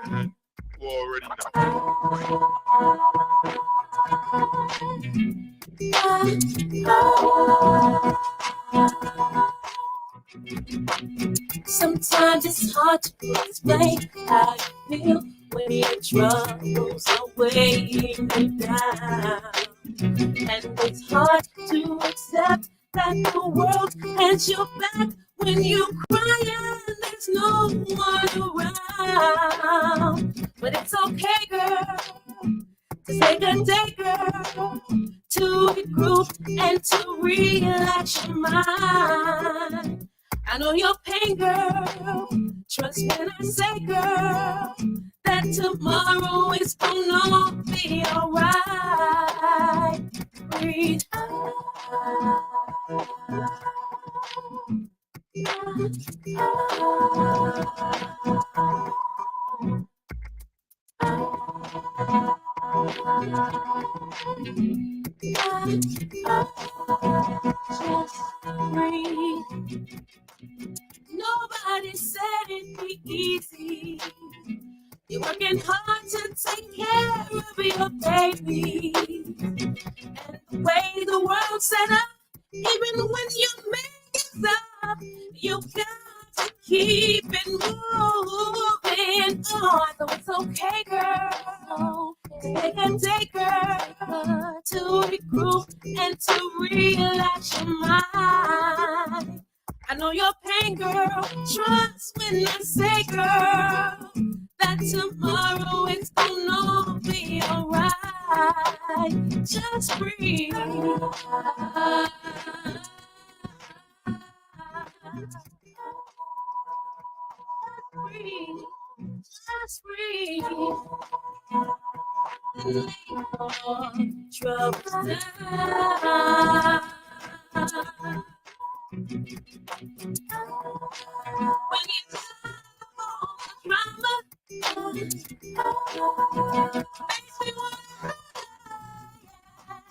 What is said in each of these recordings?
You already know. Sometimes it's hard to explain how you feel when your troubles are weighing you down. And it's hard to accept that the world has your back when you cry and there's no one around. But it's okay, girl, to take a day, girl, to regroup and to relax your mind. I know your pain, girl. Trust when I say, girl, that tomorrow is gonna be alright. Breathe out. Just breathe. Nobody said it'd be easy. You're working hard to take care of your baby. And the way the world's set up, even when you make it up, you got to keep it moving on. So it's okay, girl. Take a day, girl, to regroup and to relax your mind. I know your pain, girl. Trust when I say, girl, that tomorrow it's gonna be alright. Just breathe. Just breathe. Lay your troubles down. When you have all the drama, makes me wanna.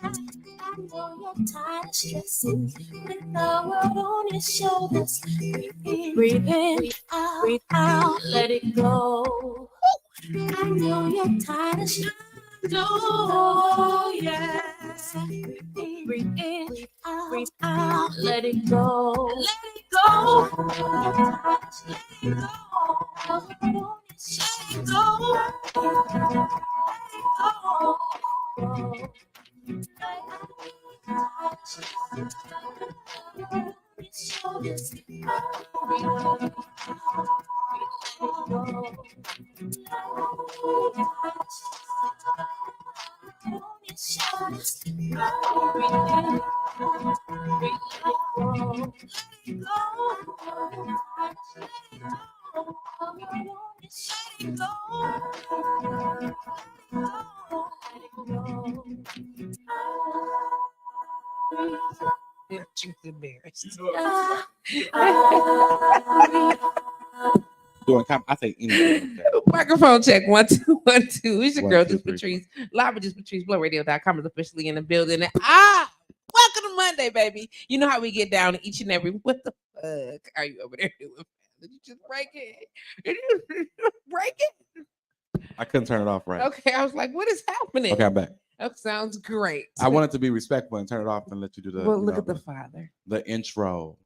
I know you're tired of stressing with the world on your shoulders. Breathe in, breathe out, let it go. I know you're tired of stressing. Oh, yeah. Breathe in, breathe out, let it go. Let it go. Let it go. Let it go. Let it go. She's embarrassed. Doing I say anything. Microphone check 1 2 1 2. It's your 1, girl 2, 3, JustPatrice. Live with JustPatrice. BlowRadio.com is officially in the building. And welcome to Monday, baby. You know how we get down each and every. What the fuck are you over there doing? Did you just break it? Did you break it? I couldn't turn it off right. Okay, I was like, what is happening? Okay, I'm back. That sounds great. I wanted to be respectful and turn it off and let you do the. Well, look at the father. The intro.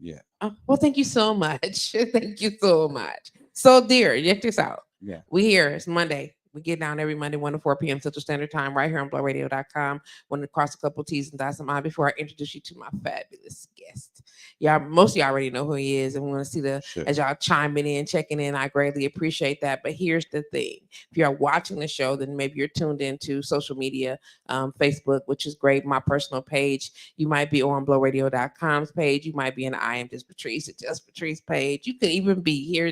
Yeah. Well, thank you so much. Thank you so much. So, dear, check this out. Yeah. We here. It's Monday. We get down every Monday, 1 to 4 p.m. Central Standard Time, right here on BlowRadio.com. Want to cross a couple T's and dot some I before I introduce you to my fabulous guest. Y'all, most of y'all already know who he is, and we want to see as y'all chiming in, checking in. I greatly appreciate that. But here's the thing: if you're watching the show, then maybe you're tuned into social media, Facebook, which is great. My personal page. You might be on BlowRadio.com's page. You might be in I Am JustPatrice, JustPatrice page. You could even be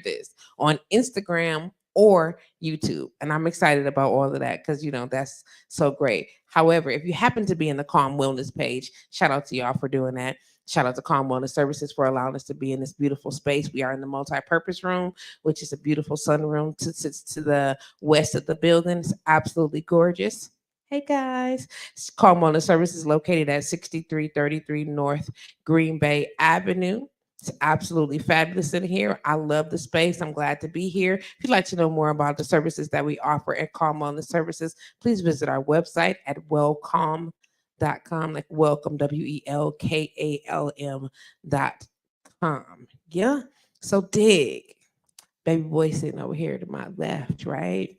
on Instagram or YouTube. And I'm excited about all of that because, that's so great. However, if you happen to be in the Calm Wellness page, shout out to y'all for doing that. Shout out to Calm Wellness Services for allowing us to be in this beautiful space. We are in the multi-purpose room, which is a beautiful sunroom sits to the west of the building. It's absolutely gorgeous. Hey guys, Calm Wellness Services is located at 6333 North Green Bay Avenue. It's absolutely fabulous in here. I love the space. I'm glad to be here. If you'd like to know more about the services that we offer at Calm Wellness Services, please visit our website at wellcalm.com, like welcome, WELKALM.com. Yeah. So dig. Baby boy sitting over here to my left, right?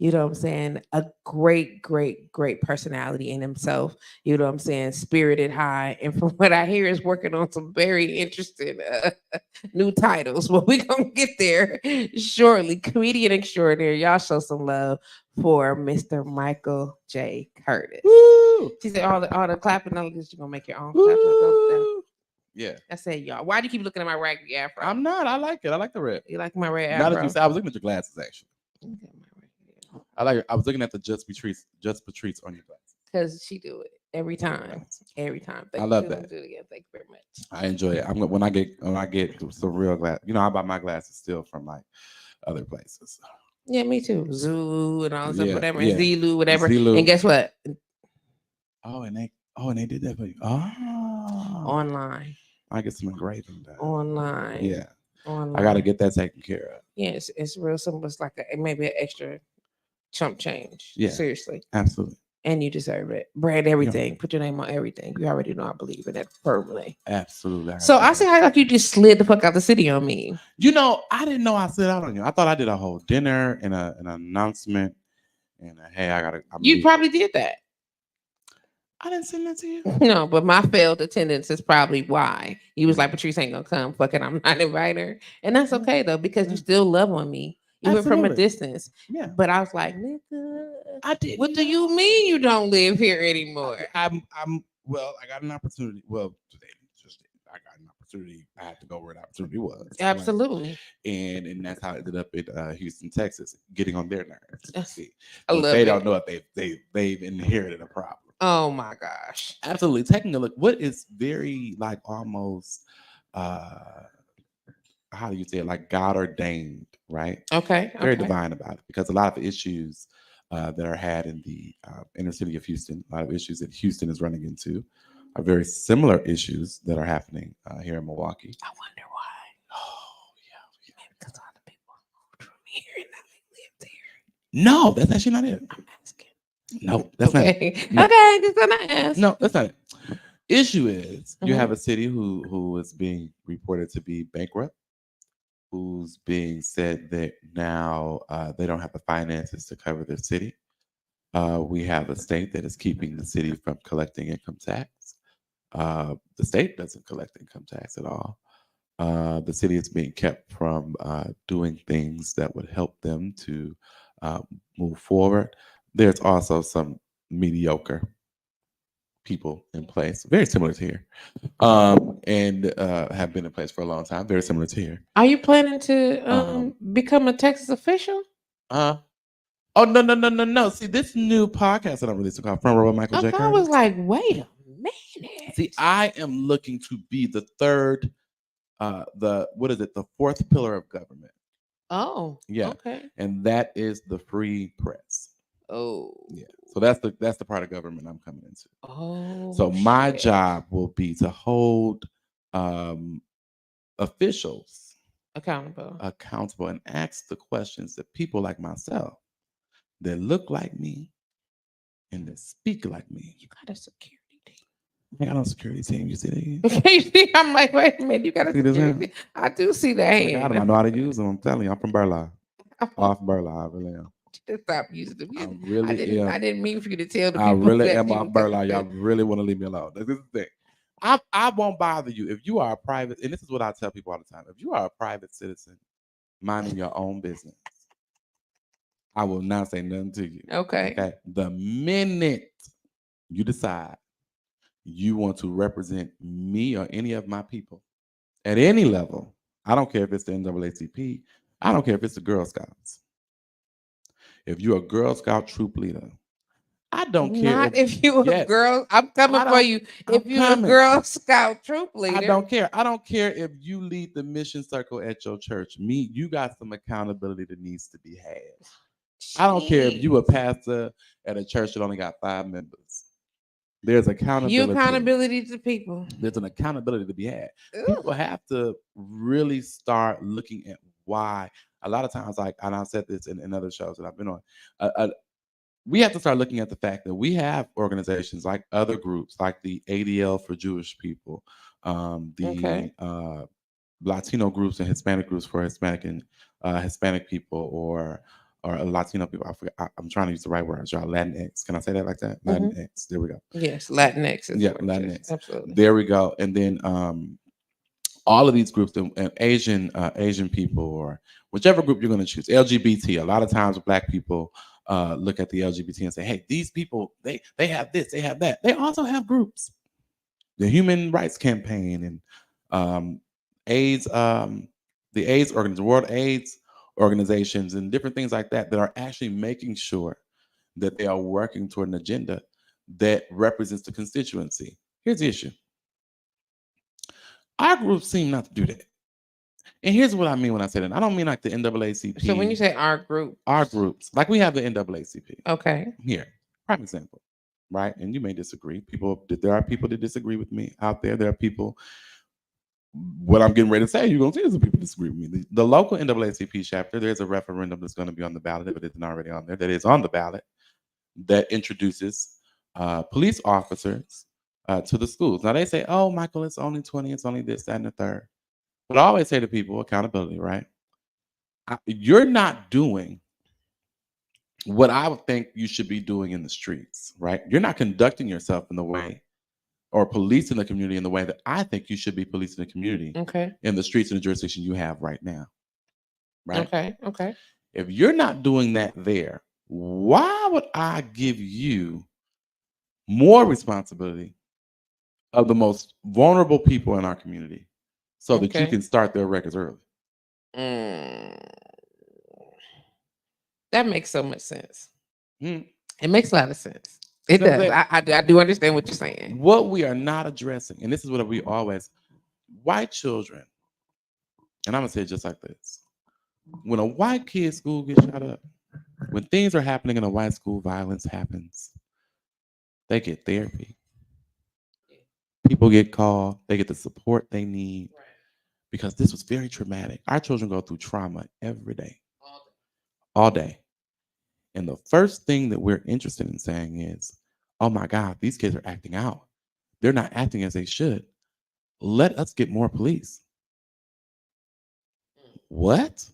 You know what I'm saying? A great, great, great personality in himself. You know what I'm saying? Spirited high. And from what I hear, is working on some very interesting new titles. But we're going to get there shortly. Comedian extraordinaire. Y'all show some love for Mr. Michael J. Curtis. Woo! She said all the clapping, all this, you're going to make your own clap. Woo! Yeah. I said, y'all, why do you keep looking at my raggedy afro? I'm not. I like it. I like the red. You like my red Now afro? that you said, I was looking at your glasses actually. Okay, my raggedy afro. I like it. I was looking at the JustPatrice on your glasses. Because she do it every time. Every time. I love that. Do it again. Thank you very much. I enjoy it. When I get some real glass, I buy my glasses still from like other places. Yeah, me too. Zoo and all that stuff, Yeah, whatever. yeah. And Zulu, whatever. Zulu. And guess what? Oh, and they did that for you. Oh, Online. I get some engraving done. Online. Yeah, Online. I got to get that taken care of. Yeah, it's real simple. It's like maybe an extra chump change. Yeah. Seriously. Absolutely. And you deserve it. Brand everything. Put your name on everything. You already know I believe in it firmly. Absolutely. So I see how like you just slid the fuck out the city on me. I didn't know I slid out on you. I thought I did a whole dinner and an announcement and hey, You probably did that. I didn't send that to you. No, but my failed attendance is probably why. You was like, Patrice ain't gonna come. Fuck it, I'm not inviting her. And that's okay though, because you still love on me. Even from a Absolutely. distance. Yeah. But I was like, nigga, I did. what do you mean you don't live here anymore? I got an opportunity. Well, today I got an opportunity. I had to go where the opportunity was. Absolutely. Right? And that's how I ended up in Houston, Texas, getting on their nerves. See, I love they it. don't know if they've inherited a problem. Oh my gosh. Absolutely. Taking a look, what is very like almost how do you say it? Like God ordained, right? Okay. Very divine about it, because a lot of issues that are had in the inner city of Houston, a lot of issues that Houston is running into are very similar issues that are happening here in Milwaukee. I wonder why. Oh, yeah. Maybe because all the people moved from here and now they live there. No, that's actually not it. I'm asking. No, that's not it. Okay. No. Okay, just gonna ask. No, that's not it. Issue is you have a city who is being reported to be bankrupt, who's being said that now they don't have the finances to cover their city. We have a state that is keeping the city from collecting income tax. The state doesn't collect income tax at all. The city is being kept from doing things that would help them to move forward. There's also some mediocre people in place, very similar to here, and have been in place for a long time, very similar to here. Are you planning to become a Texas official? Oh, no. See, this new podcast that I'm releasing called Front Row with Michael J. Okay, I Curtis. was like, wait a minute. See, I am looking to be the third, the fourth pillar of government. Oh, Yeah. Okay. And that is the free press. Oh, Yeah. So that's the part of government I'm coming into. Oh, So my shit. job will be to hold officials accountable and ask the questions that people like myself that look like me and that speak like me. You got a security team. I got no security team. You see that? Okay, you see, I'm like, wait a minute, you got a See this security hand? team. I do see that I got 'em. I hand. know how to use them. I'm telling you, I'm from Burla. Off Burla, I really am. Just stop using them. I really am. I didn't mean for you to tell the I people. really that am you off was Burla. gonna Y'all do. really want to leave me alone. This is the thing. I won't bother you if you are a private, and this is what I tell people all the time. If you are a private citizen minding your own business, I will not say nothing to you. Okay. The minute you decide you want to represent me or any of my people at any level, I don't care if it's the NAACP, I don't care if it's the Girl Scouts. If you're a Girl Scout troop leader, I don't care. Not if you a Yes. girl. I'm coming for you. If I'm you're a coming. Girl Scout troop leader. I don't care. I don't care if you lead the mission circle at your church. You got some accountability that needs to be had. I don't care if you a pastor at a church that only got 5 members. There's accountability. accountability to people. There's an accountability to be had. Ugh. People have to really start looking at why. A lot of times, like, and I've said this in other shows that I've been on, we have to start looking at the fact that we have organizations like other groups, like the ADL for Jewish people, the Latino groups and Hispanic groups for Hispanic people, or Latino people. I forgot. I'm trying to use the right word. Y'all, Latinx. Can I say that like that? Latinx. There we go. Yes, Latinx. Yeah, Latinx. Absolutely. There we go. And then all of these groups, and Asian people, or whichever group you're going to choose, LGBT. A lot of times, Black people look at the LGBT and say, "Hey, these people, they have this, they have that." They also have groups, the Human Rights Campaign, and AIDS, the AIDS organization, World AIDS organizations, and different things like that that are actually making sure that they are working toward an agenda that represents the constituency. Here's the issue. Our groups seem not to do that. And here's what I mean when I say that. I don't mean like the NAACP. So when you say our groups, like we have the NAACP. Okay. Here, prime example, right? And you may disagree. There are people that disagree with me out there. There are people. What I'm getting ready to say, you're going to see some people disagree with me. The local NAACP chapter, there's a referendum that's going to be on the ballot, if it isn't already on there, that is on the ballot, that introduces police officers to the schools. Now they say, "Oh, Michael, it's only 20, it's only this, that, and the third." But I always say to people, accountability, right? You're not doing what I would think you should be doing in the streets, right? You're not conducting yourself in the way, or policing the community in the way that I think you should be policing the community in the streets and the jurisdiction you have right now, right? Okay. If you're not doing that there, why would I give you more responsibility of the most vulnerable people in our community so that you can start their records early? That makes so much sense. It makes a lot of sense. It does. I do understand what you're saying. What we are not addressing, and this is what we always, white children, and I'm going to say it just like this. When a white kid's school gets shot up, when things are happening in a white school, violence happens, they get therapy. People get called. They get the support they need, because this was very traumatic. Our children go through trauma every day, all day. And the first thing that we're interested in saying is, "Oh my God, these kids are acting out. They're not acting as they should. Let us get more police." What?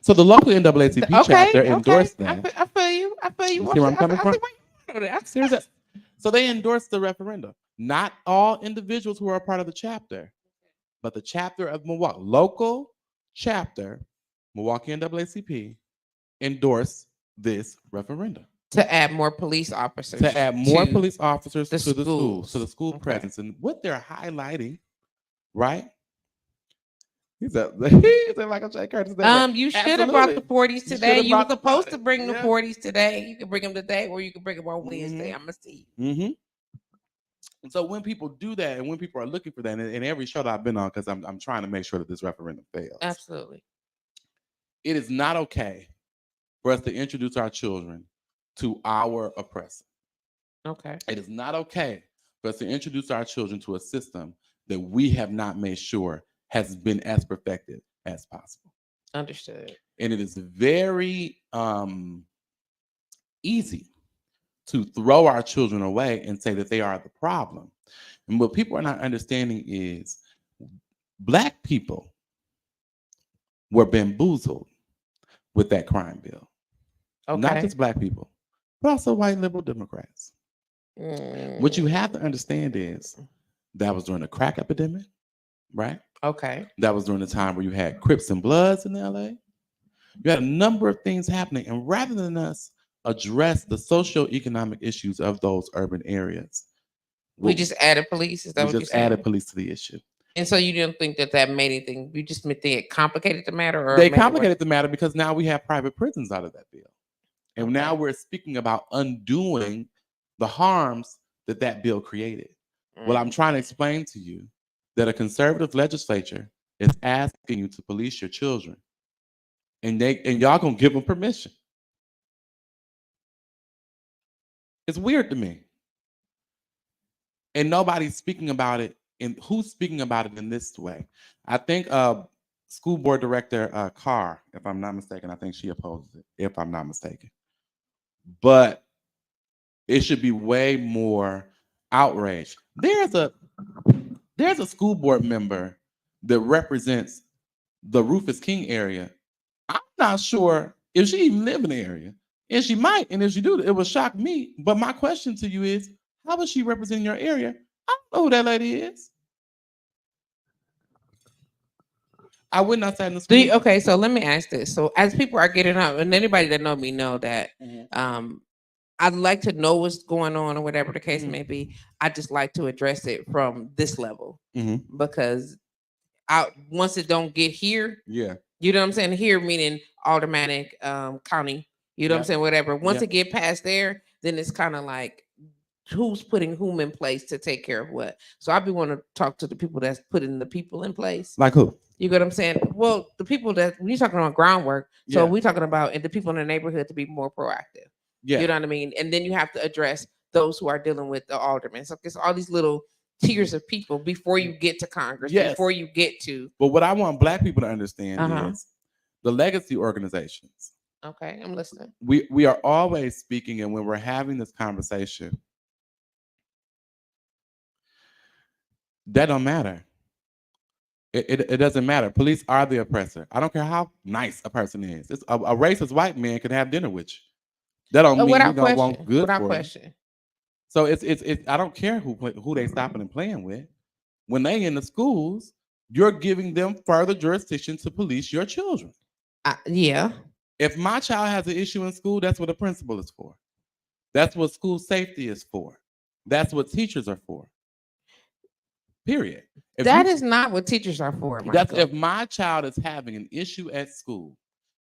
So the local NAACP chapter endorsed that. I feel you. You see where I'm coming from? So they endorsed the referendum. Not all individuals who are a part of the chapter, but the chapter of Milwaukee, local chapter, Milwaukee NAACP, endorsed this referendum. To add more police officers. To add more police officers to the schools, to the school presence. And what they're highlighting, right? He's like a Jay Curtis. You should have brought the 40s today. You were supposed to bring the 40s today. You can bring them today, or you can bring them on Wednesday. I'm gonna see. And so when people do that, and when people are looking for that, and in every show that I've been on, because I'm trying to make sure that this referendum fails. Absolutely. It is not okay for us to introduce our children to our oppressor. Okay. It is not okay for us to introduce our children to a system that we have not made sure has been as perfected as possible. Understood. And it is very easy to throw our children away and say that they are the problem. And what people are not understanding is Black people were bamboozled with that crime bill. Not just Black people, but also white liberal Democrats. What you have to understand is that was during the crack epidemic, right? Okay. That was during the time where you had Crips and Bloods in LA. You had a number of things happening. And rather than us address the socioeconomic issues of those urban areas, we just added police. Is that what you're saying? Added police to the issue. And so you didn't think that made anything? You just think it complicated the matter? Or they complicated the matter because now we have private prisons out of that bill. And now we're speaking about undoing the harms that bill created. Well, I'm trying to explain to you that a conservative legislature is asking you to police your children, and y'all gonna give them permission. It's weird to me. And nobody's speaking about it. And who's speaking about it in this way? I think school board director Carr, if I'm not mistaken, I think she opposes it, if I'm not mistaken. But it should be way more outrage. There's a school board member that represents the Rufus King area. I'm not sure if she even live in the area. And she might, and if she do, it would shock me. But my question to you is, how is she representing your area? I don't know who that lady is. I would not say in the school. Okay, so let me ask this. So as people are getting up, and anybody that know me know that I'd like to know what's going on or whatever the case may be. I just like to address it from this level because once it don't get here, you know what I'm saying? Here meaning Aldermanic County, you know what I'm saying? Whatever. Once it get past there, then it's kind of like who's putting whom in place to take care of what. So I be want to talk to the people that's putting the people in place. Like who? You get what I'm saying? Well, the people that when you're talking about groundwork, so we're talking about and the people in the neighborhood to be more proactive. Yeah. You know what I mean? And then you have to address those who are dealing with the aldermen. So it's all these little tiers of people before you get to Congress, before you get to. But what I want Black people to understand is the legacy organizations. Okay, I'm listening. We are always speaking, and when we're having this conversation, that don't matter. It doesn't matter. Police are the oppressor. I don't care how nice a person is. It's a racist white man can have dinner with you. That don't mean you don't want good for question. So it's I don't care who they stopping and playing with. When they in the schools, you're giving them further jurisdiction to police your children. Yeah. If my child has an issue in school, that's what a principal is for. That's what school safety is for. That's what teachers are for. Period. That is not what teachers are for. That's if my child is having an issue at school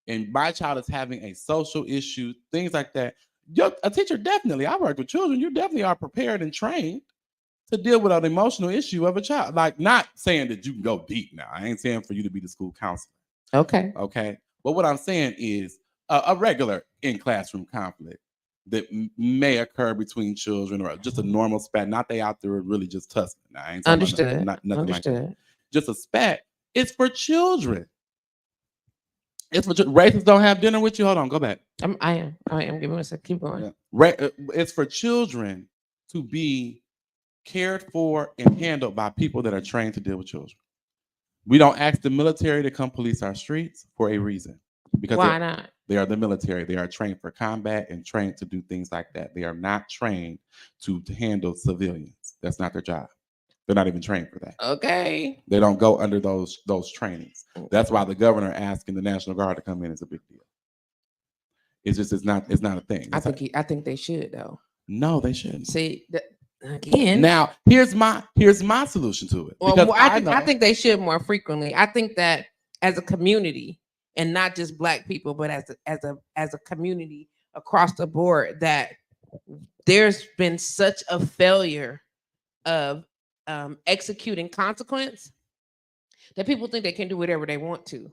and my child is having a social issue, things like that. A teacher definitely, I work with children, you definitely are prepared and trained to deal with an emotional issue of a child. Like, not saying that you can go deep now. I ain't saying for you to be the school counselor. Okay. Okay. But what I'm saying is a regular in-classroom conflict that may occur between children or just a normal spat. Not they out there really just tussling. I ain't Understood. Nothing Understood. like that. Just a spat. It's for children. It's for racists don't have dinner with you. Hold on, go back. I am. Give me a second. Keep going. Yeah. It's for children to be cared for and handled by people that are trained to deal with children. We don't ask the military to come police our streets for a reason. Because why not? They are the military. They are trained for combat and trained to do things like that. They are not trained to handle civilians. That's not their job. They're not even trained for that. Okay. They don't go under those trainings. That's why the governor asking the National Guard to come in is a big deal. It's not a thing. I think they should though. No, they shouldn't. See, again. Now, here's my solution to it. Well, I think they should more frequently. I think that as a community, and not just Black people, but as a community across the board, that there's been such a failure of executing consequence that people think they can do whatever they want to,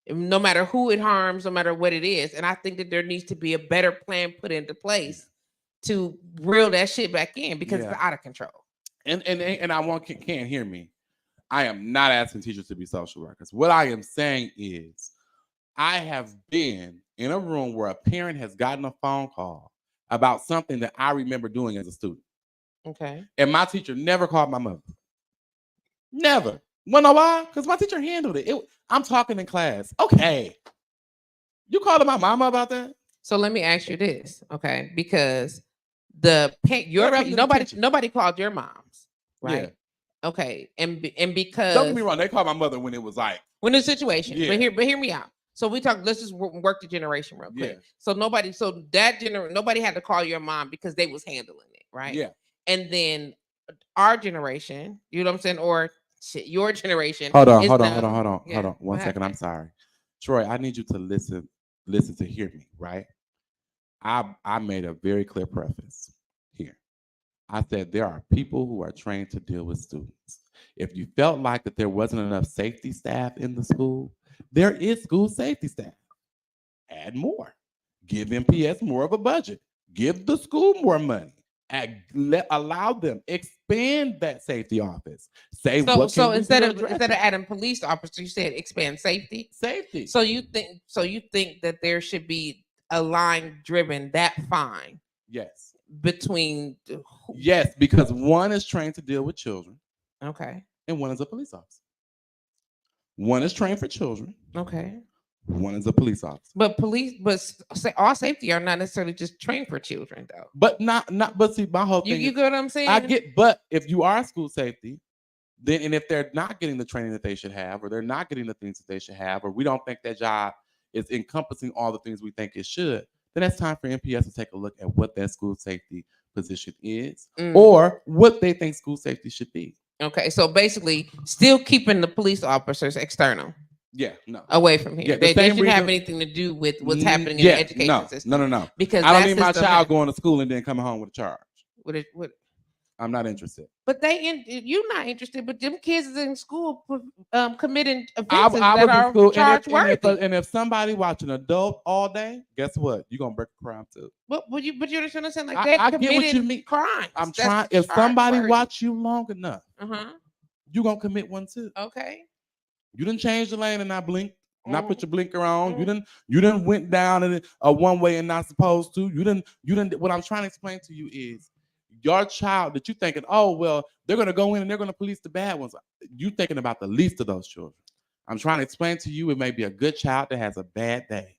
no matter who it harms, no matter what it is. And I think that there needs to be a better plan put into place to reel that shit back in because it's out of control. And can't hear me. I am not asking teachers to be social workers. What I am saying is I have been in a room where a parent has gotten a phone call about something that I remember doing as a student. Okay. And my teacher never called my mother. Never. Wanna know why? Because my teacher handled it. I'm talking in class. Okay. You called my mama about that? So let me ask you this, okay? Because nobody called your moms, right? Yeah. Okay, and because don't get me wrong, they called my mother when it was like when the situation. Yeah. But hear me out. So we talk. Let's just work the generation real quick. Yeah. So nobody had to call your mom because they was handling it, right? Yeah. And then our generation, you know what I'm saying, or your generation. Hold on. 1 second. I'm sorry, Troy. I need you to listen to hear me, right? I made a very clear preface here. I said there are people who are trained to deal with students. If you felt like that there wasn't enough safety staff in the school, there is school safety staff. Add more. Give MPS more of a budget. Give the school more money. Allow them expand that safety office. Say So, what can we instead do of to address it? adding police officers, you said expand safety. Safety. So you think that there should be a line driven that fine Yes. between Yes, because one is trained to deal with children okay, and one is a police officer. One is trained for children. okay. One is a police officer. But all safety are not necessarily just trained for children, though. But but see, my whole You thing you is, get what I'm saying? I get, but if you are school safety, then and if they're not getting the training that they should have, or they're not getting the things that they should have, or we don't think that job is encompassing all the things we think it should, then it's time for MPS to take a look at what that school safety position is, or what they think school safety should be. Okay, so basically, still keeping the police officers external. Yeah, no. Away from here. Yeah, they shouldn't have anything to do with what's happening in the education system. No. Because I don't need my child going to school and then coming home with a charge. What? I'm not interested. But you're not interested. But them kids is in school committing offenses I that was are in school, charge worthy. and if somebody watching adult all day, guess what? You're gonna break a crime too. But you understand? Like they I committed get what you mean. crimes. I'm trying. If somebody watch you long enough, you're gonna commit one too. Okay. You didn't change the lane and not blink. Not put your blinker on. You didn't went down in a one way and not supposed to. You didn't. What I'm trying to explain to you is your child that you thinking, oh well, they're gonna go in and they're gonna police the bad ones. You thinking about the least of those children. I'm trying to explain to you, it may be a good child that has a bad day,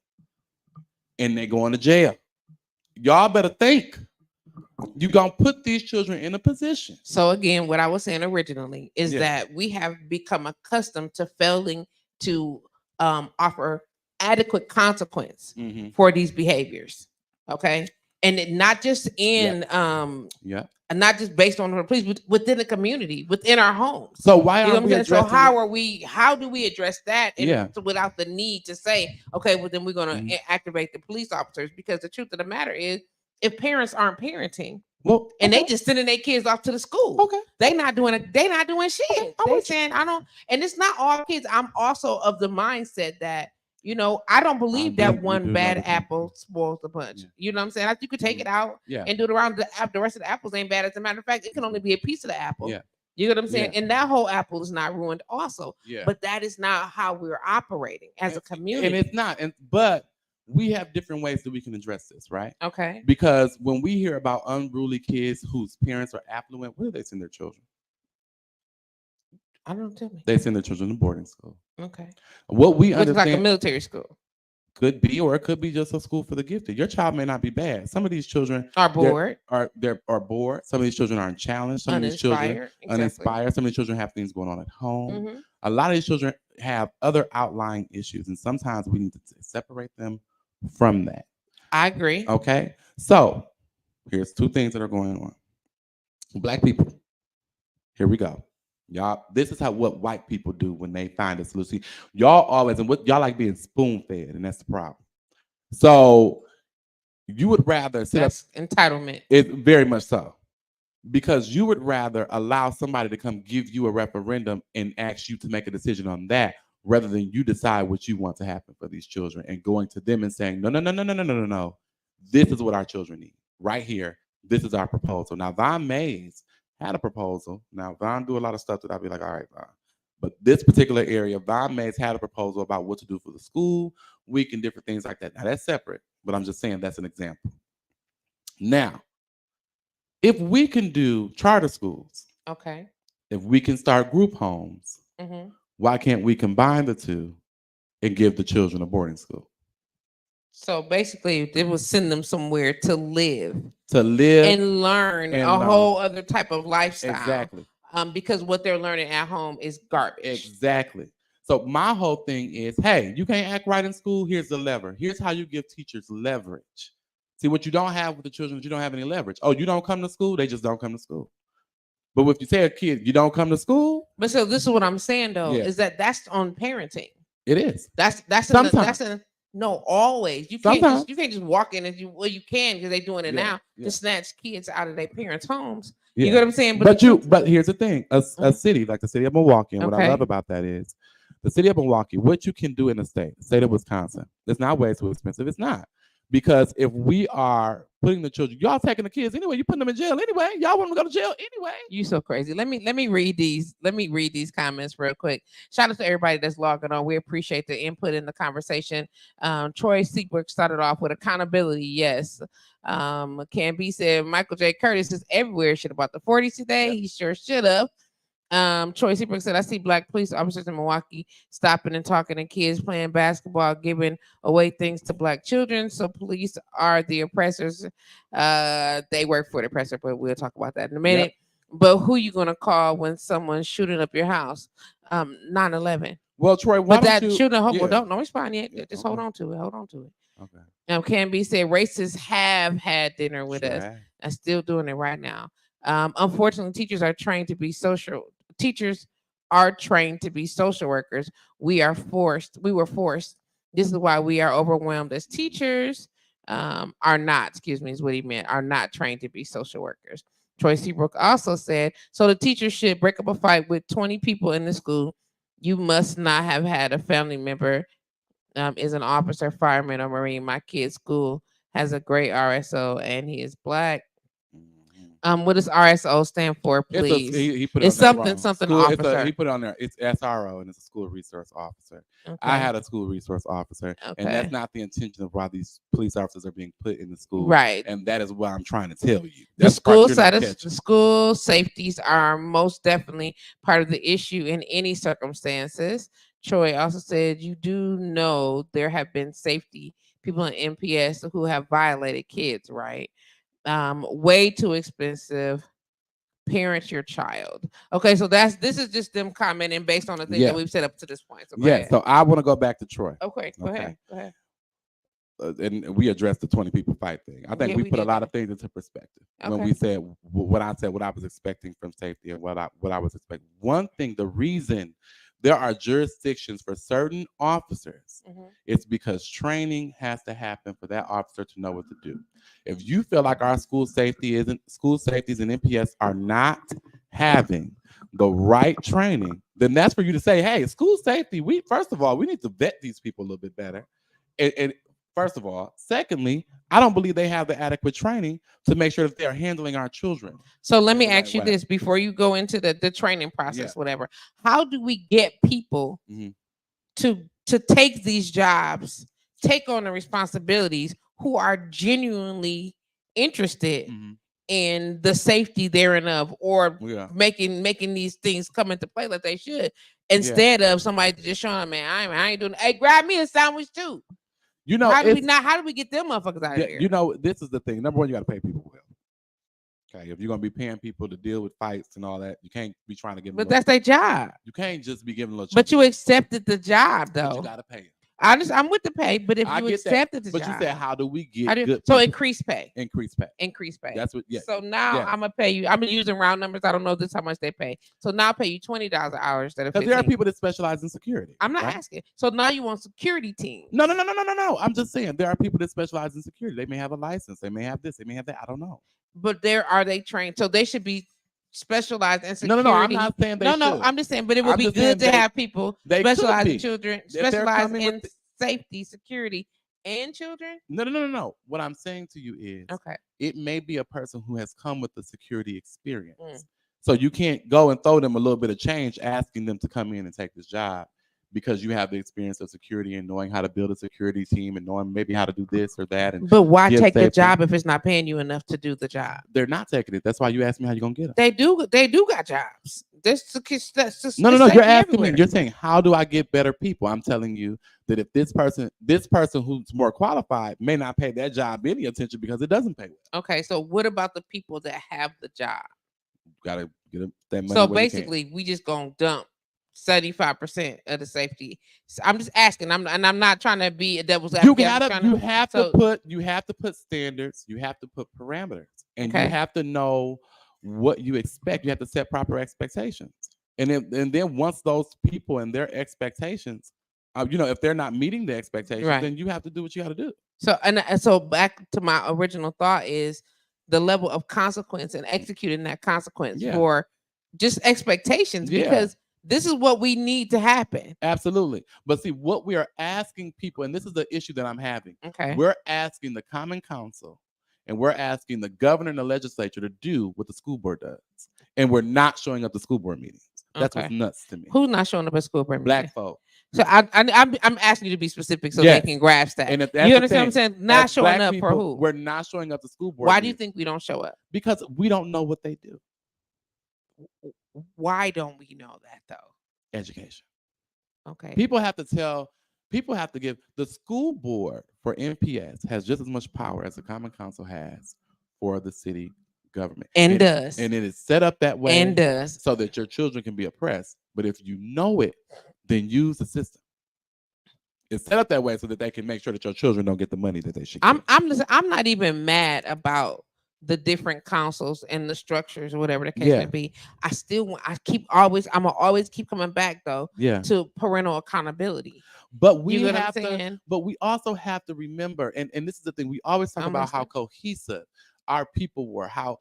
and they're going to jail. Y'all better think. You're gonna put these children in a position. So again, what I was saying originally is that we have become accustomed to failing to offer adequate consequence for these behaviors. Okay. And not just in and not just based on the police, but within the community, within our homes. So why aren't we addressing? So how do we address that without the need to say, okay, well then we're gonna activate the police officers? Because the truth of the matter is, if parents aren't parenting, and they just sending their kids off to the school. Okay. They not doing shit. They saying I don't, and it's not all kids. I'm also of the mindset that, I don't believe that one bad apple spoils the bunch. You know what I'm saying? You could take it out and do it around the rest of the apples ain't bad. As a matter of fact, it can only be a piece of the apple. Yeah. You know what I'm saying? And that whole apple is not ruined also. Yeah. But that is not how we're operating as a community. And it's not. But we have different ways that we can address this, right? Okay. Because when we hear about unruly kids whose parents are affluent, where do they send their children? I don't know. Tell me. They send their children to boarding school. Okay. What we understand, like a military school. Could be, or it could be just a school for the gifted. Your child may not be bad. Some of these children are bored. Are bored. Some of these children aren't challenged. Some of these children uninspired. Some of these children have things going on at home. A lot of these children have other outlying issues, and sometimes we need to separate them from that. I agree. Okay. So here's two things that are going on. Black people. Here we go. Y'all, this is what white people do when they find a solution. Y'all always, and what y'all like being spoon-fed, and that's the problem. So you would rather entitlement. It's very much so. Because you would rather allow somebody to come give you a referendum and ask you to make a decision on that, rather than you decide what you want to happen for these children and going to them and saying, no. This is what our children need. Right here. This is our proposal. Now, Von Mays had a proposal. Now, Von do a lot of stuff that I'd be like, all right, Von. But this particular area, Von Mays had a proposal about what to do for the school week and different things like that. Now, that's separate, but I'm just saying that's an example. Now, if we can do charter schools, okay, if we can start group homes, why can't we combine the two and give the children a boarding school? So basically, it will send them somewhere to live and learn whole other type of lifestyle. Exactly. Because what they're learning at home is garbage. Exactly. So my whole thing is, hey, you can't act right in school. Here's the lever. Here's how you give teachers leverage. See, what you don't have with the children is you don't have any leverage. Oh, you don't come to school? They just don't come to school. But if you say a kid, you don't come to school. But so this is what I'm saying though, is that's on parenting. It is. That's no, always. You can't just walk in and you can because they're doing it now to snatch kids out of their parents' homes. You know what I'm saying? But here's the thing: a city like the city of Milwaukee, and what I love about that is the city of Milwaukee. What you can do in the state of Wisconsin, it's not way too expensive. It's not. Because if we are putting the children, y'all taking the kids anyway, you putting them in jail anyway. Y'all want them to go to jail anyway. You so crazy. Let me read these. Let me read these comments real quick. Shout out to everybody that's logging on. We appreciate the input in the conversation. Troy Seabrook started off with accountability. Yes. Can B said Michael J. Curtis is everywhere. Shit about the 40s today. Yep. He sure should have. Troy Seabrook said, I see black police officers in Milwaukee stopping and talking to kids playing basketball, giving away things to black children. So police are the oppressors. They work for the oppressor, but we'll talk about that in a minute. Yep. But who you gonna call when someone's shooting up your house? 9/11. Well, Troy, why but that you, shooting, well, don't respond yet. Yeah, just hold on to it. Hold on to it. Okay. Can be said racists have had dinner with us and still doing it right now. Unfortunately, teachers are trained to be social. Teachers are trained to be social workers. We were forced. This is why we are overwhelmed as teachers. Are not, excuse me, is what he meant, are not trained to be social workers. Troy Seabrook also said, so the teacher should break up a fight with 20 people in the school. You must not have had a family member, is an officer, fireman, or Marine. My kid's school has a great RSO and he is black. What does RSO stand for, please? He put it's something school, officer. He put it on there. It's SRO, and it's a school resource officer. Okay. I had a school resource officer, and that's not the intention of why these police officers are being put in the school. Right. And that is what I'm trying to tell you. The school safeties are most definitely part of the issue in any circumstances. Troy also said, you do know there have been safety people in MPS who have violated kids, right? Way too expensive. Parent your child. Okay, so this is just them commenting based on the things that we've set up to this point. So so I want to go back to Troy. Okay, go ahead. And we addressed the 20 people fight thing. I think we put a lot of things into perspective when we said what I was expecting from safety and what I was expecting. One thing, the reason there are jurisdictions for certain officers, it's because training has to happen for that officer to know what to do. If you feel like our school safeties and NPS are not having the right training, then that's for you to say, hey, school safety, first of all, we need to vet these people a little bit better. And first of all, secondly, I don't believe they have the adequate training to make sure that they're handling our children. So let me ask you this before you go into the training process, whatever. How do we get people to take these jobs, take on the responsibilities, who are genuinely interested in the safety thereof, or making these things come into play like they should, instead of somebody just showing up, man, I ain't doing. Hey, grab me a sandwich too. You know, how do we get them motherfuckers out of here? You know, this is the thing. Number one, you got to pay people well. Okay, if you're gonna be paying people to deal with fights and all that, you can't be trying to give them. But that's their job. You can't just be giving them. But you accepted the job, though. But you gotta pay them. I'm with the pay, but if you accepted the job. But you said, how do we get good? So increase pay. Increase pay. Increase pay. That's what. Yeah. So now I'm gonna pay you. I'm using round numbers. I don't know this how much they pay. So now I'll pay you $20 an hour instead of $15. Because there are people that specialize in security. I'm not asking. So now you want security team? No. I'm just saying there are people that specialize in security. They may have a license. They may have this. They may have that. I don't know. But are they trained? So they should be specialized in security. No. I'm not saying they should. No. I'm just saying. But it would be good to have people specialize in children, specialize in safety, security, and children. No. What I'm saying to you is, it may be a person who has come with the security experience. So you can't go and throw them a little bit of change, asking them to come in and take this job, because you have the experience of security and knowing how to build a security team and knowing maybe how to do this or that. But why take the job if it's not paying you enough to do the job? They're not taking it. That's why you asked me how you're gonna get them. They do got jobs. No. You're asking me. You're saying, how do I get better people? I'm telling you that if this person who's more qualified may not pay that job any attention because it doesn't pay well. Okay, so what about the people that have the job? Gotta get that money. So basically, we just gonna dump 75% of the safety. So I'm just asking. I'm not trying to be a devil's advocate. You have to put standards. You have to put parameters, and you have to know what you expect. You have to set proper expectations, and then once those people and their expectations, if they're not meeting the expectations, then you have to do what you got to do. So back to my original thought is the level of consequence and executing that consequence for just expectations, because this is what we need to happen. Absolutely. But see, what we are asking people, and this is the issue that I'm having. Okay. We're asking the Common Council and we're asking the governor and the legislature to do what the school board does. And we're not showing up to school board meetings. That's what's nuts to me. Who's not showing up at school board meeting? Black folk. So I'm asking you to be specific so they can grasp that. And if you understand what I'm saying? Not showing up for who? We're not showing up to school board. Why do you think we don't show up? Because we don't know what they do. Why don't we know that though? Education. Okay. People have to give. The school board for MPS has just as much power as the Common Council has for the city government. And does. And it is set up that way. And does. So that your children can be oppressed. But if you know it, then use the system. It's set up that way so that they can make sure that your children don't get the money that they should get. I'm not even mad about the different councils and the structures or whatever the case may be. I'm always keep coming back though to parental accountability. But we also have to remember, and this is the thing, we always talk about how cohesive our people were, how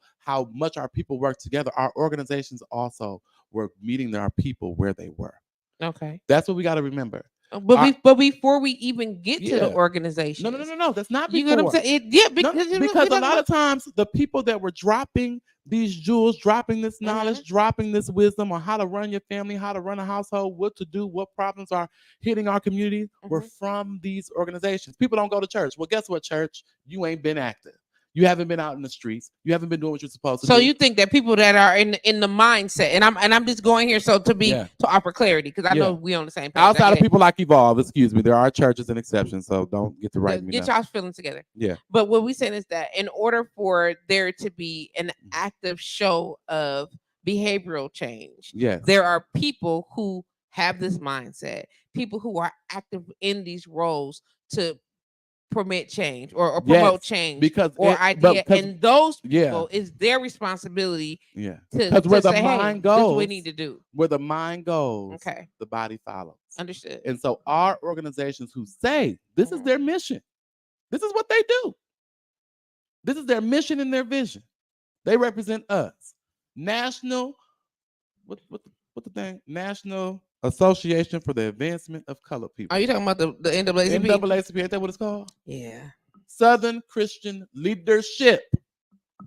much our people work together. Our organizations also were meeting our people where they were. Okay. That's what we got to remember. But before we even get to the organization, no, that's not before. You know what I'm saying? Because a lot of times the people that were dropping these jewels, dropping this knowledge, dropping this wisdom on how to run your family, how to run a household, what to do, what problems are hitting our community, were from these organizations. People don't go to church. Well, guess what, church? You ain't been active. You haven't been out in the streets. You haven't been doing what you're supposed to do. So you think that people that are in the mindset, and I'm just going here to offer clarity, because I know we on the same page. Outside of people like Evolve, excuse me, there are churches and exceptions, so don't get to write me. Get y'all's feelings together. Yeah. But what we saying is that in order for there to be an active show of behavioral change, there are people who have this mindset, people who are active in these roles to permit change or promote change and those people is their responsibility to where the say, mind goes, goes, this is what we need to do. Where the mind goes, the body follows. Understood. And so our organizations who say this is their mission, this is what they do, this is their mission and their vision, they represent us. National National Association for the Advancement of Colored People. Are you talking about the NAACP? NAACP, ain't that what it's called? Yeah. Southern Christian Leadership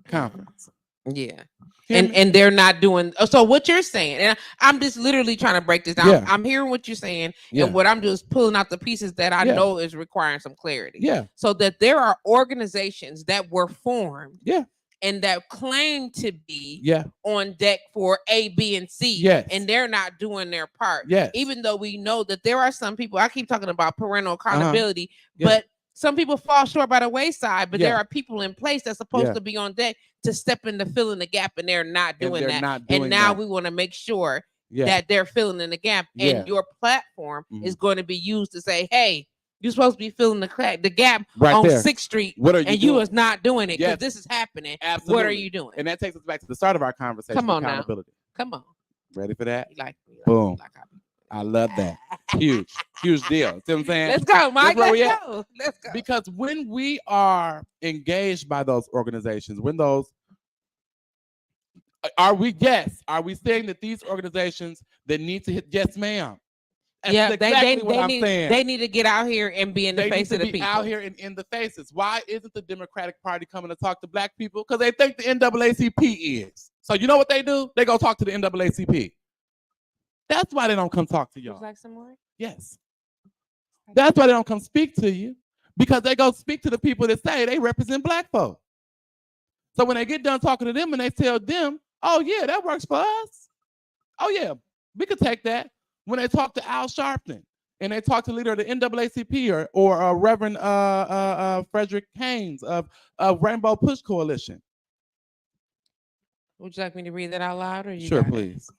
Conference. Yeah. And they're not doing. So what you're saying, and I'm just literally trying to break this down. I'm hearing what you're saying, and what I'm doing is pulling out the pieces that I know is requiring some clarity. Yeah. So that there are organizations that were formed. And that claim to be on deck for A, B, and C, and they're not doing their part. Even though we know that there are some people, I keep talking about parental accountability, but some people fall short by the wayside, but there are people in place that's supposed to be on deck to step in to fill in the gap, and they're not doing that. And now we want to make sure that they're filling in the gap, and your platform is going to be used to say, hey, you're supposed to be filling the gap on 6th Street, and you is not doing it because this is happening. Absolutely. What are you doing? And that takes us back to the start of our conversation. Come on now. Come on. Ready for that? Boom. I love that. Huge deal. See what I'm saying? Let's go, Mike. Let's go. Because when we are engaged by those organizations, are we saying that these organizations that need to hit, yes, ma'am. That's they need to get out here and be in the face of the people. Out here and in the faces. Why isn't the Democratic Party coming to talk to black people? Because they think the NAACP is. So you know what they do? They go talk to the NAACP. That's why they don't come talk to y'all. Would you like some more? Yes. That's why they don't come speak to you, because they go speak to the people that say they represent black folk. So when they get done talking to them and they tell them, oh yeah, that works for us. Oh yeah, we could take that. When they talk to Al Sharpton and they talk to the leader of the NAACP or Reverend Frederick Haynes of Rainbow Push Coalition. Would you like me to read that out loud? Sure, please.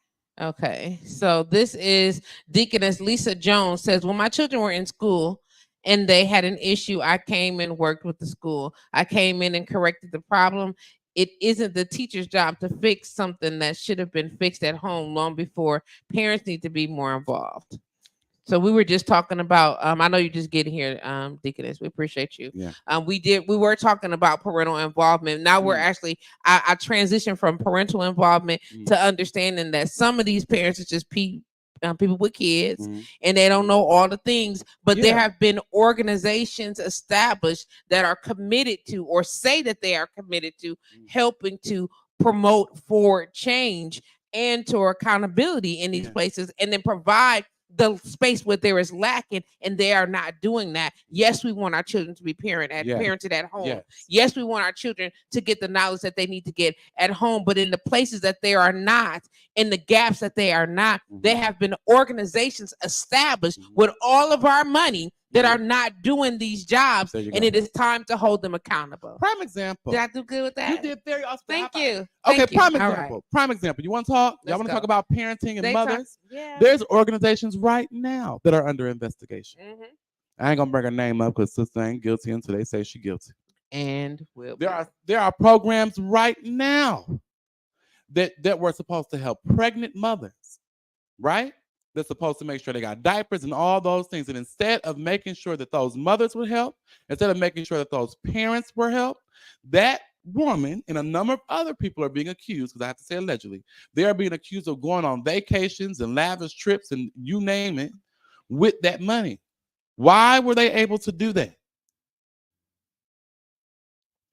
Okay, so this is Deaconess Lisa Jones says, when my children were in school and they had an issue, I came and worked with the school. I came in and corrected the problem. It isn't the teacher's job to fix something that should have been fixed at home long before. Parents need to be more involved. So we were just talking about, I know you're just getting here, Deaconess. We appreciate you. Yeah. We were talking about parental involvement. Now we're actually, I transitioned from parental involvement to understanding that some of these parents are just people with kids, Mhm. and they don't know all the things. But there Yeah. have been organizations established that are committed to, or say that they are committed to, helping to promote forward change and to accountability in these Yeah. places, and then provide the space where there is lacking, and they are not doing that. Yes, we want our children to be parented at home. Yes. Yes, we want our children to get the knowledge that they need to get at home, but in the places that they are not, in the gaps that they are not, there have been organizations established with all of our money that are not doing these jobs, There you and go. it is time to hold them accountable. Prime example. Did I do good with that? You did very awesome. Thank High you. five. Okay, Thank you. prime All example. right. Prime example. You want to talk? Y'all Let's want to go. talk about parenting and They talk- mothers? yeah. There's organizations right now that are under investigation. Mhm. I ain't gonna bring her name up because sister ain't guilty until they say she guilty. And will There are programs right now that were supposed to help pregnant mothers, right? They're supposed to make sure they got diapers and all those things. And instead of making sure that those mothers would help, instead of making sure that those parents were helped, that woman and a number of other people are being accused, because I have to say allegedly, they are being accused of going on vacations and lavish trips and you name it with that money. Why were they able to do that?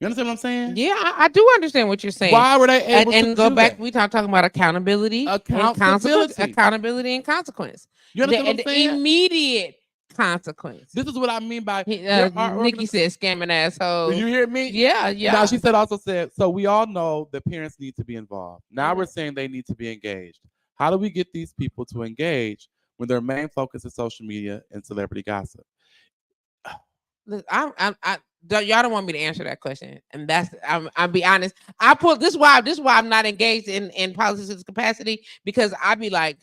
You understand what I'm saying? Yeah, I do understand what you're saying. Why were they able to and go do back? that? We talking about accountability, and Accountability. accountability and consequence. You understand what I'm The saying? immediate consequence. This is what I mean by there are Nikki said, "Scamming asshole." Did you hear me? Yeah, yeah. Now she also said, so we all know that parents need to be involved. Now Mm-hmm. we're saying they need to be engaged. How do we get these people to engage when their main focus is social media and celebrity gossip? Look, y'all don't want me to answer that question, and that's I'll be honest. I pull this why I'm not engaged in politics capacity, because I be like,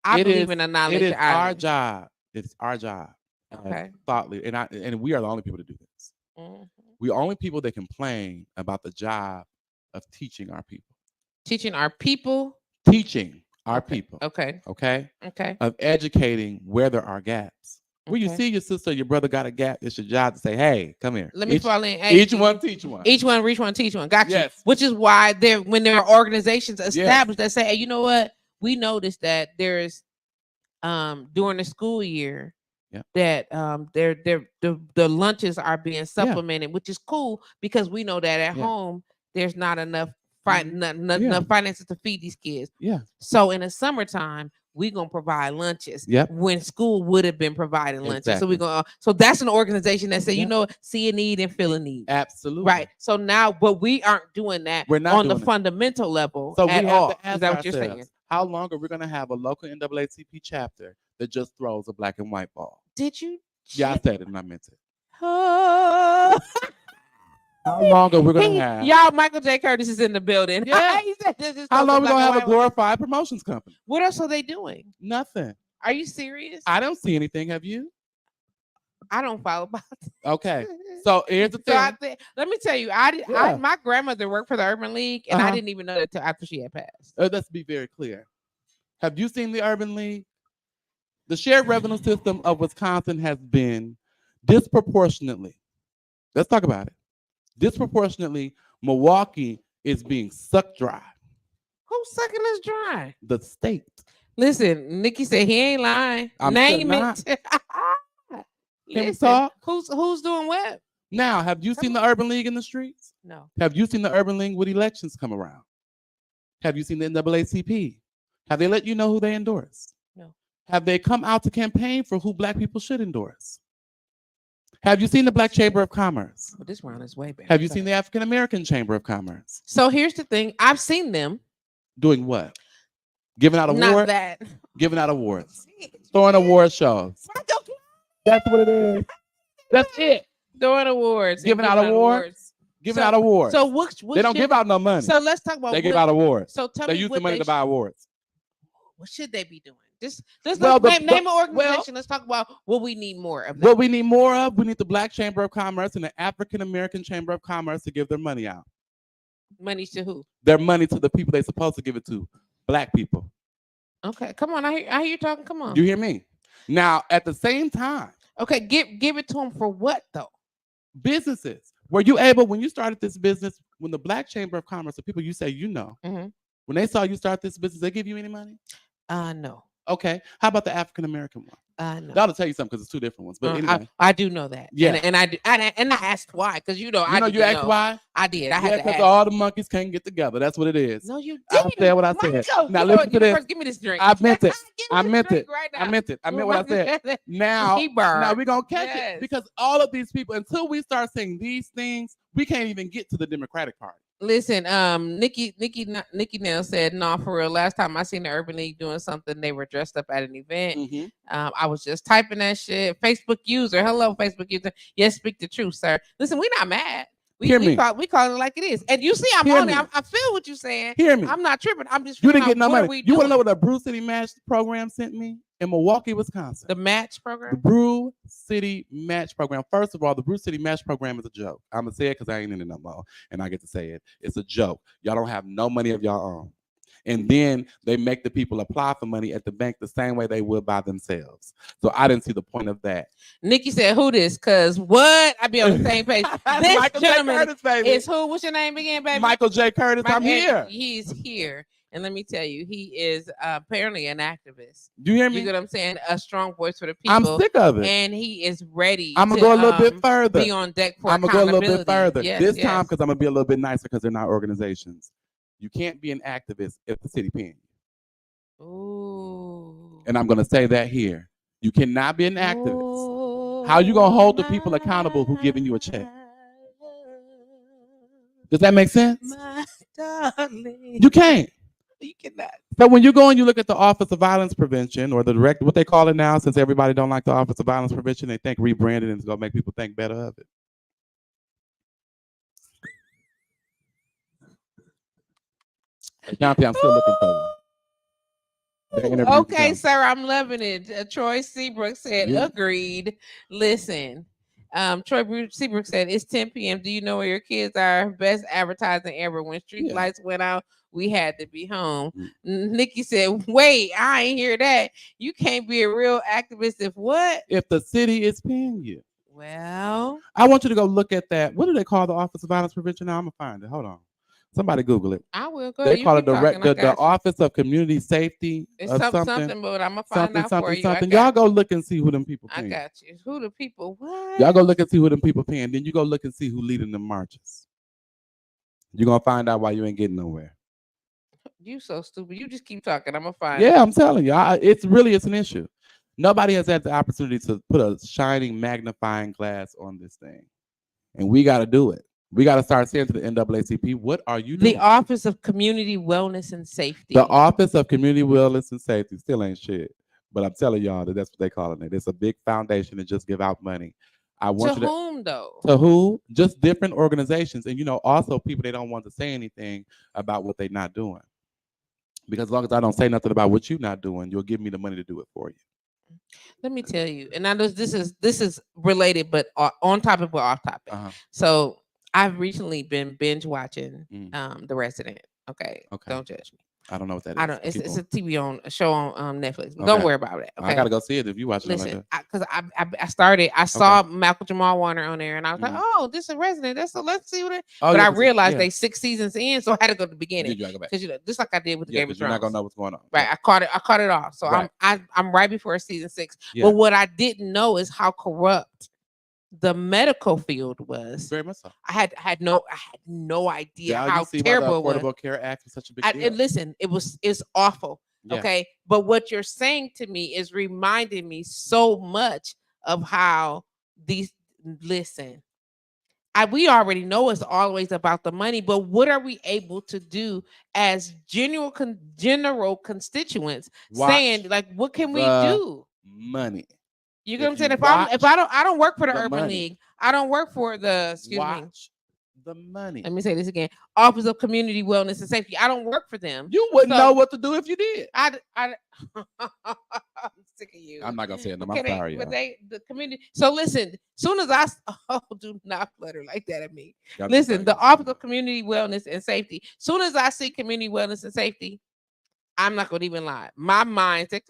I believe in a knowledge. It is our job. It's our job. Okay. Thought leader, and we are the only people to do this. Mm-hmm. We're only people that complain about the job of teaching our people. Teaching our people. Teaching our people. Okay. Okay. Okay. Of educating where there are gaps. Where you see your sister or your brother got a gap, it's your job to say, hey, come here. Let me fall in. Each one teach one. Each one reach one, teach one. Got you. Yes. Which is why when there are organizations established that say, hey, you know what? We noticed that there's during the school year that the lunches are being supplemented, which is cool, because we know that at home there's not enough enough finances to feed these kids. Yeah. So in the summertime, we're gonna provide lunches when school would have been providing lunches. Exactly. So we're gonna so that's an organization that say, you know, see a need and fill a need. Absolutely. Right. So now, but we aren't doing that on the fundamental level so at we all. have to ask Is that what you're saying? How long are we gonna have a local NAACP chapter that just throws a black and white ball? Did you? Yeah, I said it and I meant it. Oh. How long are we gonna have? Y'all, Michael J. Curtis is in the building. Yeah. He said this is How long are we black gonna and have a white. glorified promotions company? What else are they doing? Nothing. Are you serious? I don't see anything. Have you? I don't follow politics. Okay. So here's the thing. Let me tell you, my grandmother worked for the Urban League, and I didn't even know that until after she had passed. Let's be very clear. Have you seen the Urban League? The shared revenue system of Wisconsin has been disproportionately. Let's talk about it. Disproportionately, Milwaukee is being sucked dry. Who's sucking us dry? The state. Listen, Nikki said he ain't lying. Name it. Can we talk? Who's doing what? Now, have you seen the Urban League in the streets? No. Have you seen the Urban League when elections come around? Have you seen the NAACP? Have they let you know who they endorse? No. Have they come out to campaign for who black people should endorse? Have you seen the Black Chamber of Commerce? Well, this round is way better. Have you seen the African American Chamber of Commerce? So here's the thing. I've seen them. Doing what? Giving out awards? Not that. Giving out awards. Throwing award shows. That's what it is. That's it. Throwing awards. Giving out awards. Giving out awards. So they don't give out no money. So let's talk about. They give out awards. So tell they me use what the money to buy awards. What should they be doing? Let's name an organization. Let's talk about what we need more of. What we need more of, we need the Black Chamber of Commerce and the African American Chamber of Commerce to give their money out. Money to who? Their money to the people they're supposed to give it to, black people. Okay, come on. I hear you talking. Come on. You hear me? Now, at the same time. Okay, give it to them for what though? Businesses. Were you able, when you started this business, when the Black Chamber of Commerce, the people you say you know, when they saw you start this business, they give you any money? No. Okay. How about the African American one? No. That'll tell you something because it's two different ones. But anyway, I do know that. Yeah. And I do, and I asked why, because you I know, didn't you asked know. why? I did. I Yeah, had to because ask. all the monkeys can't get together. That's what it is. No, you I didn't. said what I said. Michael, Now you know listen what? to You know, this. first, give me this drink. I meant it. Give me I this meant drink it. right I now. meant it. I meant what I said. Now, He burned. now we're gonna catch Yes. it because all of these people, until we start saying these things, we can't even get to the Democratic Party. Listen, Nikki Nell said, no, for real. Last time I seen the Urban League doing something, they were dressed up at an event. Mm-hmm. I was just typing that shit. Facebook user, hello, Facebook user. Yes, speak the truth, sir. Listen, we're not mad. We call it like it is. And you see, I'm on it. I feel what you're saying. Hear me. I'm not tripping. I'm just. You didn't get no what money. You want to know what the Brew City Match program sent me in Milwaukee, Wisconsin? The match program. The Brew City Match program. First of all, the Brew City Match program is a joke. I'm gonna say it because I ain't in it no more, and I get to say it. It's a joke. Y'all don't have no money of your own. And then they make the people apply for money at the bank the same way they would by themselves. So I didn't see the point of that. Nikki said, "Who this? Cause what? I be on the same page. This Michael gentleman J. Curtis, baby. is who? What's your name again, baby? Michael J. Curtis. I'm here. He's here, and let me tell you, he is apparently an activist. Do you hear me? You get what I'm saying? A strong voice for the people. I'm sick of it, and he is ready. I'm gonna go a little bit further. Be on deck for I'm gonna go a little bit further yes, this time because I'm gonna be a little bit nicer because they're not organizations. You can't be an activist if the city paying you. Ooh. And I'm going to say that here. You cannot be an activist. How you going to hold the people accountable who giving you a check? Does that make sense? My darling. You can't. You cannot. So when you go and you look at the Office of Violence Prevention or the direct, what they call it now, since everybody don't like the Office of Violence Prevention, they think rebranded and it's going to make people think better of it. I'm still looking for you. Okay, sir, I'm loving it. Troy Seabrook said, agreed. Listen, Troy Seabrook said, it's 10 p.m. Do you know where your kids are? Best advertising ever. When street lights went out, we had to be home. Nikki said, wait, I ain't hear that. You can't be a real activist if what? If the city is paying you. Well, I want you to go look at that. What do they call the Office of Violence Prevention now? I'm going to find it. Hold on. Somebody Google it. I will go. They call it the Office of Community Safety. It's something, but I'm gonna find out for you. Y'all go look and see who them people paying. I got you. Who the people? What? Y'all go look and see who them people paying. Then you go look and see who leading the marches. You're gonna find out why you ain't getting nowhere. You so stupid. You just keep talking. I'm gonna find. Yeah, I'm telling you, it's an issue. Nobody has had the opportunity to put a shining magnifying glass on this thing, and we got to do it. We got to start saying to the NAACP, what are you doing? The Office of Community Wellness and Safety. The Office of Community Wellness and Safety still ain't shit. But I'm telling y'all that's what they calling it. It's a big foundation to just give out money. I want to whom, though? To who? Just different organizations. And, also people, they don't want to say anything about what they're not doing. Because as long as I don't say nothing about what you're not doing, you'll give me the money to do it for you. Let me tell you. And I know this is related, but on topic but off topic. So I've recently been binge watching The Resident. Okay. Don't judge me. I don't know what that is. I don't. It's a show on Netflix. Okay. Don't worry about it. Okay? I gotta go see it if you watch it. Listen, because I started. I saw Malcolm Jamal Warner on there, and I was like, "Oh, this is a Resident. Let's see what it." But I realized they 6 seasons in, so I had to go to the beginning. Because just like I did with the Game of Thrones. You're not gonna know what's going on. Right. I caught it off. So I'm right before season 6. Yeah. But what I didn't know is how corrupt the medical field was. Very much so. I had no idea how terrible it was. Affordable Care Act was such a big deal. And listen, it's awful. Yeah. Okay, but what you're saying to me is reminding me so much of how these. Listen, we already know it's always about the money, but what are we able to do as general constituents? Saying like, what can we do? Money. You get what I'm saying? If I don't work for the Urban League, I don't work for the the money. Let me say this again. Office of Community Wellness and Safety. I don't work for them. You wouldn't know what to do if you did. I'm sick of you. I'm not gonna say it. No, I'm sorry. But the community. So listen, soon as do not flutter like that at me. Listen, the Office of Community Wellness and Safety. Soon as I see community wellness and safety, I'm not gonna even lie. My mind said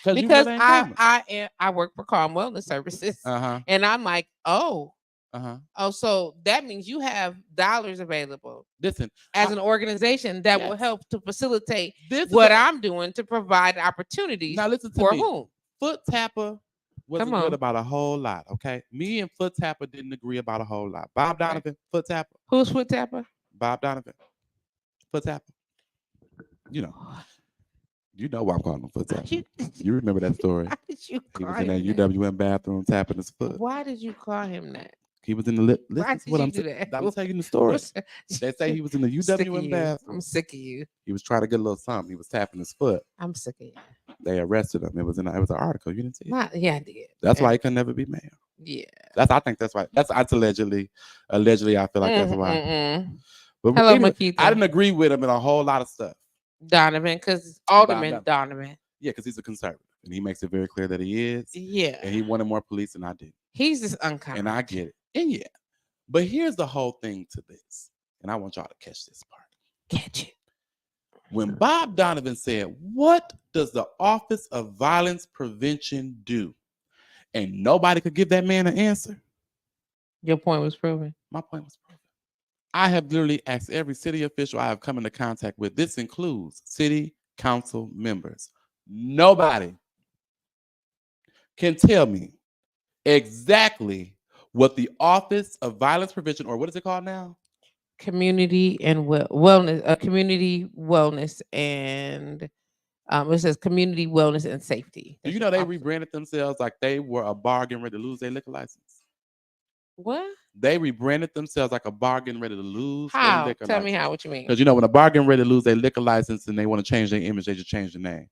because I work for Calm Wellness Services, and I'm like, oh, Oh, so that means you have dollars available. Listen, as an organization that will Yes. help to facilitate this what is I'm doing to provide opportunities now listen to for me. whom? Foot Tapper wasn't Come good on. about a whole lot. Okay, me and Foot Tapper didn't agree about a whole lot. Bob Right. Donovan, Foot Tapper, Who's Foot Tapper? Bob Donovan, Foot Tapper. You know why I'm calling him Foot Tapper. You remember that story? Why did you He call was in that him that? UWM bathroom tapping his foot. Why did you call him that? He was in the lip. Why Listen to did what you I'm do saying. that? I'm telling you the story. They say he was in the Sick of UWM you. bathroom. I'm sick of you. He was trying to get a little something. He was tapping his foot. I'm sick of you. They arrested him. It was an article. You didn't see it? Yeah, I did. That's why he could never be mayor. Yeah. I think that's why. That's allegedly. Allegedly, I feel like that's why. But Hello, anyway, Makita. I didn't agree with him in a whole lot of stuff. Donovan, because Alderman Donovan. Yeah, because he's a conservative, and he makes it very clear that he is. Yeah. And he wanted more police than I did. He's just unkind. And I get it. And yeah. But here's the whole thing to this. And I want y'all to catch this part. Catch it. When Bob Donovan said, "What does the Office of Violence Prevention do?" And nobody could give that man an answer. Your point was proven. My point was proven. I have literally asked every city official I have come into contact with. This includes city council members. Nobody can tell me exactly what the Office of Violence Prevention, or what is it called now? Community and wellness, community wellness, and it says community wellness and safety. Do you know they rebranded themselves like they were a bar getting ready to lose their liquor license? What? They rebranded themselves like a bar getting ready to lose their How? liquor Tell license. me how. What you mean? Because when a bar getting ready to lose their liquor license and they want to change their image, they just change the name.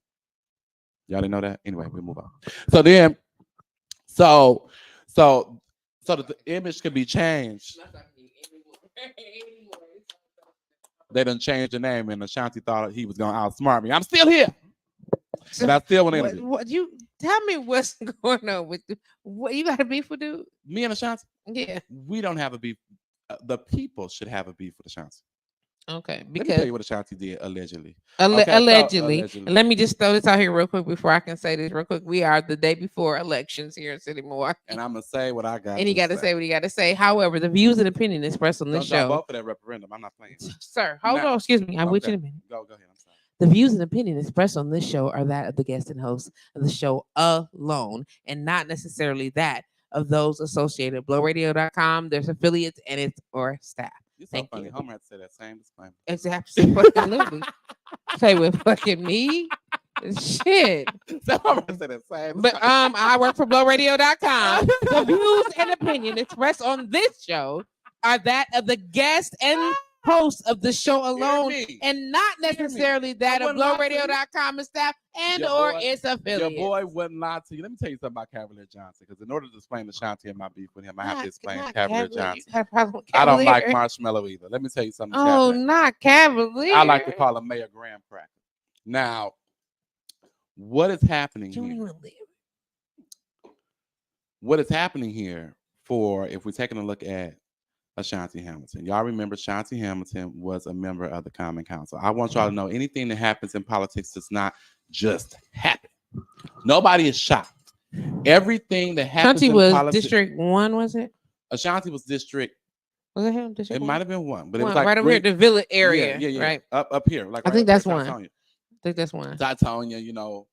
Y'all didn't know that? Anyway, we move on. So then, so that the image could be changed. They done changed the name, and Ashanti thought he was gonna outsmart me. I'm still here, and I still want to interview. What you tell me? What's going on with what you got a beef with, dude? Me and Ashanti? Yeah, we don't have a beef. The people should have a beef with Ashanti. Okay, Let me tell you what Ashanti did allegedly. Allegedly. Let me just throw this out here real quick before I can say this real quick. We are the day before elections here in City Milwaukee, and I'm gonna say what I got. And you got to say what you got to say. However, the views and opinion expressed on this show. Vote for that referendum. I'm not playing. Sir, hold on. Excuse me. I'm with you in a minute. Go ahead. I'm sorry. The views and opinion expressed on this show are that of the guest and host of the show alone, and not necessarily that of those associated. BlowRadio.com, there's affiliates, and it's or staff. You're so funny. Homer had to say that same disclaimer. Absolutely. Say with fucking me. Shit. So Homer had to say that same. But I work for BlowRadio.com. The views and opinion expressed on this show are that of the guest and host of the show alone, and not necessarily that of BlowRadio.com and staff and or its affiliates. Your boy wouldn't lie to you. Let me tell you something about Cavalier Johnson, because in order to explain Ashanti and my beef with him, I have to explain Cavalier Johnson. I don't like Marshmallow either. Let me tell you something. Oh, not Cavalier. I like to call him Mayor Graham Cracker. Now, what is happening here? What is happening here if we're taking a look at Ashanti Hamilton. Y'all remember Ashanti Hamilton was a member of the Common Council. I want y'all to know anything that happens in politics does not just happen. Nobody is shocked. Everything that happens in politics. Ashanti was District 1, was it? Ashanti was District. Was it him? District it might have been 1, but one. It was like right over here, the Village area. Yeah. Right up here. Like I think that's 1. I think that's 1. Titonia,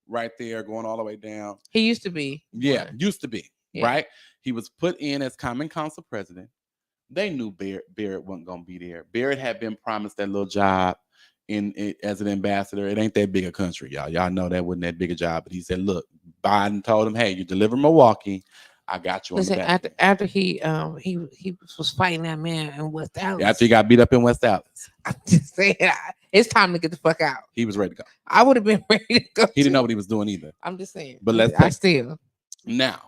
right there, going all the way down. He used to be. Yeah, used to be. Yeah. Right? He was put in as Common Council president. They knew Barrett wasn't going to be there. Barrett had been promised that little job as an ambassador. It ain't that big a country, y'all. Y'all know that wasn't that big a job. But he said, look, Biden told him, hey, you deliver Milwaukee, I got you on the back. After he was fighting that man in West Dallas. After he got beat up in West Dallas. I'm just saying, it's time to get the fuck out. He was ready to go. I would have been ready to go. He didn't know what he was doing either. I'm just saying. But I still. Now,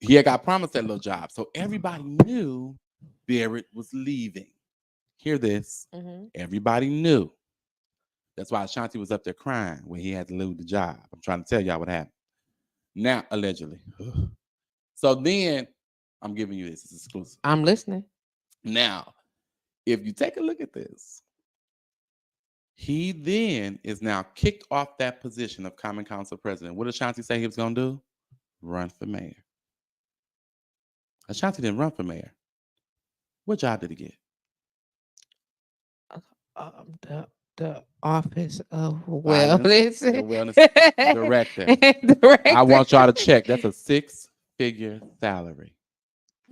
he had got promised that little job. So everybody knew Barrett was leaving. Hear this. Mm-hmm. Everybody knew. That's why Ashanti was up there crying when he had to lose the job. I'm trying to tell y'all what happened. Now, allegedly. So then, I'm giving you this. It's exclusive. I'm listening. Now, if you take a look at this, he then is now kicked off that position of Common Council president. What did Ashanti say he was going to do? Run for mayor. Ashanti didn't run for mayor. What job did he get? The office of Finance, wellness. the wellness director. I want y'all to check. That's a 6-figure salary.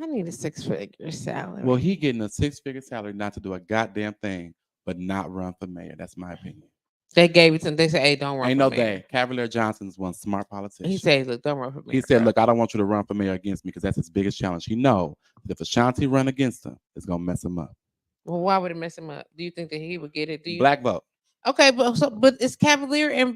I need a 6-figure salary. Well, he getting a 6-figure salary not to do a goddamn thing, but not run for mayor. That's my opinion. They gave it to him. They said, "Hey, don't run Ain't for no mayor." they. Cavalier Johnson's one smart politician. He said, "Look, don't run for mayor." He said, bro. "Look, I don't want you to run for mayor against me because that's his biggest challenge. He know that if Ashanti run against him, it's gonna mess him up. Well, why would it mess him up? Do you think that he would get it? Do you? Black vote. Okay, but it's Cavalier and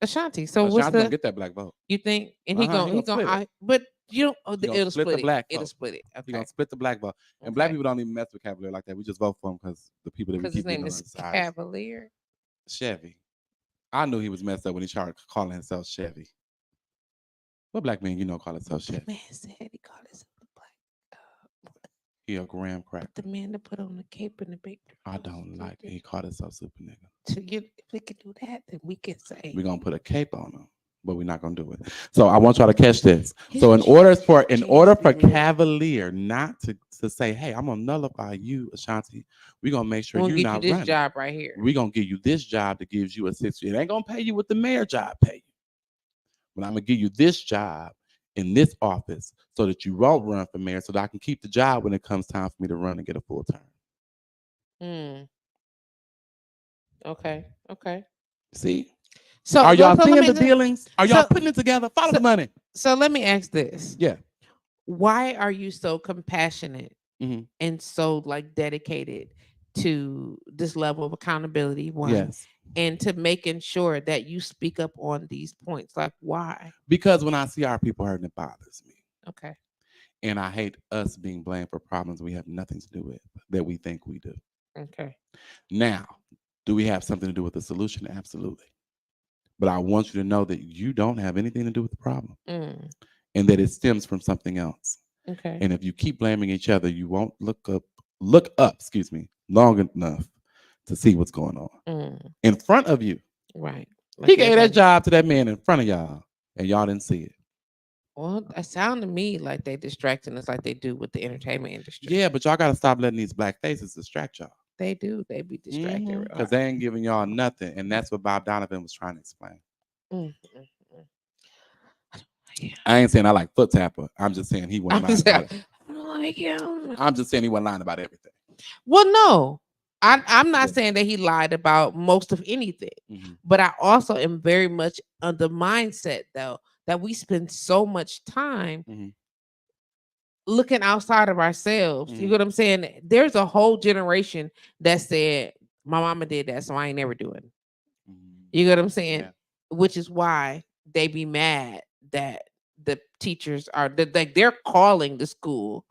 Ashanti. So what's Ashanti the? gonna get that black vote. You think? And He gonna split it. but you don't. Oh, He gonna it'll split the split it. black It'll vote. split it. He Okay. gonna split the black vote. And black Okay. people don't even mess with Cavalier like that. We just vote for him because the people that we Because keep his name getting on is his side. Cavalier. Chevy. I knew he was messed up when he started calling himself Chevy. What black man you know call himself The Chevy? man said he called himself the black. He a graham cracker. The man that put on the cape and the big. I don't like it. He called himself super nigga. So if we can do that, then we can say We're gonna put a cape on him, but we're not gonna do it. So I want y'all to catch this. He's So in order for Jeez. Cavalier not to say, hey, I'm gonna nullify you, Ashanti, we're gonna make sure we'll you're get not you this running. job right here. We're gonna give you this job that gives you a 6. It ain't gonna pay you what the mayor job pay you. But I'm gonna give you this job in this office so that you won't run for mayor, so that I can keep the job when it comes time for me to run and get a full term. Okay. Okay. See? So Are y'all so seeing let me- the dealings? Are y'all so- putting it together? Follow so- the money. So let me ask this. Yeah. Why are you so compassionate Mhm. and so like dedicated to this level of accountability? One, Yes. and to making sure that you speak up on these points. Like why? Because when I see our people hurting, it bothers me. Okay. And I hate us being blamed for problems we have nothing to do with that we think we do. Okay. Now, do we have something to do with the solution? Absolutely. But I want you to know that you don't have anything to do with the problem and that it stems from something else. Okay. And if you keep blaming each other, you won't look up, long enough to see what's going on in front of you. Right. He gave that job to that man in front of y'all, and y'all didn't see it. Well, it sounded to me like they distracting us like they do with the entertainment industry. Yeah, but y'all got to stop letting these black faces distract y'all. They do. They be distracted. Because they ain't giving y'all nothing. And that's what Bob Donovan was trying to explain. Yeah. I ain't saying I like Foot Tapper. I'm just saying he wasn't lying about it. I don't like him. I'm just saying he wasn't lying about everything. Well, no. I'm not saying that he lied about most of anything, but I also am very much on the mindset, though, that we spend so much time looking outside of ourselves. You know what I'm saying? There's a whole generation that said, my mama did that, so I ain't never doing it. You know what I'm saying? Yeah. Which is why they be mad that the teachers are like they're calling the school.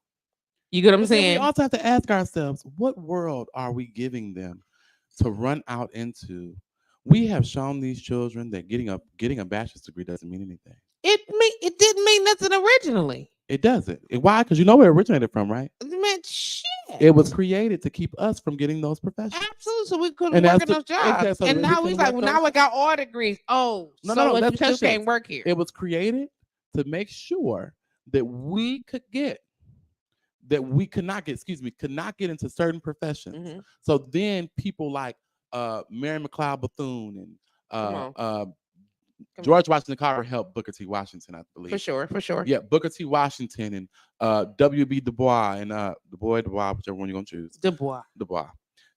You get what I'm saying? We also have to ask ourselves, what world are we giving them to run out into? We have shown these children that getting a bachelor's degree doesn't mean anything. It didn't mean nothing originally. It doesn't. Why? Because you know where it originated from, right? It meant shit. It was created to keep us from getting those professions. Absolutely. So we couldn't work in those jobs. Exactly, so and we now we couldn't like, work well, now those- I got all degrees. Oh, No, what, that's you still test can't this. work here. It was created to make sure that we could not get into certain professions. So then people like Mary McLeod Bethune and George Washington Carver helped Booker T. Washington, I believe. For sure. Yeah, Booker T. Washington and W.B. Du Bois and Du Bois, whichever one you're gonna choose. Du Bois.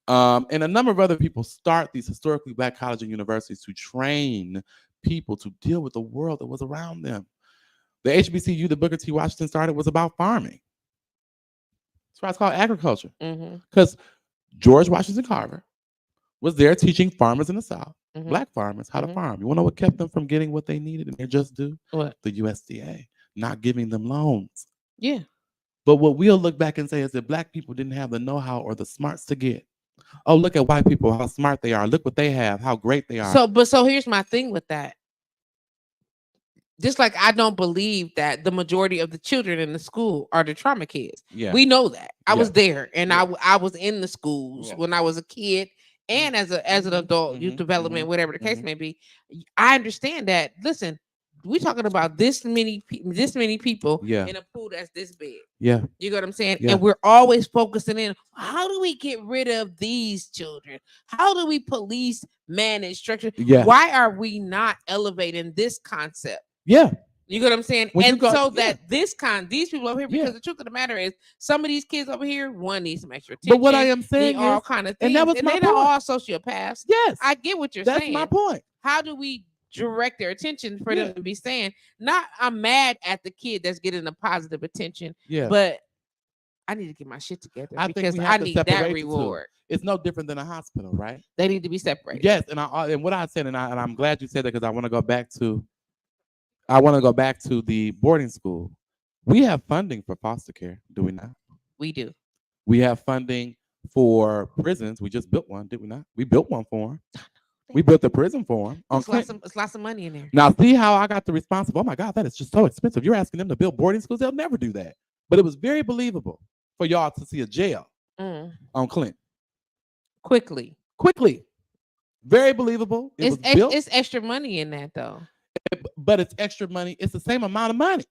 And a number of other people start these historically black colleges and universities to train people to deal with the world that was around them. The HBCU that Booker T. Washington started was about farming. That's why it's called agriculture. Because George Washington Carver was there teaching farmers in the South, black farmers, how to farm. You want to know what kept them from getting what they needed and their just due? What? The USDA, not giving them loans. Yeah. But what we'll look back and say is that black people didn't have the know-how or the smarts to get. Oh, look at white people, how smart they are. Look what they have, how great they are. So here's my thing with that. Just like I don't believe that the majority of the children in the school are the trauma kids. Yeah. We know that. I was there and Yeah. I was in the schools when I was a kid and as an adult, youth development, whatever the case may be. I understand that. Listen, we talking about this many people Yeah. in a pool that's this big. Yeah. You know what I'm saying? Yeah. And we're always focusing in, how do we get rid of these children? How do we police, manage, structure? Yeah. Why are we not elevating this concept? Yeah. You know what I'm saying? When you And go- so yeah. that these people over here, Yeah. because the truth of the matter is, some of these kids over here, one needs some extra attention. But what I am saying need all is, kind of things, and that was and my they're not point. all sociopaths. Yes. I get what you're That's saying. my point. How do we direct their attention for Yeah. them to be saying, not I'm mad at the kid that's getting the positive attention, Yeah. but I need to get my shit together I think because we I have to need separate that the two. reward. It's no different than a hospital, right? They need to be separated. Yes, and what I said, and I'm glad you said that because I want to go back to the boarding school. We have funding for foster care, do we not? We do. We have funding for prisons. We just built one, did we not? We built one for them. We built the prison for them on Clinton. It's lots of money in there. Now, see how I got the response of, oh my God, that is just so expensive. You're asking them to build boarding schools? They'll never do that. But it was very believable for y'all to see a jail on Clinton. Quickly. Very believable. It was built, It's extra money in that though. but it's extra money. It's the same amount of money.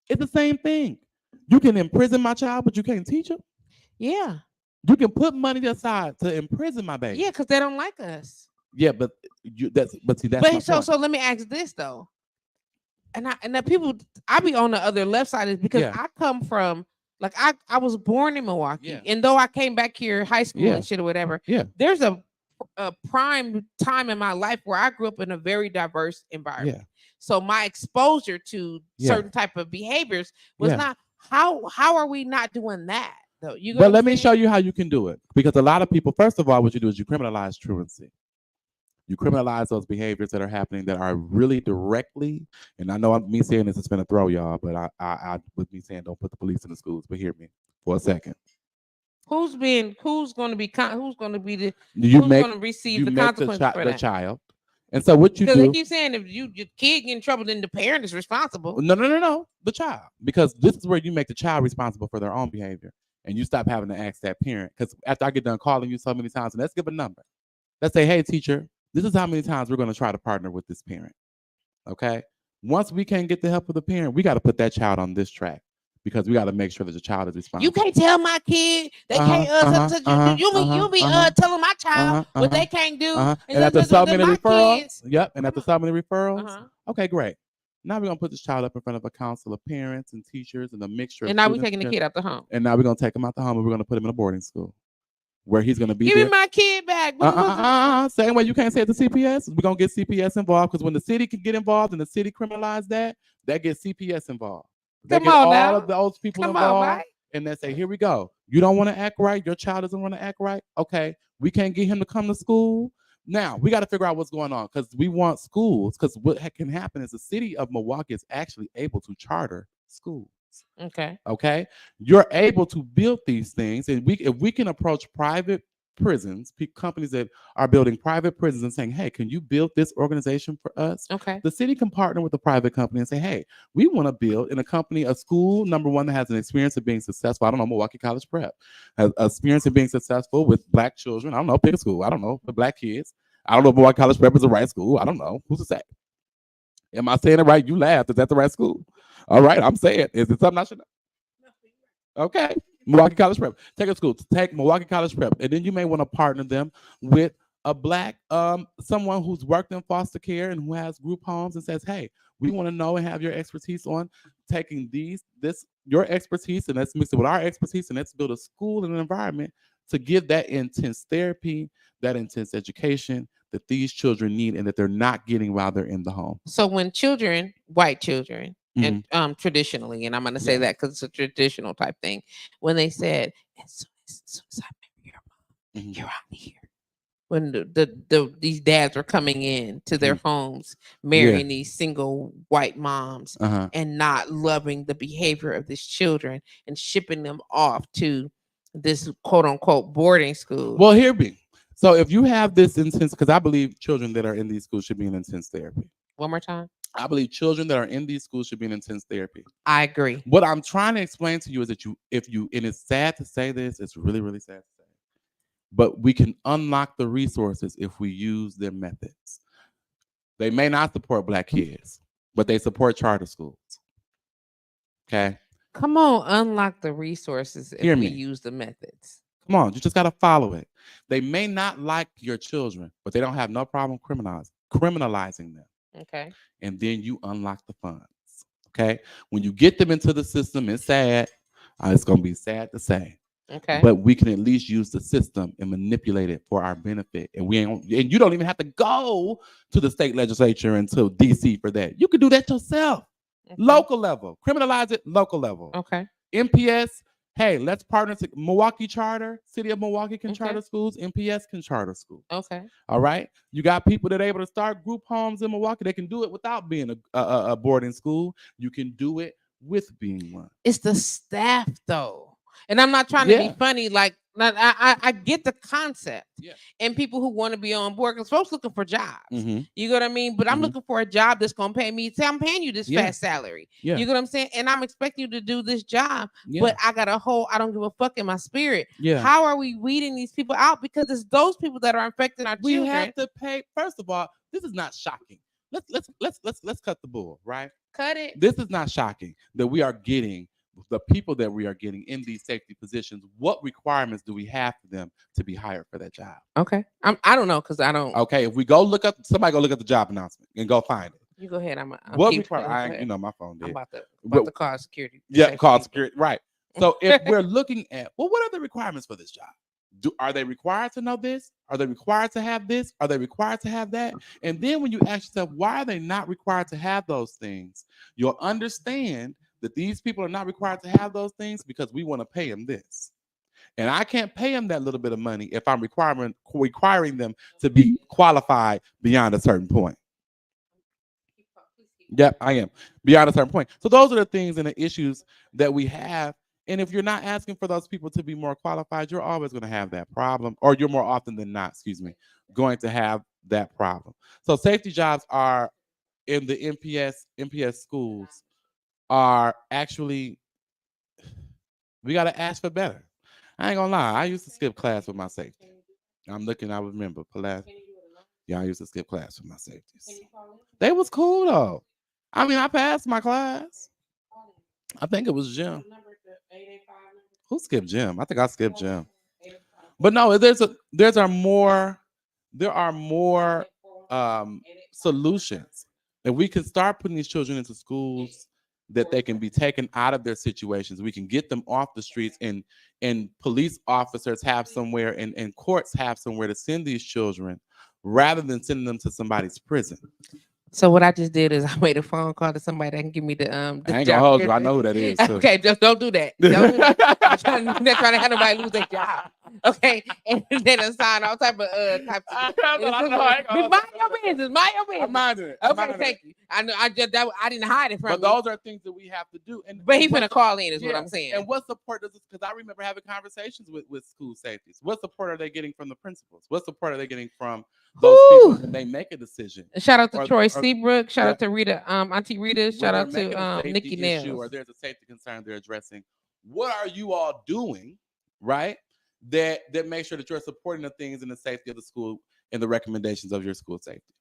It's the same thing. You can imprison my child, but you can't teach him. Yeah. You can put money aside to imprison my baby. Yeah, because they don't like us. Yeah, but that's my point. So let me ask this though. And the people I be on the other left side is because Yeah. I come from, like, I was born in Milwaukee. Yeah. And though I came back here high school Yeah. and shit or whatever, Yeah. there's a prime time in my life where I grew up in a very diverse environment. Yeah. So my exposure to Yeah. certain type of behaviors was Yeah. not how are we not doing that though? You But let me show you how you can do it. Because a lot of people, first of all, what you do is you criminalize truancy. You criminalize those behaviors that are happening that are really directly, and I know me saying this is going to throw y'all, but I with me saying don't put the police in the schools, but hear me for a second. Who's going to be who's going to receive You the make consequences for the that? child. And so what you Because do, they keep saying if your kid get in trouble, then the parent is responsible. no, the child, because this is where you make the child responsible for their own behavior, and you stop having to ask that parent. Because after I get done calling you so many times, and let's give a number, let's say, hey teacher, this is how many times we're going to try to partner with this parent. Okay, once we can't get the help of the parent, we got to put that child on this track because we got to make sure that the child is responsible. You can't tell my kid they can't you'll be telling my child what they can't do. And after so many referrals, Uh-huh. okay, great. Now we're gonna put this child up in front of a council of parents and teachers and a mixture. And now we're taking the kid out the home. And now we're gonna take him out the home and we're gonna put him in a boarding school where he's gonna be. Give me my kid back. Same way you can't say it to CPS. We're gonna get CPS involved because when the city can get involved and the city criminalize that gets CPS involved. They Come get on all now. of those people Come on, involved, Mike. and they say, "Here we go. You don't want to act right. Your child doesn't want to act right. Okay, we can't get him to come to school. Now we got to figure out what's going on because we want schools. Because what can happen is the city of Milwaukee is actually able to charter schools. Okay, you're able to build these things, and if we can approach private prisons, companies that are building private prisons and saying, hey, can you build this organization for us? Okay. The city can partner with a private company and say, hey, we want to build in a school, number one, that has an experience of being successful. I don't know, Milwaukee College Prep has experience of being successful with Black children. I don't know, pick a school. I don't know, for Black kids. I don't know if Milwaukee College Prep is the right school. I don't know. Who's to say? Am I saying it right? You laughed. Is that the right school? All right, I'm saying. Is it something I should know? Okay. Milwaukee College Prep. Take a school. Take Milwaukee College Prep. And then you may want to partner them with a Black, someone who's worked in foster care and who has group homes and says, hey, we want to know and have your expertise on taking your expertise and let's mix it with our expertise and let's build a school and an environment to give that intense therapy, that intense education that these children need and that they're not getting while they're in the home. So when children, white children, and traditionally, and I'm going to say that because it's a traditional type thing, when they said, as soon as I marry your mom, you're out of here. When these dads are coming in to their homes, marrying these single white moms and not loving the behavior of these children and shipping them off to this quote unquote boarding school. Well, hear me. So if you have this intense, because I believe children that are in these schools should be in intense therapy. One more time. I believe children that are in these schools should be in intense therapy. I agree. What I'm trying to explain to you is that and it's sad to say this, it's really, really sad to say, but we can unlock the resources if we use their methods. They may not support Black kids, but they support charter schools. Okay. Come on, unlock the resources if Hear we me. use the methods. Come on, you just got to follow it. They may not like your children, but they don't have no problem criminalizing them. Okay. And then you unlock the funds. Okay. When you get them into the system, it's sad. It's going to be sad to say. Okay. But we can at least use the system and manipulate it for our benefit. And you don't even have to go to the state legislature and to DC for that. You can do that yourself. Okay. Local level. Criminalize it, local level. Okay. MPS, hey, let's partner to Milwaukee Charter. City of Milwaukee can Okay. charter schools. MPS can charter schools. Okay. All right. You got people that are able to start group homes in Milwaukee. They can do it without being a boarding school. You can do it with being one. It's the staff though. And I'm not trying to be funny. Like I get the concept. Yeah. And people who want to be on board, because folks looking for jobs. Mm-hmm. You know what I mean? But I'm Mhm. looking for a job that's gonna pay me. Say I'm paying you this Yeah. fast salary. Yeah. You know what I'm saying? And I'm expecting you to do this job. Yeah. But I got a whole I don't give a fuck in my spirit. Yeah. How are we weeding these people out? Because it's those people that are infecting our We children. have to pay. First of all, this is not shocking. Let's cut the bull, right? Cut it. This is not shocking that we are getting the people that we are getting in these safety positions. What requirements do we have for them to be hired for that job? Okay. I don't know because I don't. Okay, if we go look up, somebody go look at the job announcement and go find it. You go ahead. I'm What keep requirement? going. I Go ain't, ahead. you know, my phone did. I'm about to But- call security. Yeah, Safety call people. security. Right. So if we're looking at, well, what are the requirements for this job? Are they required to know this? Are they required to have this? Are they required to have that? And then when you ask yourself, why are they not required to have those things? You'll understand that these people are not required to have those things because we want to pay them this. And I can't pay them that little bit of money if I'm requiring them to be qualified beyond a certain point. Yep, I am. Beyond a certain point. So those are the things and the issues that we have. And if you're not asking for those people to be more qualified, you're always going to have that problem, or you're more often than not, going to have that problem. So safety jobs are in the MPS schools are actually, we got to ask for better. I ain't gonna lie. I used to skip class with my safety. I remember. Yeah, I used to skip class with my safeties. They was cool though. I mean, I passed my class. I think it was Jim. Who skipped Jim? I think I skipped Jim. But no, there are more solutions. If we can start putting these children into schools that they can be taken out of their situations, we can get them off the streets, and police officers have somewhere and courts have somewhere to send these children rather than sending them to somebody's prison. So what I just did is I made a phone call to somebody that can give me the I ain't job gonna hold you. I description. know who that is. Too. Okay, just don't do that. Don't, I'm trying to have nobody lose their job. Okay, and then assign all type of type. I know. Mind your business. Mind your business. I'm minding it. Okay, thank you. I know. I didn't hide it from But you. those are things that we have to do. But he's gonna call in, is what I'm saying. And what support does this? Because I remember having conversations with school safeties. What support are they getting from the principals? What support are they getting from those people when they make a decision? Shout out to Or- Troy or- Seabrook. Shout yeah. out to Rita, Auntie Rita. When Shout out they're making a to safety Nikki issue Nails. or there's a safety concern they're addressing. What are you all doing, right? That make sure that you're supporting the things in the safety of the school and the recommendations of your school safety.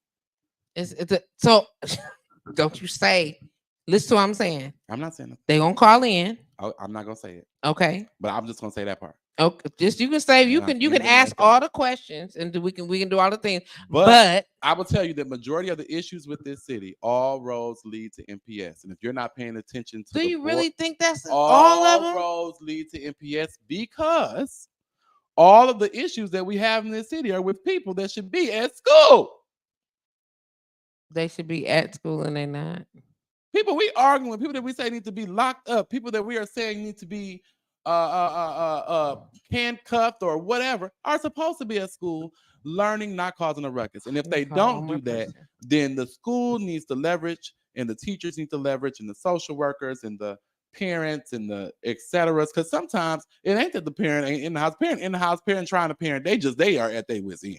So don't you say, listen to what I'm saying. I'm not saying that. They gonna call in. I'm not gonna say it, Okay. but I'm just gonna say that part. Okay. Just you can say you Yeah, can leave it ask like that. all the questions and we can do all the things. But But I will tell you that majority of the issues with this city, all roads lead to MPS. And if you're not paying attention to do you really think that's all all of them? roads lead to MPS, because all of the issues that we have in this city are with people that should be at school. They should be at school and they're not. People we arguing with, people that we say need to be locked up, people that we are saying need to be handcuffed or whatever, are supposed to be at school learning, not causing a ruckus. And if they don't do that, then the school needs to leverage, and the teachers need to leverage, and the social workers and the parents and the et cetera. Because sometimes it ain't that the parent ain't in the house, parent trying to parent, they are at their wit's end.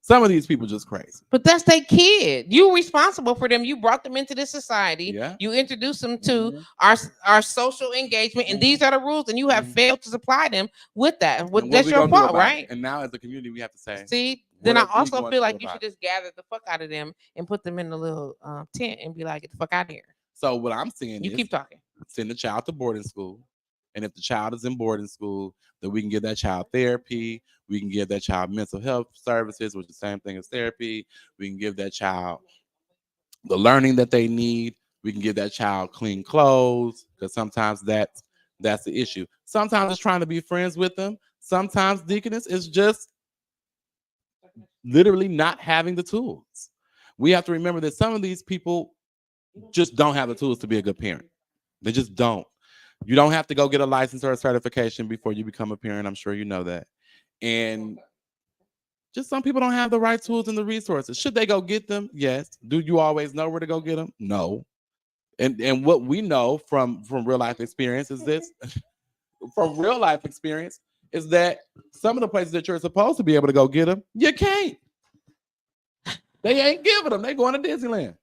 Some of these people just crazy. But that's their kid. You responsible for them. You brought them into this society. Yeah. You introduced them to Mhm. our social engagement, and these are the rules, and you have Mhm. failed to supply them with that. And what That's we your gonna do fault, about it? right? And now as a community, we have to say, See, then I What are we also going feel to do like you about should it? just gather the fuck out of them and put them in a little tent and be like, get the fuck out of here. So what I'm saying You is keep talking. send the child to boarding school. And if the child is in boarding school, then we can give that child therapy. We can give that child mental health services, which is the same thing as therapy. We can give that child the learning that they need. We can give that child clean clothes because sometimes that's the issue. Sometimes it's trying to be friends with them. Sometimes Deaconess is just literally not having the tools. We have to remember that some of these people just don't have the tools to be a good parent. They just don't. You don't have to go get a license or a certification before you become a parent. I'm sure you know that. And just some people don't have the right tools and the resources. Should they go get them? Yes. Do you always know where to go get them? No. And what we know from real life experience is this from real life experience is that some of the places that you're supposed to be able to go get them, you can't. They ain't giving them. They going to Disneyland.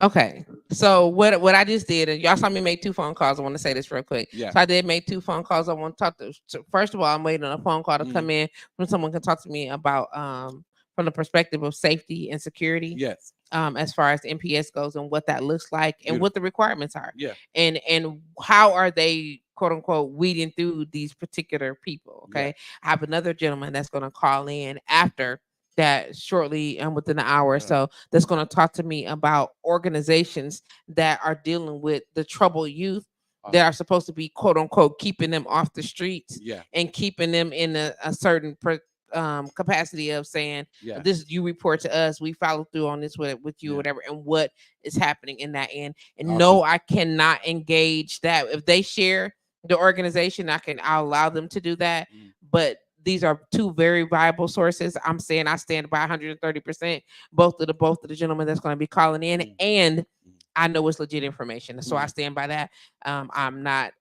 Okay. So what I just did, and y'all saw me make 2 phone calls. I want to say this real quick. Yeah. So I did make 2 phone calls. I want to talk to. So first of all, I'm waiting on a phone call to come in when someone can talk to me about from the perspective of safety and security. Yes. As far as NPS goes and what that looks like and what the requirements are. Yeah. And how are they quote unquote weeding through these particular people. Okay. Yeah. I have another gentleman that's going to call in after that shortly within an hour or so that's going to talk to me about organizations that are dealing with the troubled youth that are supposed to be quote unquote keeping them off the streets and keeping them in a certain capacity of saying this you report to us, we follow through on this with you or whatever, and what is happening in that end. And no, I cannot engage that. If they share the organization, I'll allow them to do that. But these are 2 very viable sources. I'm saying I stand by 130%. Both of the gentlemen that's going to be calling in, and I know it's legit information, so I stand by that. I'm not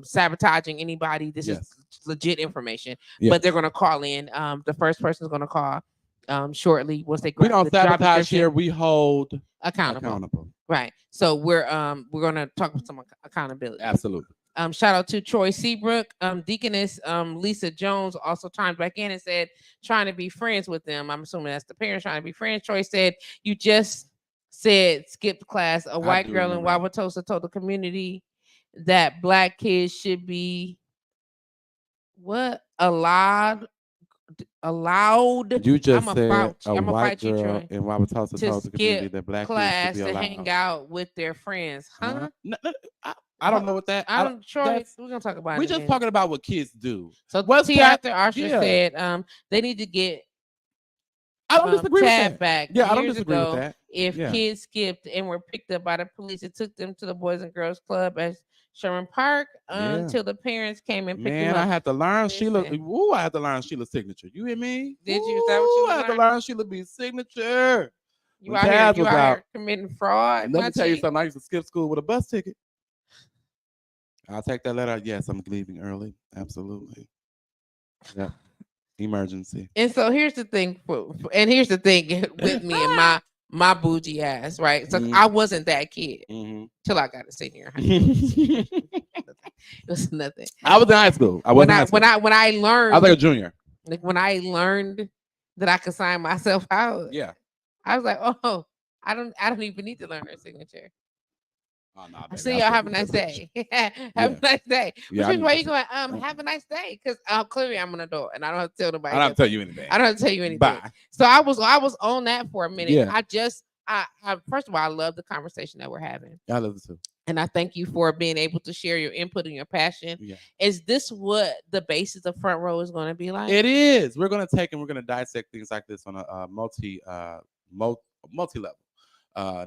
sabotaging anybody. This is legit information. But they're going to call in. The first person is going to call shortly once they. We don't sabotage here. We hold accountable. Right. So we're going to talk about some accountability. Absolutely. Shout out to Troy Seabrook. Deaconess Lisa Jones also chimed back in and said, trying to be friends with them. I'm assuming that's the parents trying to be friends. Troy said, you just said skipped class. A white girl in Wauwatosa told the community that Black kids should be allowed. You just said a white girl in Wauwatosa told the community that Black kids should be allowed to hang out with their friends. Huh? No, I don't know what that. Troy, we're gonna talk about. We're just talking about what kids do. So T. Arthur Usher said they need to get. I don't disagree with that. Back I don't disagree with that. If kids skipped and were picked up by the police, it took them to the Boys and Girls Club at Sherman Park until the parents came and picked them up. Man, I had to learn Sheila. Ooh, I had to learn Sheila's signature. You hear me? Did you? Is that what you I had to learn Sheila B's signature. You out here committing fraud. Let me tell you something. I used to skip school with a bus ticket. I'll take that letter. Yes, I'm leaving early. Absolutely. Yeah. Emergency. And so here's the thing with me and my bougie ass, right? So I wasn't that kid till I got a senior high school. It was nothing. I was in high school. When I learned, I was like a junior. Like when I learned that I could sign myself out. Yeah. I was like, oh, I don't even need to learn her signature. Oh, no, baby, see y'all. Have a nice day. Have a nice day. Where you going? Have a nice day. Because clearly I'm an adult and I don't have to tell nobody. I don't have to tell you anything. I don't have to tell you anything. Bye. So I was on that for a minute. Yeah. I first of all, I love the conversation that we're having. I love it too. And I thank you for being able to share your input and your passion. Yeah. Is this what the basis of Front Row is going to be like? It is. We're going to take and we're going to dissect things like this on a multi-level,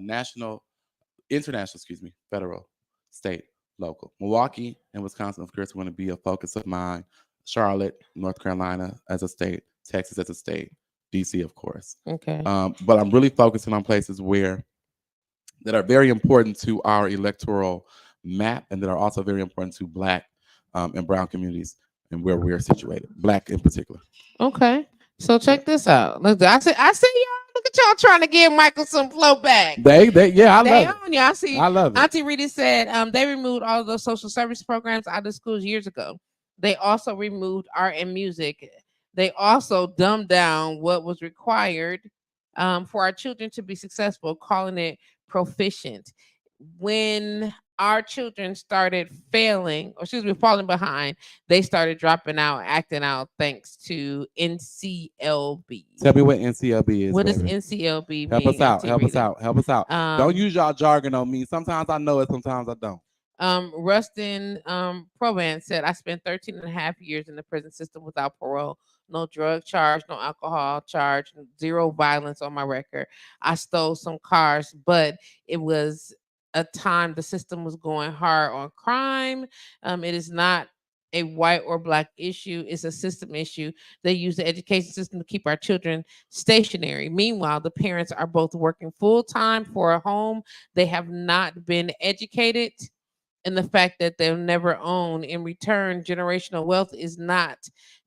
national, international, federal, state, local. Milwaukee and Wisconsin, of course, are going to be a focus of mine. Charlotte, North Carolina as a state, Texas as a state, DC, of course. Okay. But I'm really focusing on places that are very important to our electoral map and that are also very important to Black and Brown communities and where we're situated, Black in particular. Okay. So check this out. Look, I see y'all. Look at y'all trying to give Michael some flow back. I love it. Y'all see, I love it. Auntie Rita said they removed all of those social service programs out of schools years ago. They also removed art and music. They also dumbed down what was required for our children to be successful, calling it proficient. When our children started failing, or excuse me, falling behind, they started dropping out, acting out, thanks to NCLB. Tell me what NCLB is, What does baby. NCLB Help us mean? out. Help us out. Help us out. Don't Um, use y'all jargon on me. Sometimes I know it, sometimes I don't. Rustin Provan said, I spent 13 and a half years in the prison system without parole, no drug charge, no alcohol charge, zero violence on my record. I stole some cars, but it was a time the system was going hard on crime. It is not a white or black issue, it's a system issue. They use the education system to keep our children stationary. Meanwhile, the parents are both working full time for a home. They have not been educated, and the fact that they'll never own. In return, generational wealth is not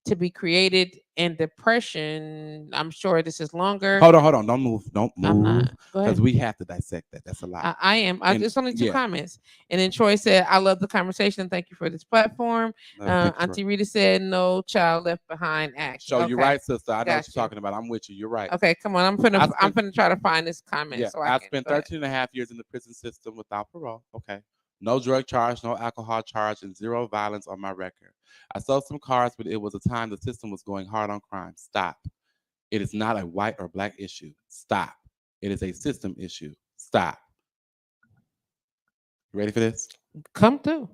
to be created, and depression, I'm sure this is longer. Hold on. Don't move. Don't I'm move. not. Go Because ahead. we have to dissect that. That's a lot. I am. And It's only two yeah. comments. And then Troy said, I love the conversation. Thank you for this platform. Thank you, Auntie Troy. Rita said, no child left behind act. So you're right, sister. I know what Got you're you. talking about. I'm with you. You're right. Okay, come on. I'm finna try to find this comment. Yeah, so I can. spent Go ahead. 13 and a half years in the prison system without parole. Okay. No drug charge, no alcohol charge, and zero violence on my record. I sold some cars, but it was a time the system was going hard on crime. Stop. It is not a white or black issue. Stop. It is a system issue. Stop. You ready for this? Come through.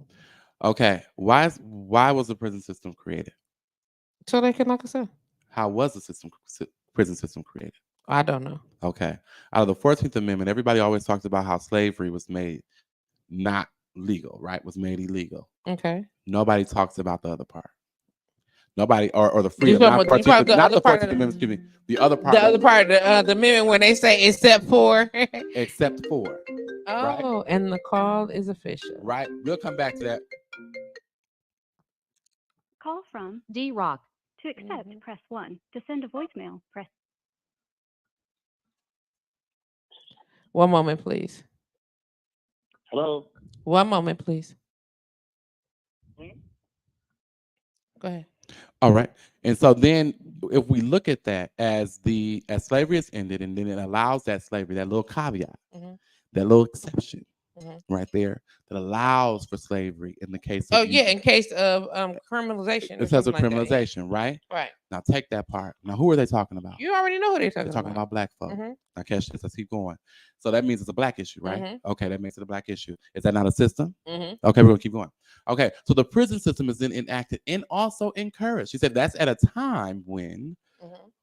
Okay. Why was the prison system created? So they can, like I said, How was the prison system created? I don't know. Okay. Out of the 14th Amendment, everybody always talks about how slavery was made not legal, right? Was made illegal. Okay. Nobody talks about the other part. Nobody or the You freedom, talking not about- you 14th, probably the not other the part 14th of Amendment, excuse me. The other part. The other part of the amendment when they say except for. Except for. Oh, and the call is official. Right. We'll come back to that. Call from D-Rock. To accept, press 1. To send a voicemail, press. One moment, please. Hello. One moment, please. Go ahead. All right. And so then if we look at that as slavery is ended, and then it allows that slavery, that little caveat, Mhm. that little exception Mhm. right there that allows for slavery in the case Oh of yeah, in case of criminalization. it says of criminalization, right? Right. Now take that part. Now who are they talking about? You already know who they're They're talking talking about black folk. Mhm. Now catch this. Let's keep going. So that means it's a black issue, right? Mhm. Okay, that makes it a black issue. Is that not a system? Mhm. Okay, we're gonna keep going. Okay, so the prison system is then enacted and also encouraged. She said that's at a time when,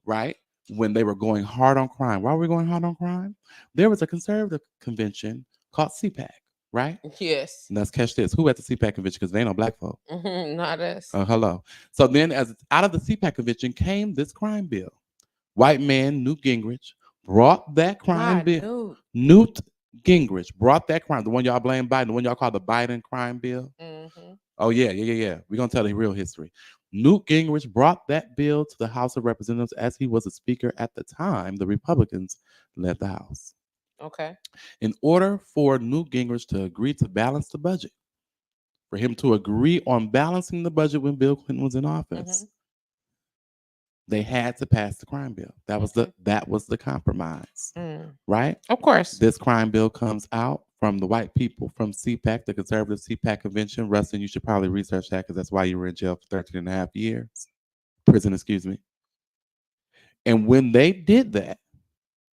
right, when they were going hard on crime. Why were we going hard on crime? There was a conservative convention called CPAC, right? Yes. And let's catch this. Who at the CPAC convention? Because they ain't no black folk. Not us. Hello. So then, as out of the CPAC convention came this crime bill. White man Newt Gingrich brought that crime bill. Newt Gingrich brought that crime. The one y'all blame Biden. The one y'all call the Biden crime bill. Oh yeah. We're gonna tell the real history. Newt Gingrich brought that bill to the House of Representatives as he was a speaker at the time. The Republicans led the House. Okay. In order for Newt Gingrich to agree to balance the budget, for him to agree on balancing the budget when Bill Clinton was in office, they had to pass the crime bill. That was the compromise, right? Of course. This crime bill comes out from the white people from CPAC, the conservative CPAC convention. Rustin, you should probably research that because that's why you were in jail for 13 and a half years. Prison, excuse me. And when they did that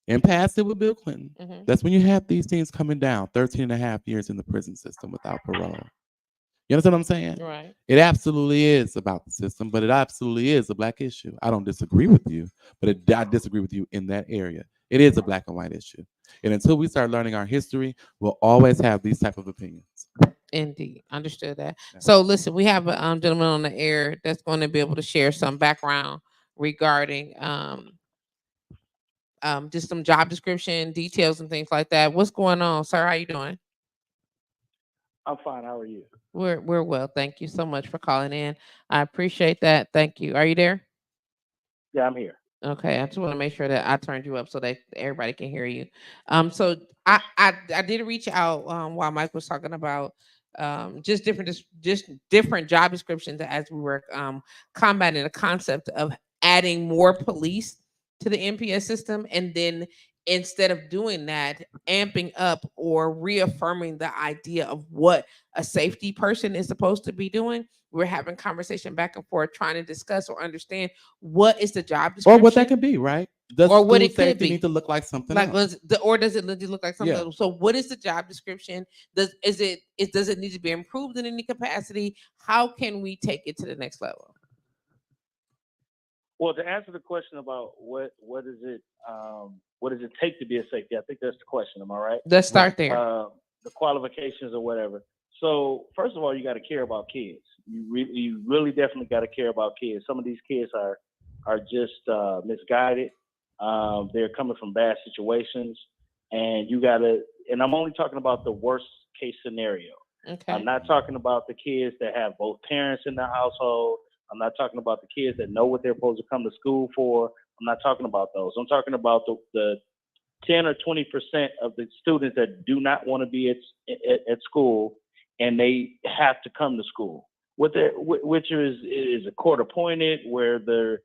and passed it with Bill Clinton, that's when you have these things coming down 13 and a half years in the prison system without parole. You understand what I'm saying? Right. It absolutely is about the system, but it absolutely is a black issue. I don't disagree with you, but I disagree with you in that area. It is a black and white issue. And until we start learning our history, we'll always have these type of opinions. Indeed. Understood that. So listen, we have a gentleman on the air that's going to be able to share some background regarding just some job description details and things like that. What's going on, sir? How you doing? I'm fine. How are you? We're well. Thank you so much for calling in. I appreciate that. Thank you. Are you there? Yeah, I'm here. Okay, I just want to make sure that I turned you up so that everybody can hear you. So I did reach out while Mike was talking about just different job descriptions as we were combating the concept of adding more police to the NPS system, and then instead of doing that, amping up or reaffirming the idea of what a safety person is supposed to be doing, we're having conversation back and forth, trying to discuss or understand what is the job description, or what that could be, right? Does or what school it could safety be. need to look like something Like, else? or does it look like something Yeah. else? So what is the job description? Does it need to be improved in any capacity? How can we take it to the next level? Well, to answer the question about what does it take to be a safety, I think that's the question. Am I right? Let's start there. The qualifications or whatever. So first of all, you got to care about kids. You really definitely got to care about kids. Some of these kids are just misguided. They're coming from bad situations, and you got to. And I'm only talking about the worst case scenario. Okay. I'm not talking about the kids that have both parents in the household. I'm not talking about the kids that know what they're supposed to come to school for. I'm not talking about those. I'm talking about the 10 or 20% of the students that do not want to be at school, and they have to come to school, which is a court appointed, where they're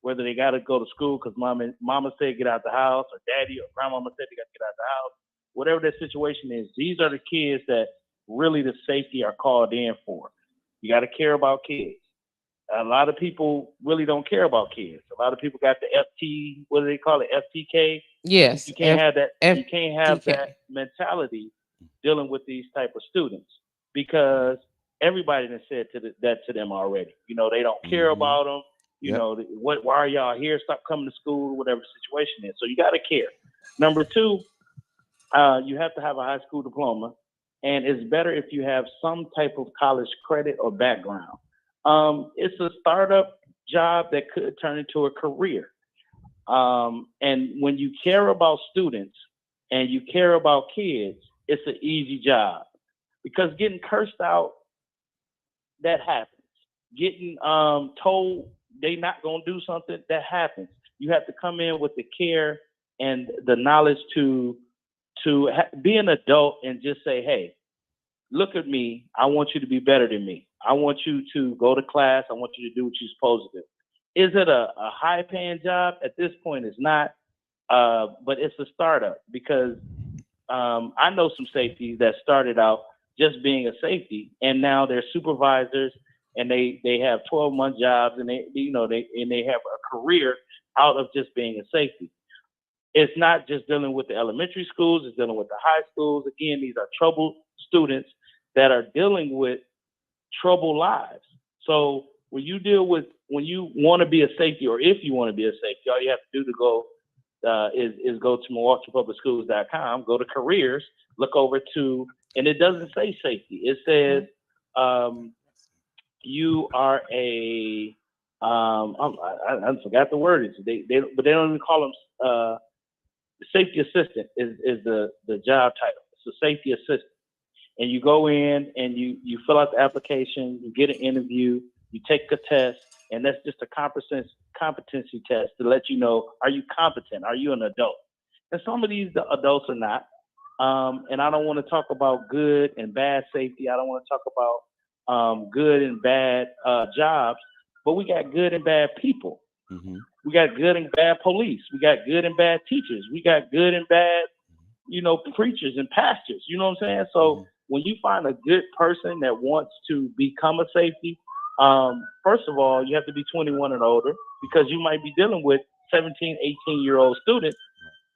whether they got to go to school because mama said get out the house, or daddy or grandmama said they got to get out the house. Whatever that situation is, these are the kids that really the safety are called in for. You got to care about kids. A lot of people really don't care about kids. A lot of people got the FT, what do they call it, FTK? Yes. You can't have that. You FTK. can't have that mentality dealing with these type of students, because everybody has said that to them already. You know, they don't care about them. You know, why are y'all here? Stop coming to school, whatever the situation is. So you got to care. Number two, you have to have a high school diploma, and it's better if you have some type of college credit or background. It's a startup job that could turn into a career. And when you care about students and you care about kids, it's an easy job, because getting cursed out, that happens. Getting told they not gonna do something, that happens. You have to come in with the care and the knowledge to be an adult and just say, hey, look at me. I want you to be better than me. I want you to go to class. I want you to do what you're supposed to do. Is it a high paying job? At this point, it's not. But it's a startup, because I know some safeties that started out just being a safety, and now they're supervisors, and they have 12-month jobs, and they have a career out of just being a safety. It's not just dealing with the elementary schools, it's dealing with the high schools. Again, these are troubled students that are dealing with troubled lives. So when you want to be a safety, or if you want to be a safety, all you have to do to go is go to MilwaukeePublicSchools.com, go to careers, look over to, and it doesn't say safety. It says you are a I forgot the word. But they don't even call them safety assistant is the job title. It's a safety assistant. And you go in and you fill out the application, you get an interview, you take a test, and that's just a competency test to let you know, are you competent? Are you an adult? And some of these adults are not. And I don't want to talk about good and bad safety. I don't want to talk about good and bad jobs, but we got good and bad people. Mm-hmm. We got good and bad police. We got good and bad teachers. We got good and bad, preachers and pastors. You know what I'm saying? So when you find a good person that wants to become a safety, first of all, you have to be 21 and older, because you might be dealing with 17, 18-year-old students.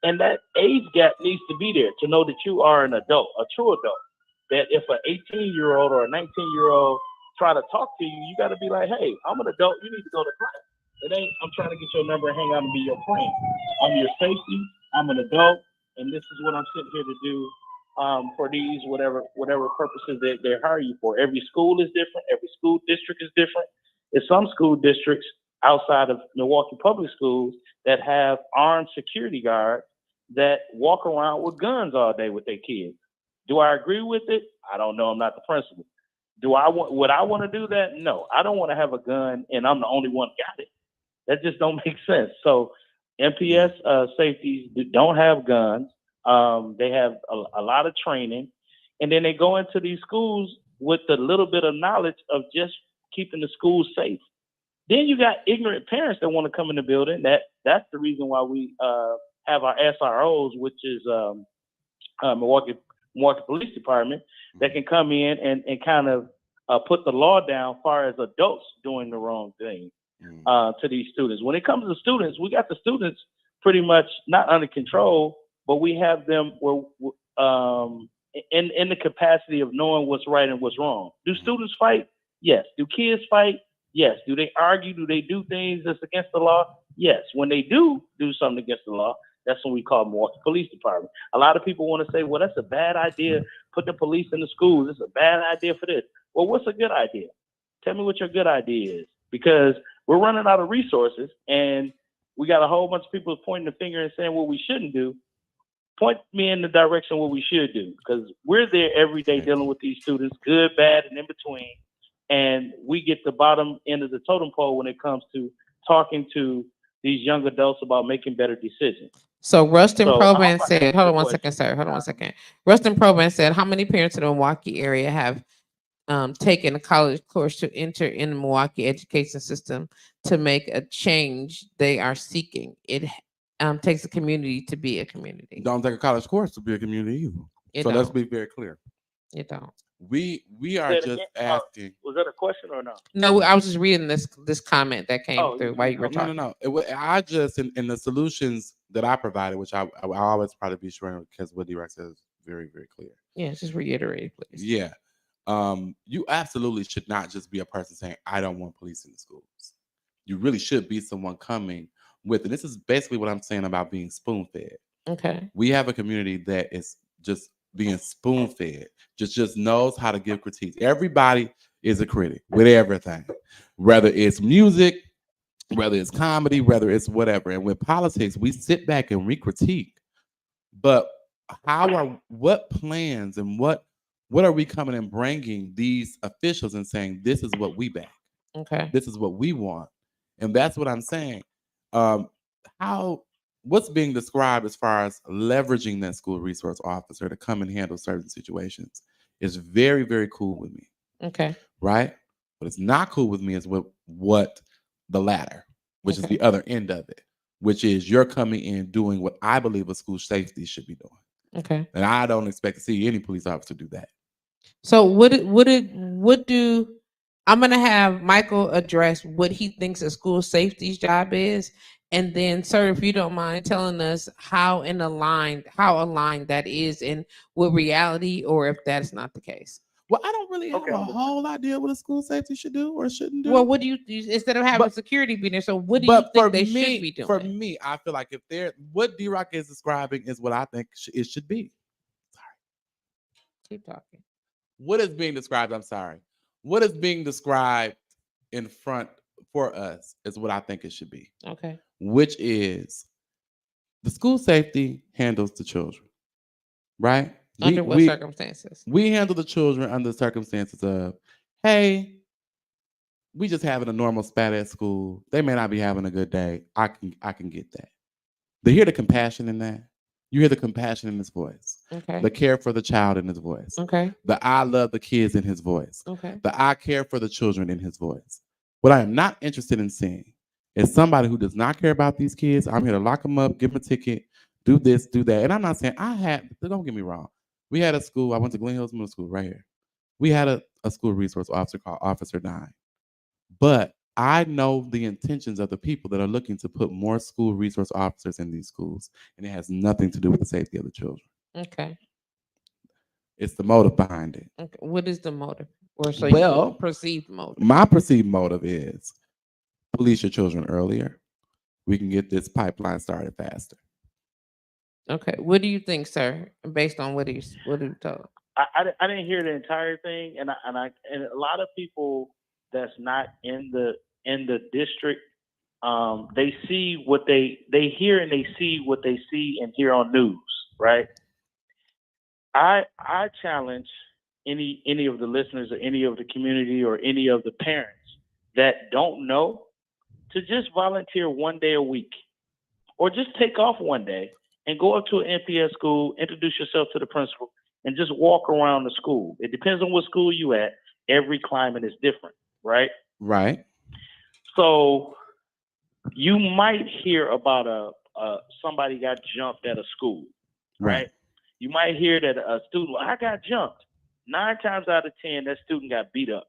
And that age gap needs to be there to know that you are an adult, a true adult. That if an 18-year-old or a 19-year-old try to talk to you, you got to be like, hey, I'm an adult. You need to go to class. It ain't, I'm trying to get your number and hang out and be your friend. I'm your safety. I'm an adult. And this is what I'm sitting here to do for these, whatever purposes they hire you for. Every school is different. Every school district is different. There's some school districts outside of Milwaukee Public Schools that have armed security guards that walk around with guns all day with their kids. Do I agree with it? I don't know. I'm not the principal. Would I want to do that? No, I don't want to have a gun and I'm the only one got it. That just don't make sense. So MPS safeties don't have guns. They have a lot of training, and then they go into these schools with a little bit of knowledge of just keeping the schools safe. Then you got ignorant parents that want to come in the building. That's the reason why we have our SROs, which is Milwaukee Police Department, that can come in and kind of put the law down as far as adults doing the wrong thing to these students. When it comes to students, we got the students pretty much not under control, but we have them in the capacity of knowing what's right and what's wrong. Do students fight? Yes. Do kids fight? Yes. Do they argue? Do they do things that's against the law? Yes. When they do something against the law, that's when we call Milwaukee Police Department. A lot of people want to say, well, that's a bad idea, put the police in the schools. It's a bad idea for this. Well, what's a good idea? Tell me what your good idea is. Because we're running out of resources, and we got a whole bunch of people pointing the finger and saying what we shouldn't do. Point me in the direction what we should do, because we're there every day dealing with these students, good, bad, and in between. And we get the bottom end of the totem pole when it comes to talking to these young adults about making better decisions. So Rustin So, Proban I said, answered hold the on one question. second, sir. Hold on one second. Rustin Proban said, how many parents in the Milwaukee area have taken a college course to enter in the Milwaukee education system to make a change they are seeking? It takes a community to be a community. Don't take a college course to be a community either. It So let's don't. be very clear. It don't. We are Say it just again. asking. Was that a question or no? No, I was just reading this comment that came Oh, through you- while you were No, talking. no. I just in the solutions that I provided, which I always try to be sure, because what D-Rock says is very, very clear. Yeah, just reiterate, please. Yeah. You absolutely should not just be a person saying, I don't want police in the schools. You really should be someone coming with, and this is basically what I'm saying about being spoon-fed. Okay. We have a community that is just being spoon-fed, just knows how to give critiques. Everybody is a critic with everything, whether it's music, whether it's comedy, whether it's whatever. And with politics, we sit back and we critique. But what plans and what are we coming and bringing these officials and saying, this is what we back, Okay. this is what we want? And that's what I'm saying. What's being described as far as leveraging that school resource officer to come and handle certain situations is very, very cool with me. Okay. Right? But it's not cool with me is what the latter, which is Okay. the other end of it, which is you're coming in doing what I believe a school safety should be doing. Okay. And I don't expect to see any police officer do that. So I'm gonna have Michael address what he thinks a school safety's job is, and then, sir, if you don't mind telling us how aligned that is in with reality, or if that's not the case. Well, I don't really have Okay. a whole idea what a school safety should do or shouldn't do. Well, what do you instead of having But- security be there? So what do you But think they should be doing? for me, I feel like if they're what D-Rock is describing is what I think it should be. Keep talking. What is being described? I'm sorry. What is being described in front for us is what I think it should be, Okay. which is the school safety handles the children, right? Under what circumstances? We handle the children under the circumstances of, hey, we just having a normal spat at school. They may not be having a good day. I can get that. They hear the compassion in that. You hear the compassion in his voice. Okay. The care for the child in his voice. Okay. The I love the kids in his voice. Okay. The I care for the children in his voice. What I am not interested in seeing is somebody who does not care about these kids. I'm here to lock them up, give them a ticket, do this, do that. And I'm not saying don't get me wrong. We had a school, I went to Glen Hills Middle School right here. We had a school resource officer called Officer 9. But I know the intentions of the people that are looking to put more school resource officers in these schools, and it has nothing to do with the safety of the children. Okay. It's the motive behind it. Okay. What is the motive? Or so Well, you perceived motive? My perceived motive is police your children earlier. We can get this pipeline started faster. Okay. What do you think, sir? Based on what he told? I didn't hear the entire thing, and a lot of people that's not in the district, they see what they hear and they see what they see and hear on news, right? I challenge any of the listeners or any of the community or any of the parents that don't know to just volunteer one day a week, or just take off one day and go up to an NPS school, introduce yourself to the principal, and just walk around the school. It depends on what school you at. Every climate is different, right? Right. So you might hear about somebody got jumped at a school, right? You might hear that a student, I got jumped. 9 times out of 10, that student got beat up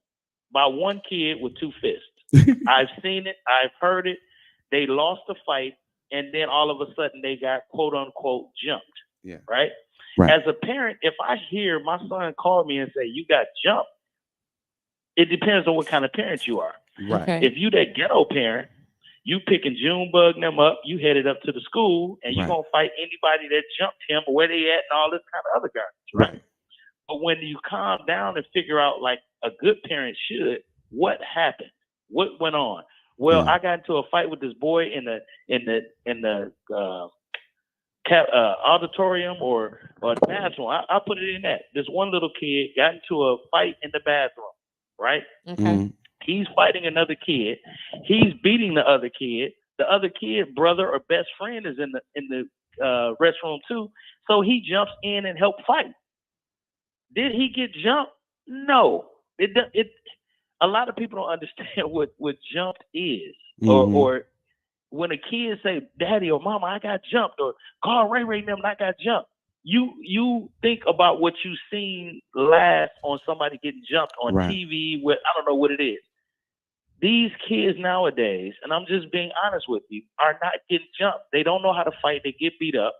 by one kid with 2 fists. I've seen it. I've heard it. They lost the fight, and then all of a sudden they got quote unquote jumped. Yeah. Right? As a parent, if I hear my son call me and say, you got jumped, it depends on what kind of parent you are. Right. Okay. If you that ghetto parent, you picking Junebug them up, you headed up to the school, and you're going to fight anybody that jumped him or where they at and all this kind of other garbage, right? But when you calm down and figure out like a good parent should, what happened? What went on? Well, I got into a fight with this boy in the auditorium or the bathroom. I'll put it in that. This one little kid got into a fight in the bathroom, right? Okay. He's fighting another kid. He's beating the other kid. The other kid, brother or best friend, is in the restroom too. So he jumps in and helps fight. Did he get jumped? No. A lot of people don't understand what jumped is, or when a kid say, "Daddy" or "Mama, I got jumped," or "Call Ray Ray them, I got jumped." You think about what you've seen last on somebody getting jumped on TV. With I don't know what it is. These kids nowadays, and I'm just being honest with you, are not getting jumped. They don't know how to fight. They get beat up,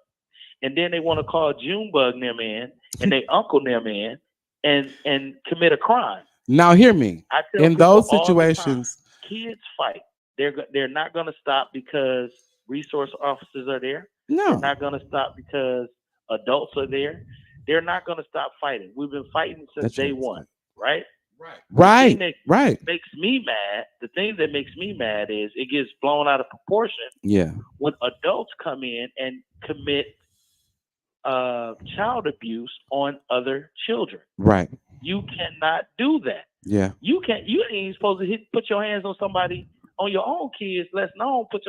and then they want to call Junebug them in and they uncle them in and commit a crime. Now, hear me. I tell In people those all the time, situations, kids fight. They're not going to stop because resource officers are there. no, They're not going to stop because adults are there. They're not going to stop fighting. We've been fighting since day one, right? Right. Makes me mad. The thing that makes me mad is it gets blown out of proportion. Yeah. When adults come in and commit child abuse on other children. Right. You cannot do that. Yeah. You ain't even supposed to put your hands on somebody, on your own kids, less known, put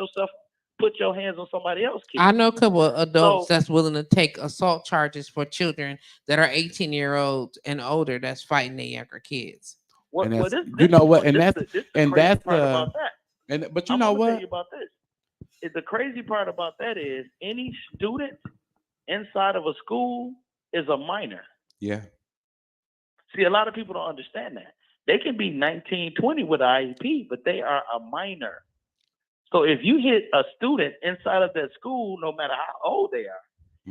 your hands on somebody else's kids. I know a couple of adults that's willing to take assault charges for children that are 18-year-olds and older that's fighting their younger kids. But you know know what? what? That's part about that. But you know what? Tell you about this. The crazy part about that is any student inside of a school is a minor. Yeah. See, a lot of people don't understand that. They can be 19, 20 with an IEP, but they are a minor. So if you hit a student inside of that school, no matter how old they are,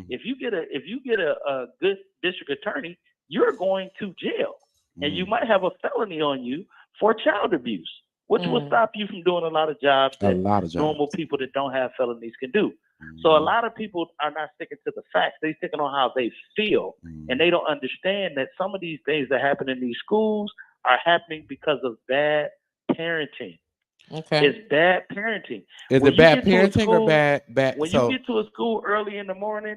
if you get a good district attorney, you're going to jail, and you might have a felony on you for child abuse, which will stop you from doing a lot of jobs that normal people that don't have felonies can do. So a lot of people are not sticking to the facts. They're sticking on how they feel, and they don't understand that some of these things that happen in these schools are happening because of bad parenting. Okay. It's bad parenting. Is it bad parenting or bad? When you get to a school early in the morning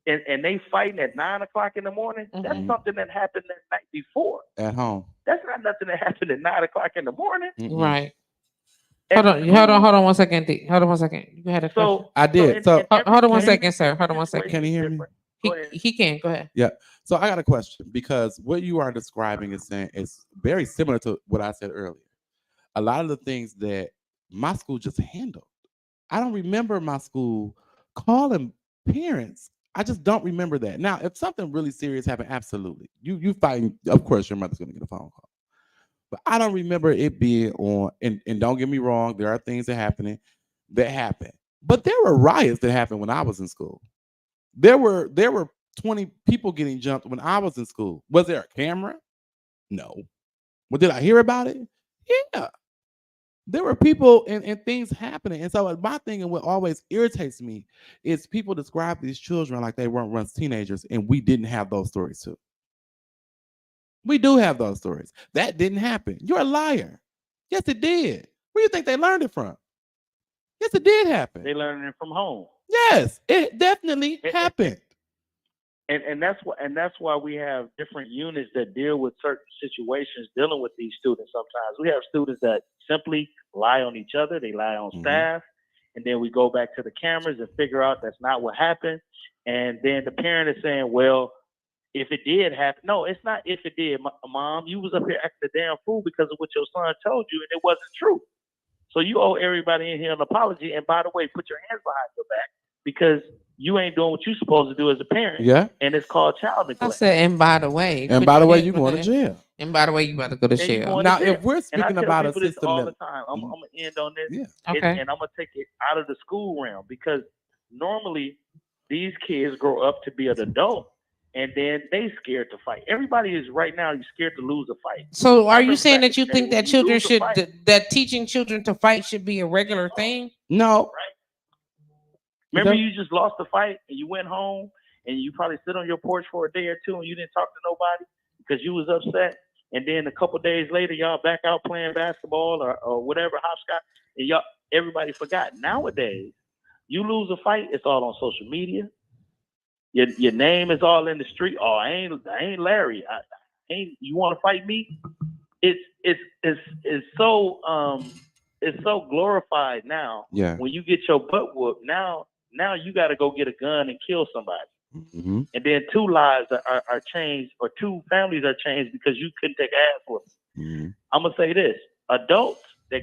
and they fighting at 9 o'clock in the morning, that's something that happened the night before. At home. That's not nothing that happened at 9 o'clock in the morning. Right. Hold on 1 second, D. Hold on 1 second. You had a question. I did. Hold on 1 second, sir. Hold on 1 second. Can you hear me? He can. Go ahead. Yeah. So I got a question, because what you are describing is very similar to what I said earlier. A lot of the things that my school just handled. I don't remember my school calling parents. I just don't remember that. Now, if something really serious happened, absolutely. You fighting, of course, your mother's gonna get a phone call. But I don't remember it being on, and don't get me wrong, there are things that happen. But there were riots that happened when I was in school. There were 20 people getting jumped when I was in school. Was there a camera? No. Well, did I hear about it? Yeah. There were people and things happening. And so my thing, and what always irritates me, is people describe these children like they weren't once teenagers, and we didn't have those stories too. We do have those stories. That didn't happen. You're a liar. Yes, it did. Where do you think they learned it from? Yes, it did happen. They learned it from home. Yes, it definitely happened. And that's why we have different units that deal with certain situations dealing with these students. Sometimes we have students that simply lie on each other, they lie on staff, and then we go back to the cameras and figure out that's not what happened. And then the parent is saying, well, if it did happen, no, it's not if it did. Mom, you was up here acting a damn fool because of what your son told you, and it wasn't true. So you owe everybody in here an apology. And by the way, put your hands behind your back because you ain't doing what you're supposed to do as a parent. Yeah. And it's called child I neglect. said, and by the way, And put by the your way, hands you going to behind- jail. And by the way, you about to go to And you jail. going Now, to jail. if we're And I speaking tell about a people this system all that, the time. I'm gonna end on this. yeah, Okay. And I'm gonna take it out of the school realm because normally these kids grow up to be an adult and then they scared to fight. Everybody is right now. You're scared to lose a fight. So, I are you remember saying back that in you the day think when that you children lose a should fight- that teaching children to fight should be a regular thing? no, Remember, Okay. you just lost the fight and you went home and you probably sit on your porch for a day or two and you didn't talk to nobody because you was upset. And then a couple days later, y'all back out playing basketball or whatever, hopscotch, and everybody forgot. Nowadays, you lose a fight, it's all on social media. Your name is all in the street. Oh, I ain't Larry. I ain't. You want to fight me? It's so glorified now. yeah, When you get your butt whooped, now you got to go get a gun and kill somebody. hmm And then two lives are changed, or two families are changed because you couldn't take ass whooping. hmm I'm gonna say this: adults that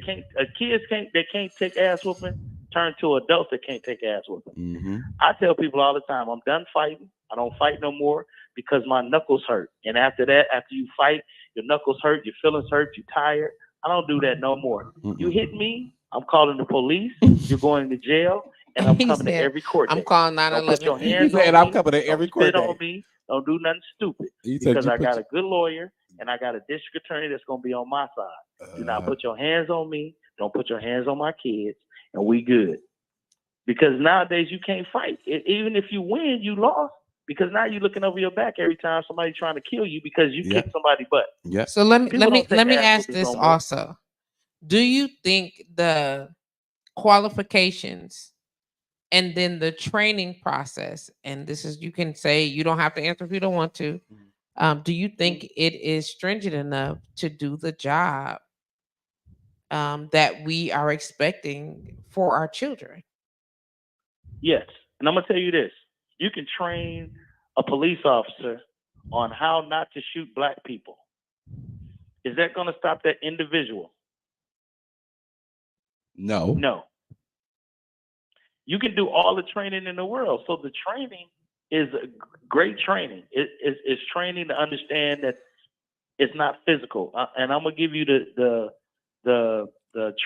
kids can't take ass whooping turn to adults that can't take ass whooping. hmm I tell people all the time, I'm done fighting. I don't fight no more because my knuckles hurt. And after that, after you fight, your knuckles hurt, your feelings hurt, you're tired. I don't do that no more. You hit me, I'm calling the police. You're going to jail, and I'm He coming to said, every court I'm date. calling Don't put your 911. He hands said, on "I'm me. coming to every Don't court spit on date." me. Don't do nothing stupid. He said, Because "You I put got your- a good lawyer and I got a district attorney that's going to be on my side. Do not put your hands on me. Don't put your hands on my kids, and we good. Because nowadays you can't fight. Even if you win, you lost. Because now you're looking over your back every time somebody's trying to kill you because you Yeah. kicked somebody's butt. yeah, So let me People don't take ass ask whoopings this no more. also. Do you think the qualifications and then the training process, and this is, you can say, you don't have to answer if you don't want to. Do you think it is stringent enough to do the job that we are expecting for our children? Yes. And I'm going to tell you this. You can train a police officer on how not to shoot black people. Is that going to stop that individual? no, No. You can do all the training in the world. So the training is a great training. It's training to understand that it's not physical. And I'm going to give you the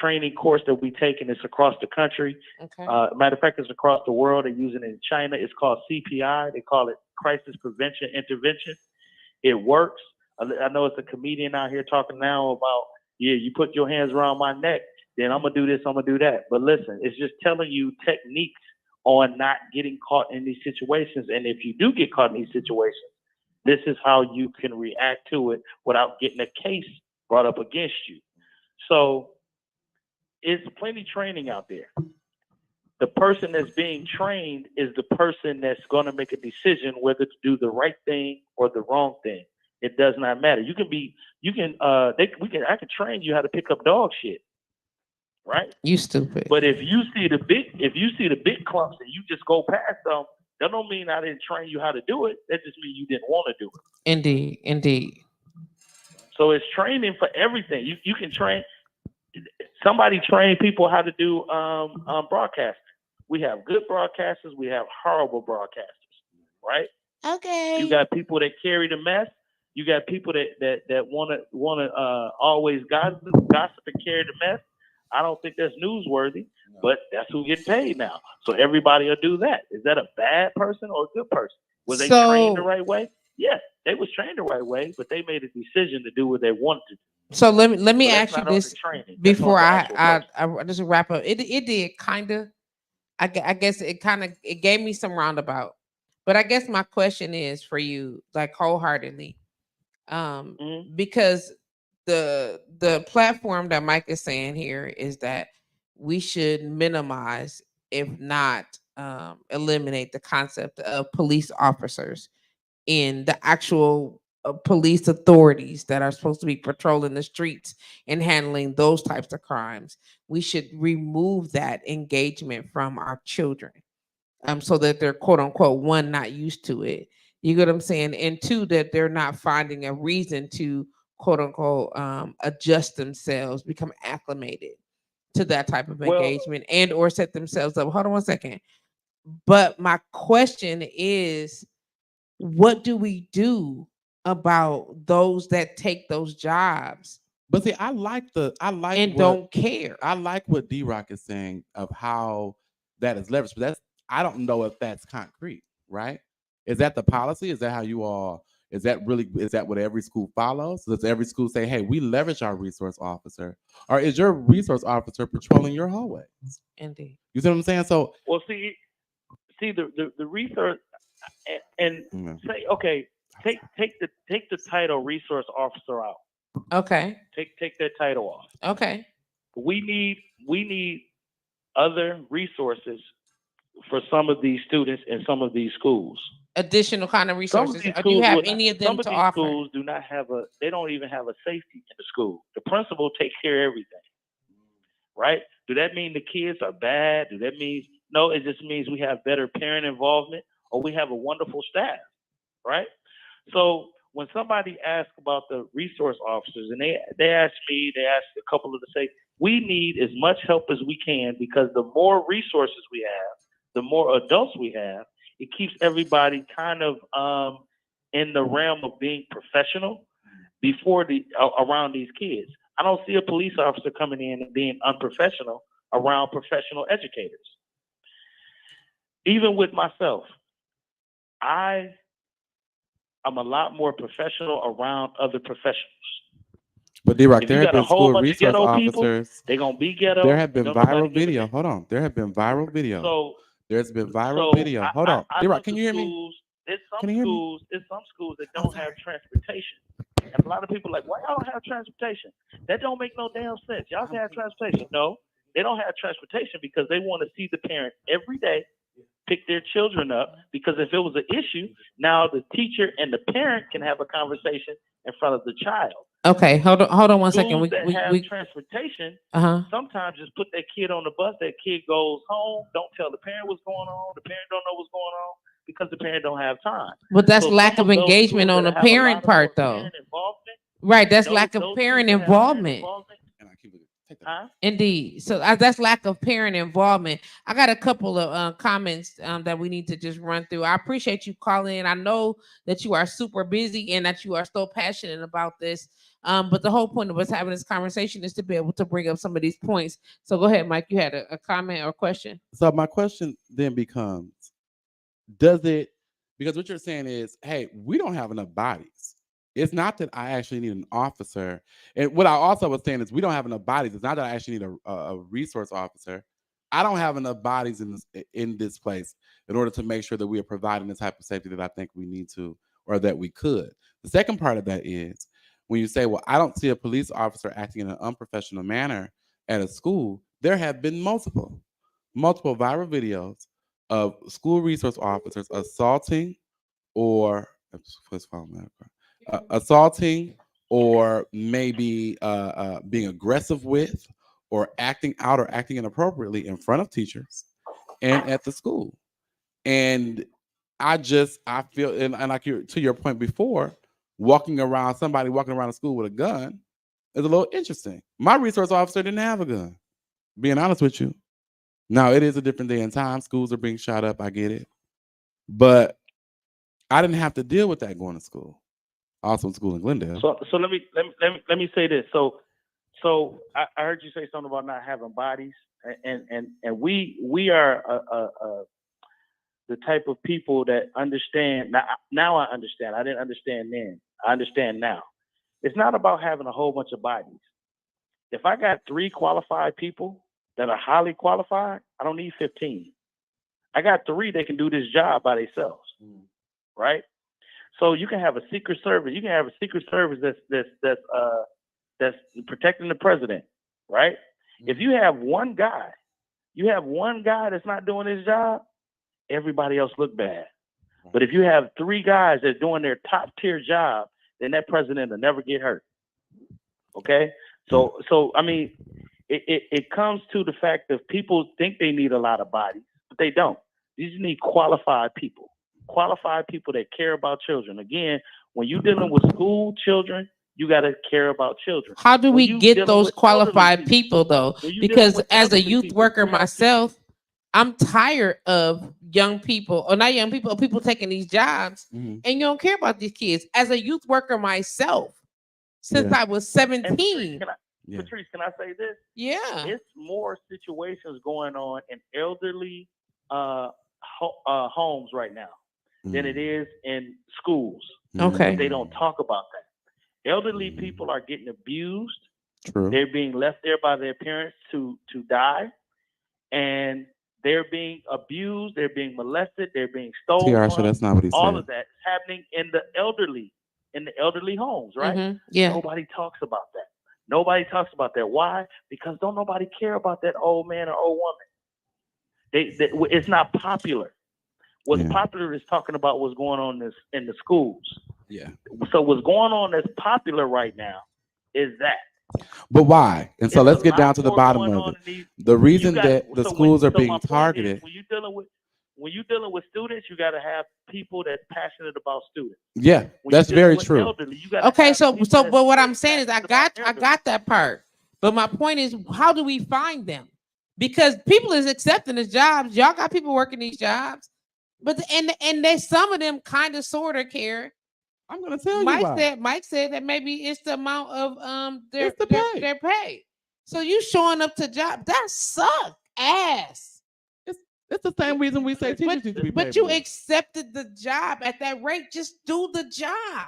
training course that we take, and it's across the country. Okay. Matter of fact, it's across the world. They're using it in China. It's called CPI. They call it Crisis Prevention Intervention. It works. I know it's a comedian out here talking now about, yeah, you put your hands around my neck, then I'm going to do this, I'm going to do that. But listen, it's just telling you techniques on not getting caught in these situations. And if you do get caught in these situations, this is how you can react to it without getting a case brought up against you. So it's plenty training out there. The person that's being trained is the person that's going to make a decision whether to do the right thing or the wrong thing. It does not matter. I can train you how to pick up dog shit, right? You stupid. But if you see the big clumps and you just go past them, that don't mean I didn't train you how to do it. That just means you didn't want to do it. Indeed. So it's training for everything. You can train. Somebody train people how to do broadcasting. We have good broadcasters. We have horrible broadcasters, right? Okay. You got people that carry the mess. You got people that want to always gossip and carry the mess. I don't think that's newsworthy, but that's who getting paid now. So everybody will do that. Is that a bad person or a good person? Was they trained the right way? Yes, they was trained the right way, but they made a decision to do what they wanted to do. So let me So ask that's you not on the this training. That's before on the actual person. I just wrap up. It did kind of. I guess it gave me some roundabout. But I guess my question is for you, like, wholeheartedly, because the platform that Mike is saying here is that we should minimize, if not eliminate, the concept of police officers in the actual police authorities that are supposed to be patrolling the streets and handling those types of crimes. We should remove that engagement from our children, so that they're, quote unquote, one, not used to it. You get what I'm saying? And two, that they're not finding a reason to, quote unquote, adjust themselves, become acclimated. to that type of Well- engagement and or set themselves up. Hold on 1 second. But my question is, what do we do about those that take those jobs But see, I like and don't care? I like what D-Rock is saying of how that is leveraged, but I don't know if that's concrete, right? Is that the policy? Is that how you all? Is that what every school follows? Does every school say, "Hey, we leverage our resource officer," or is your resource officer patrolling your hallway? Indeed. You see what I'm saying? So, Well, see the research and say, okay, take the title resource officer out. Okay. Take that title off. Okay. We need other resources for some of these students in some of these schools. Additional kind of Some of resources. these Do you schools have would any not- of them some of to these offer? schools do not have they don't even have a safety in the school. The principal takes care of everything. Right? Do that mean the kids are bad? Do that mean no, it just means we have better parent involvement or we have a wonderful staff, right? So when somebody asks about the resource officers and they ask me, they ask a couple of them, say, we need as much help as we can because the more resources we have, the more adults we have, it keeps everybody kind of in the realm of being professional before around these kids. I don't see a police officer coming in and being unprofessional around professional educators. Even with myself, I'm a lot more professional around other professionals. but D-Rock, If there you have got a been whole school bunch of resource ghetto people, officers. they're gonna be ghetto. There have been Don't nobody viral give a video. damn. Hold on, there have been viral video. So There's been viral so video. Hold on, I D-Rock, look can at you hear me? schools, There's Can some you hear me? schools. There's some schools that don't have transportation, and a lot of people are like, why y'all don't have transportation? That don't make no damn sense. Y'all can have transportation. No, they don't have transportation because they want to see the parent every day, pick their children up. Because if it was an issue, now the teacher and the parent can have a conversation in front of the child. Okay, hold on 1 second. Schools that have transportation sometimes just put that kid on the bus. That kid goes home, don't tell the parent what's going on. The parent don't know what's going on because the parent don't have time. But that's So lack some of of those engagement schools on that the have a lot parent of part, more though. parent involvement, Right, that's those- lack of those parent schools that have involvement. And I keep looking. Take that. Huh? Indeed. So that's lack of parent involvement. I got a couple of comments that we need to just run through. I appreciate you calling in. I know that you are super busy and that you are so passionate about this. But the whole point of us having this conversation is to be able to bring up some of these points. So go ahead, Mike. You had a comment or question? So my question then becomes, does it, because what you're saying is, hey, we don't have enough bodies. It's not that I actually need an officer. And what I also was saying is we don't have enough bodies. It's not that I actually need a resource officer. I don't have enough bodies in this place in order to make sure that we are providing the type of safety that I think we need to, or that we could. The second part of that is when you say, well, I don't see a police officer acting in an unprofessional manner at a school. There have been multiple viral videos of school resource officers assaulting or assaulting or maybe being aggressive with or acting out or acting inappropriately in front of teachers and at the school. And I feel, and like to your point before, somebody walking around the school with a gun is a little interesting. My resource officer didn't have a gun, being honest with you. Now, it is a different day and time. Schools are being shot up. I get it. But I didn't have to deal with that going to school. Also in school in Glendale. So let me say this. So I heard you say something about not having bodies, and we are the type of people that understand. Now I understand. I didn't understand then. I understand now. It's not about having a whole bunch of bodies. If I got 3 qualified people that are highly qualified, I don't need 15. I got 3 that can do this job by themselves, right? So you can have a secret service. You can have a secret service that's protecting the president, right? If you have one guy that's not doing his job, everybody else look bad. But if you have 3 guys that's doing their top tier job, then that president will never get hurt. Okay? So I mean, it comes to the fact that people think they need a lot of bodies, but they don't. You just need qualified people that care about children. Again, when you're dealing with school children you got to care about children. How do When we you get dealing those with qualified elderly people though? when you dealing Because with as a elderly youth people, worker you have to- myself, I'm tired of young people, or not young people, people taking these jobs, Mhm. and you don't care about these kids. As a youth worker myself, since Yeah. I was and Patrice, 17, Yeah. Patrice, can I say this? yeah, It's more situations going on in elderly homes right now than it is in schools. Okay. They don't talk about that. Elderly people are getting abused. True. They're being left there by their parents to die, and they're being abused. They're being molested. They're being stolen. Tiarsha, that's not what he All said. of that is happening in the elderly homes, right? Mhm, yeah. Nobody talks about that. Nobody talks about that. Why? Because don't nobody care about that old man or old woman. It's not popular. What's Yeah. popular is talking about what's going on in the schools. Yeah. So what's going on that's popular right now is that. But why? And so It's let's a get lot down to the more bottom going of on it. in these- The reason you got- that the so when- schools are so my being point is, targeted. when you're dealing with students, you got to have people that's passionate about students. Yeah, When that's you're dealing very with true. elderly, you gotta Okay, have so people so that's but what very I'm saying is I passionate about got elderly. that part. But my point is, how do we find them? Because people is accepting the jobs. Y'all got people working these jobs, but and they some of them kind of sort of care. I'm gonna tell you why. Mike said that maybe it's the amount of It's the pay. their pay. So you showing up to job that suck ass. It's the same reason we say teachers need to be paid But you more. accepted the job at that rate. Just do the job.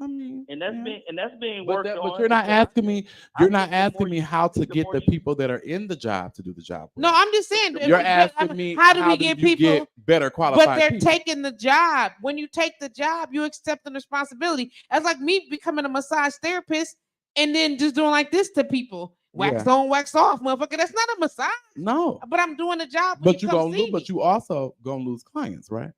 I mean, and that's yeah. being But, worked that, on. but you're not because asking me. I You're think not the more asking me how to the get more the you- people that are in the job to do the job. No, well. I'm just saying. You're asking me how do we get you people? get better qualified But they're people? taking the job. When you take the job, you accept the responsibility. That's like me becoming a massage therapist and then just doing like this to people. Wax on, wax off, motherfucker. That's not a massage. No. But I'm doing the job. When But you come gonna see lose. But me. you also gonna lose clients, right?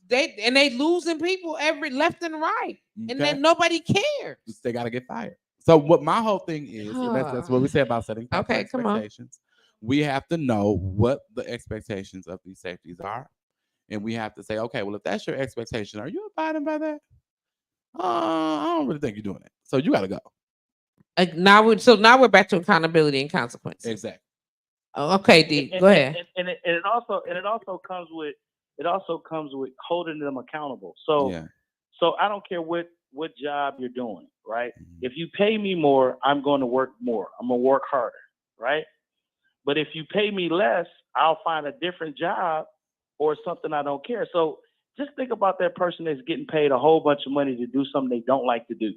They losing people every left and right, and then nobody cares. They gotta get fired. So what my whole thing is, and that's what we say about setting proper Okay, come on. expectations. We have to know what the expectations of these safeties are, and we have to say, okay, well, if that's your expectation, are you abiding by that? I don't really think you're doing it. So you gotta go. Now we're back to accountability and consequences. Exactly. Okay, D. Go ahead. And it also comes with holding them accountable. So Yeah. so I don't care what job you're doing, right? Mhm. If you pay me more, I'm going to work more. I'm gonna work harder, right? But if you pay me less, I'll find a different job or something I don't care. So just think about that person that's getting paid a whole bunch of money to do something they don't like to do.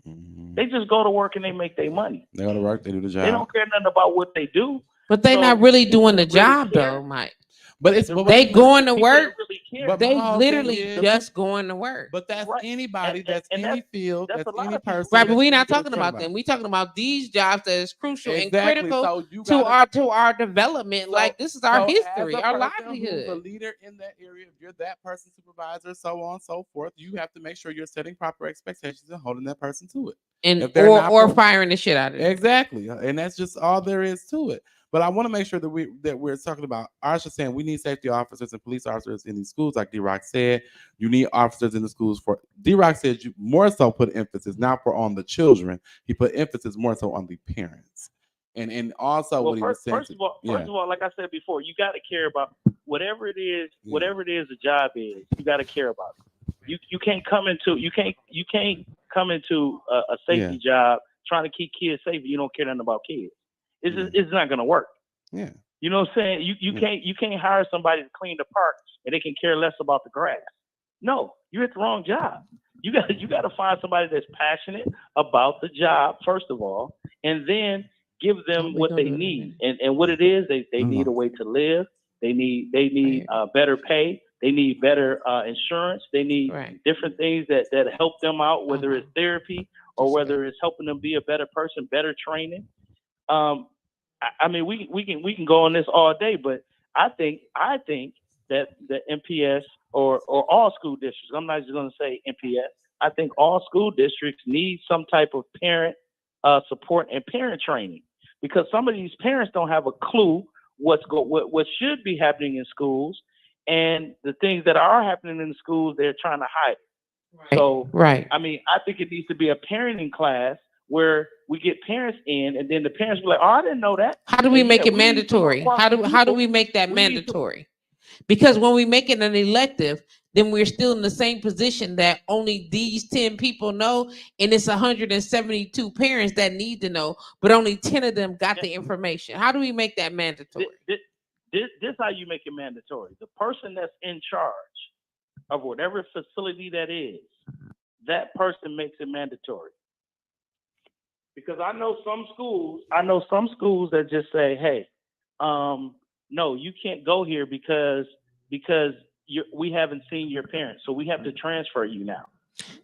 Mhm. They just go to work and they make their money. They go to work. They do the job. They don't care nothing about what they do. But they're So, not really doing the really job care? though, Mike. But it's They going to People work. that really care. But They my whole literally thing is- just going to work. But that's Right. anybody. And- That's and any field. that's That's a lot any of people. person. Right, but that's we're not any talking about them. We're talking about these jobs that is crucial and Exactly. critical So you to gotta- our development. So- Like this is our so history, as a our person who's a livelihood. leader in that area, if you're that person's supervisor, so on and so forth, you have to make sure you're setting proper expectations and holding that person to it. And if they're not or pro- firing the shit out of them. Exactly, and that's just all there is to it. But I want to make sure that we're talking about. Arsha saying we need safety officers and police officers in these schools, like D-Rock said. You need officers in the schools for. D-Rock said you more so put emphasis not for on the children. He put emphasis more so on the parents, and also Well, what he was saying. first of all, like I said before, you got to care about whatever it is the job is. You got to care about it. You can't come into a safety job trying to keep kids safe. You don't care nothing about kids. It's not gonna work. Yeah. You know what I'm saying? You can't hire somebody to clean the park and they can care less about the grass. No, you're at the wrong job. You got to find somebody that's passionate about the job first of all, and then give them what they need. And what it is, they need a way to live. They need better pay. They need better insurance. They need different things that help them out, whether it's therapy or whether it's helping them be a better person, better training. I mean, we can go on this all day, but I think that the MPS or all school districts, I'm not just going to say MPS, I think all school districts need some type of parent support and parent training, because some of these parents don't have a clue what should be happening in schools, and the things that are happening in the schools, they're trying to hide it. So, right. I mean, I think it needs to be a parenting class where we get parents in, and then the parents be like, "Oh, I didn't know that." How do we And make it we need some more mandatory? How do people. we make that We need some- mandatory? Because when we make it an elective, then we're still in the same position that only these 10 people know, and it's 172 parents that need to know, but only 10 of them got the information. How do we make that mandatory? This how you make it mandatory. The person that's in charge of whatever facility that is, that person makes it mandatory. Because I know some schools that just say, "Hey, no, you can't go here because we haven't seen your parents, so we have to transfer you now."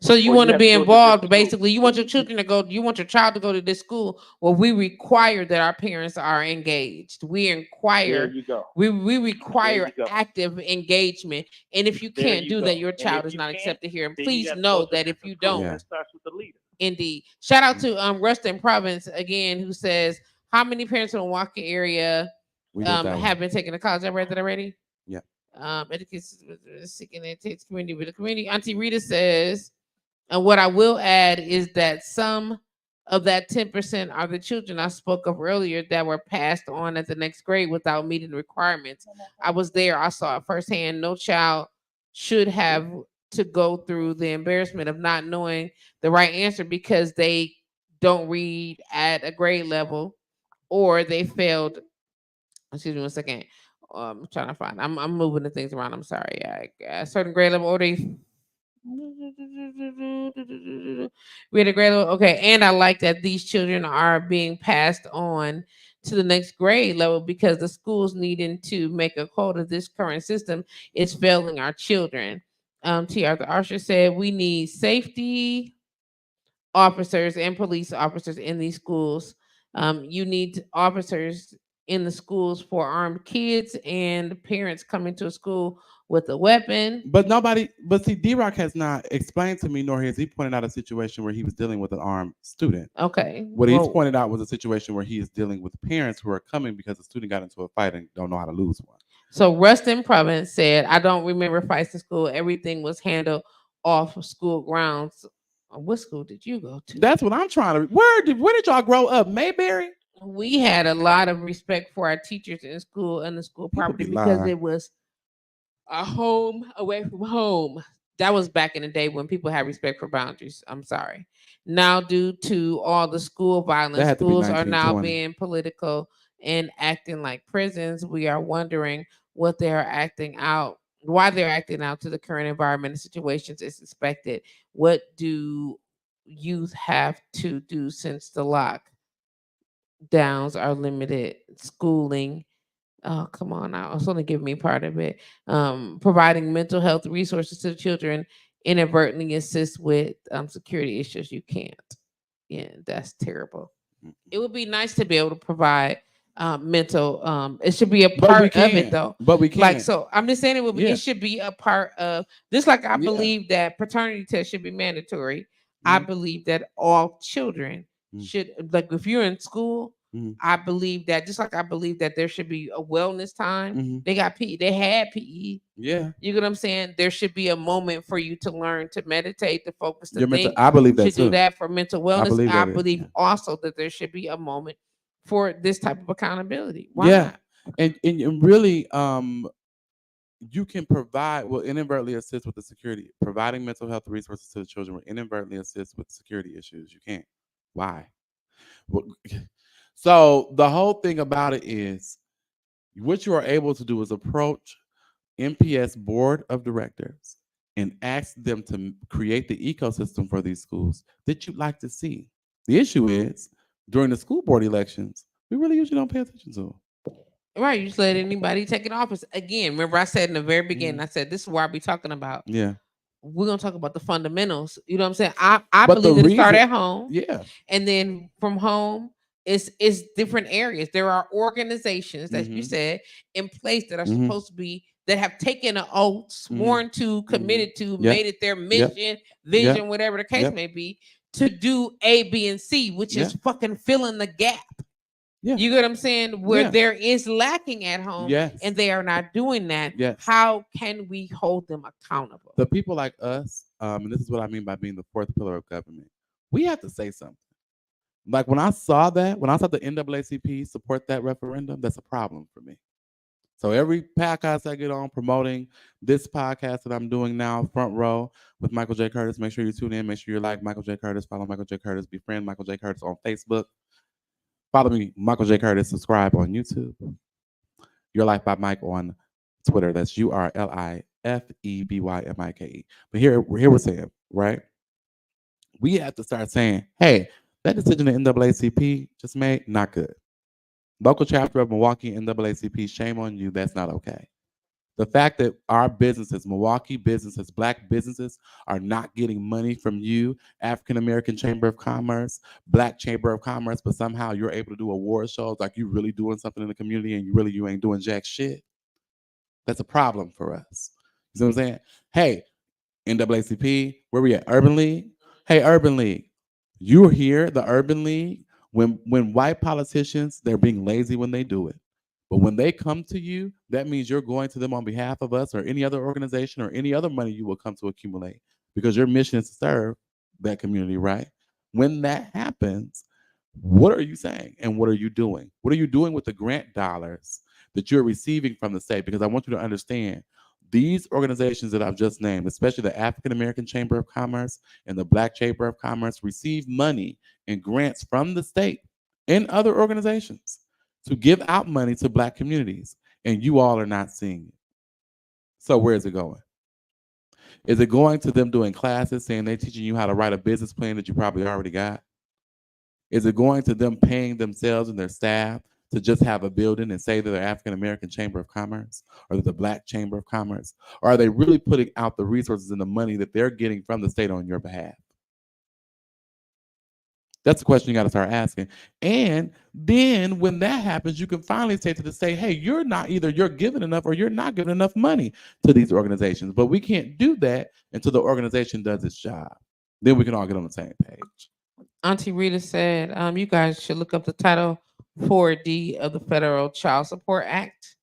So you Or want you to have be to go to involved, different schools. basically. You want your children to go, you want your child to go to this school. Well, we require that our parents are engaged. We There require you go. we There require you go. active engagement. And if you There can't you do go. that, your And child if is you not can't, accepted here. And then you please got to know go to that if different you schools. don't, Yeah. It starts with the leader. indeed. Shout out to Rustin Province again, who says, how many parents in the Milwaukee area We did that one. have been taking to college? I read that already. Yeah. Education seeking it takes community with the community. Auntie Rita says, and what I will add is that some of that 10% are the children I spoke of earlier that were passed on at the next grade without meeting the requirements. I was there. I saw it firsthand. No child should have to go through the embarrassment of not knowing the right answer because they don't read at a grade level or they failed. Excuse me 1 second. I'm trying to find. I'm moving the things around. I'm sorry. A certain grade level or they we had a great level. Okay, and I like that these children are being passed on to the next grade level because the schools needing to make a quota. This current system is failing our children. T. Arthur Archer said we need safety officers and police officers in these schools. You need officers in the schools for armed kids and parents coming to a school with a weapon. But see, D-Rock has not explained to me, nor has he pointed out a situation where he was dealing with an armed student. Okay. What he's pointed out was a situation where he is dealing with parents who are coming because the student got into a fight and don't know how to lose one. So Rustin Province said, I don't remember fights in school. Everything was handled off of school grounds. What school did you go to? That's what I'm trying to. Where did y'all grow up? Mayberry? We had a lot of respect for our teachers in school and the school property be because lying. it was a home away from home. That was back in the day when people had respect for boundaries. I'm sorry. Now, due to all the school violence, had to be schools are now 1920. being political and acting like prisons. We are wondering what they are acting out, why they're acting out to the current environment and situations is expected. What do youth have to do since the lockdowns are limited schooling? Oh, come on now. It's only giving me part of it. Providing mental health resources to the children inadvertently assist with security issues. You can't. Yeah, that's terrible. It would be nice to be able to provide mental. It should be a But we part of it can't. though. But we Like can't. so, I'm just saying it would be. Yeah. It should be a part of this. Like I Yeah. believe that paternity test should be mandatory. I Mhm. believe that all children Mhm. should like if you're in school. Mhm. I believe that just like I believe that there should be a wellness time. Mhm. They got PE. They had PE. Yeah. You get what I'm saying? There should be a moment for you to learn to meditate, to focus, to Your mental. think. I believe that Should do too. that for mental wellness. believe I that is, believe yeah. also that there should be a moment for this type of accountability. Why Yeah. not? And really, you can will inadvertently assist with the security, providing mental health resources to the children will inadvertently assist with security issues. You can't. Why? Well, so the whole thing about it is what you are able to do is approach MPS board of directors and ask them to create the ecosystem for these schools that you'd like to see. The issue is during the school board elections, we really usually don't pay attention to them. Right. You just let anybody take an office. Again, remember I said in the very beginning, I said this is why I be talking about. Yeah. We're gonna talk about the fundamentals. You know what I'm saying? I But the believe that it start reason- at home. Yeah. And then from home, it's different areas. There are organizations, as you Mhm. said, in place that are Mhm. supposed to be that have taken an oath, sworn to, committed to, Yep. made it their mission, vision, whatever the case Yep. may be, to do A, B, and C, which is Yep. fucking filling the gap. Yeah. You get what I'm saying? Where Yeah. there is lacking at home Yes. and they are not doing that. Yes. How can we hold them accountable? The people like us, and this is what I mean by being the fourth pillar of government, we have to say something. Like when I saw that, when I saw the NAACP support that referendum, that's a problem for me. So every podcast I get on promoting this podcast that I'm doing now, Front Row with Michael J. Curtis, make sure you tune in. Make sure you like Michael J. Curtis, follow Michael J. Curtis, befriend Michael J. Curtis on Facebook. Follow me, Michael J. Curtis, subscribe on YouTube. Your Life by Mike on Twitter. That's URLIFEBYMIKE. But here we're saying, right? We have to start saying, hey, that decision the NAACP just made, not good. Local chapter of Milwaukee NAACP, shame on you. That's not okay. The fact that our businesses, Milwaukee businesses, Black businesses, are not getting money from you, African American Chamber of Commerce, Black Chamber of Commerce, but somehow you're able to do award shows like you really doing something in the community and you ain't doing jack shit. That's a problem for us. You see what I'm saying? Hey, NAACP, where we at? Urban League? Hey, Urban League, you're here, the Urban League, when white politicians, they're being lazy when they do it. But when they come to you, that means you're going to them on behalf of us or any other organization or any other money you will come to accumulate because your mission is to serve that community, right? When that happens, what are you saying and what are you doing? What are you doing with the grant dollars that you're receiving from the state? Because I want you to understand these organizations that I've just named, especially the African American Chamber of Commerce and the Black Chamber of Commerce, receive money and grants from the state and other organizations to give out money to Black communities, and you all are not seeing it. So where is it going? Is it going to them doing classes saying they're teaching you how to write a business plan that you probably already got? Is it going to them paying themselves and their staff to just have a building and say that they're African American Chamber of Commerce or the Black Chamber of Commerce? Or are they really putting out the resources and the money that they're getting from the state on your behalf? That's the question you got to start asking. And then when that happens, you can finally say to the state, hey, you're giving enough or you're not giving enough money to these organizations. But we can't do that until the organization does its job. Then we can all get on the same page. Auntie Rita said, you guys should look up the Title 4D of the Federal Child Support Act.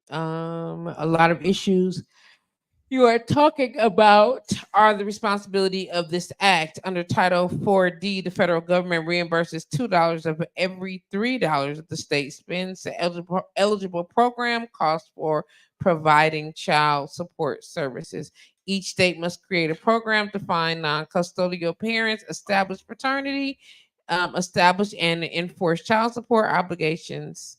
A lot of issues you are talking about are the responsibility of this act. Under Title 4D, the federal government reimburses $2 of every $3 that the state spends. The eligible program costs for providing child support services. Each state must create a program to find non-custodial parents, establish paternity, establish and enforce child support obligations,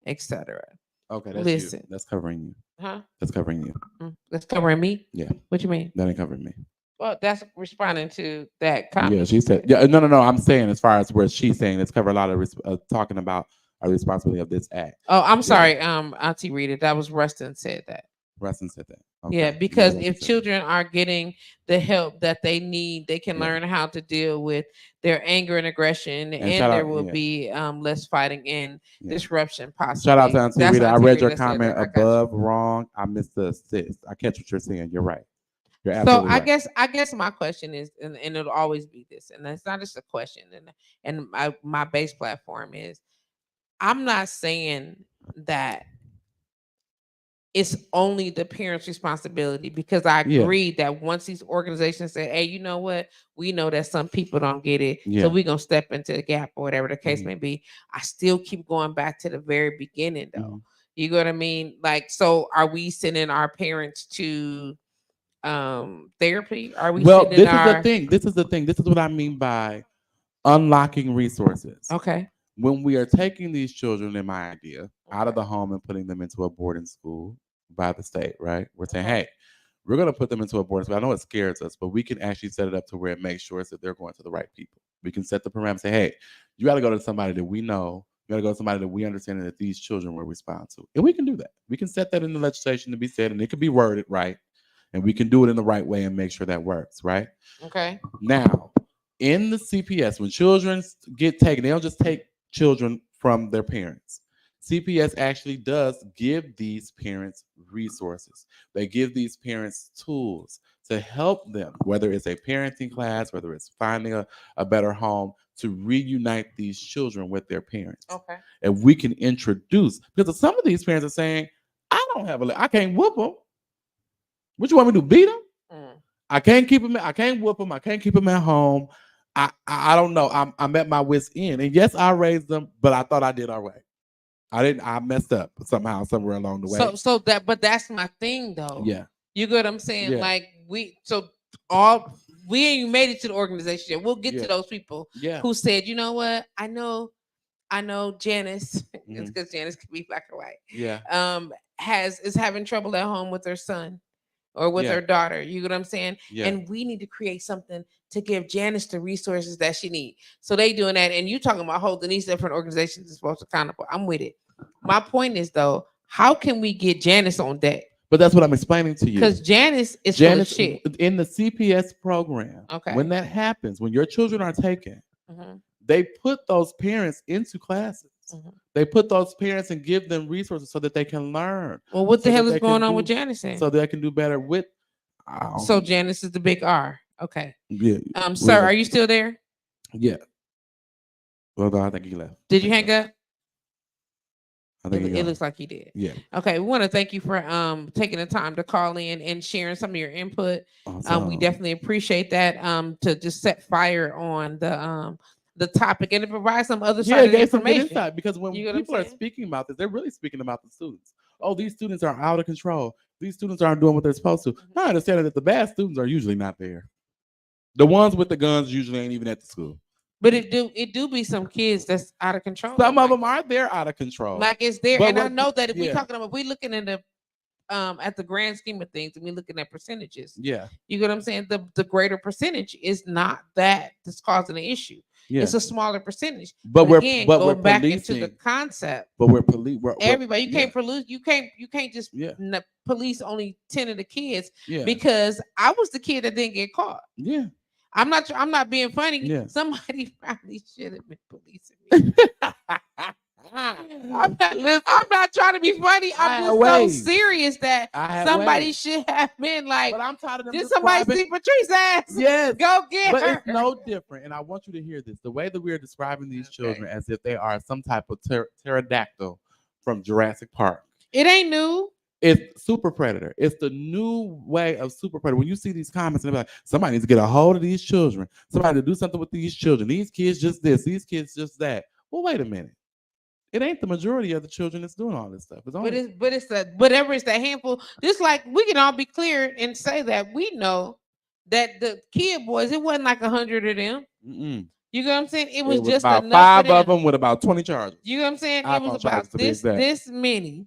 etc. Okay, that's Listen. you. That's covering you. Huh? That's covering you. That's covering me? Yeah. What you mean? That ain't covering me. Well, that's responding to that comment. Yeah, she said. Yeah, no. I'm saying as far as where she's saying, it's cover a lot of talking about our responsibility of this act. Oh, I'm sorry, Auntie Rita. That was Rustin said that. Rustin said that. Okay. Yeah, because if children are getting the help that they need, they can learn how to deal with their anger and aggression, and there will be less fighting and disruption possible. Shout out to Auntie Rita. I read your comment above wrong. I missed the assist. I catch what you're saying. You're right. You're absolutely right. I guess my question is, and it'll always be this, and it's not just a question, and my base platform is, I'm not saying that it's only the parents' responsibility, because I agree that once these organizations say, hey, you know what? We know that some people don't get it. So we're going to step into the gap or whatever the case may be. I still keep going back to the very beginning though. You know what I mean? Like, so are we sending our parents to therapy? Are we this is the thing. This is the thing. This is what I mean by unlocking resources. Okay. When we are taking these children, in my idea, out of the home and putting them into a boarding school by the state, right? We're saying, hey, we're going to put them into a boarding school. I know it scares us, but we can actually set it up to where it makes sure that they're going to the right people. We can set the parameters and say, hey, you got to go to somebody that we know. You got to go to somebody that we understand that these children will respond to. And we can do that. We can set that in the legislation to be said, and it could be worded right. And we can do it in the right way and make sure that works, right? Okay. Now, in the CPS, when children get taken, they don't just take children from their parents. CPS actually does give these parents resources. They give these parents tools to help them, whether it's a parenting class, whether it's finding a better home, to reunite these children with their parents. Okay. And we can introduce, because some of these parents are saying, I can't whoop them. What you want me to do, beat them? I can't keep them. I can't whoop them. I can't keep them at home. I don't know. I'm at my wit's end. And yes, I raised them, but I thought I did all right. I messed up somehow, somewhere along the way. But that's my thing though. Yeah. You get what I'm saying? Yeah. Like we ain't made it to the organization yet. We'll get to those people who said, you know what? I know Janice, it's because Janice can be black or white. Yeah. Is having trouble at home with her son or with her daughter. You get what I'm saying? Yeah. And we need to create something to give Janice the resources that she needs. So they doing that. And you talking about holding these different organizations as supposed to accountable. I'm with it. My point is though, how can we get Janice on deck? But that's what I'm explaining to you. Because Janice is full of shit. In the CPS program, when that happens, when your children are taken, they put those parents into classes. They put those parents and give them resources so that they can learn. Well, what the hell is going on with Janice then? So they can do better with. So Janice is the big R. Okay. Yeah. Sir, are you still there? Yeah. Well, no, I think he left. Did you hang up? I think it looks like he did. Yeah. Okay. We want to thank you for taking the time to call in and sharing some of your input. Awesome. We definitely appreciate that. To just set fire on the topic and to provide some other side of the information. Some because when people are speaking about this, they're really speaking about the students. Oh, these students are out of control. These students aren't doing what they're supposed to. I understand that the bad students are usually not there. The ones with the guns usually ain't even at the school. But it do be some kids that's out of control. Some of them are there out of control. Like it's there. And I know that if we're talking about, we're looking at the grand scheme of things and we're looking at percentages. Yeah. You get what I'm saying? The greater percentage is not that's causing the issue. Yeah. It's a smaller percentage. But we're back into the concept. But we're everybody. You can't police. You can't just police only 10 of the kids. Yeah. Because I was the kid that didn't get caught. Yeah. I'm not being funny. Yeah. Somebody probably should have been policing me. I'm not trying to be funny. I'm just so serious that somebody should have been like. But I'm tired of them. Did somebody see Patrice's ass? Yes. Go get but her. It's no different. And I want you to hear this. The way that we are describing these children as if they are some type of pterodactyl from Jurassic Park. It ain't new. It's super predator. It's the new way of super predator. When you see these comments and they're like, somebody needs to get a hold of these children. Somebody to do something with these children. These kids just this. These kids just that. Well, wait a minute. It ain't the majority of the children that's doing all this stuff. But it's that handful. Just like we can all be clear and say that we know that the kid boys, it wasn't like 100 of them. Mm-mm. You know what I'm saying? It was just about enough 5 of them with about 20 charges. You know what I'm saying? It was about this many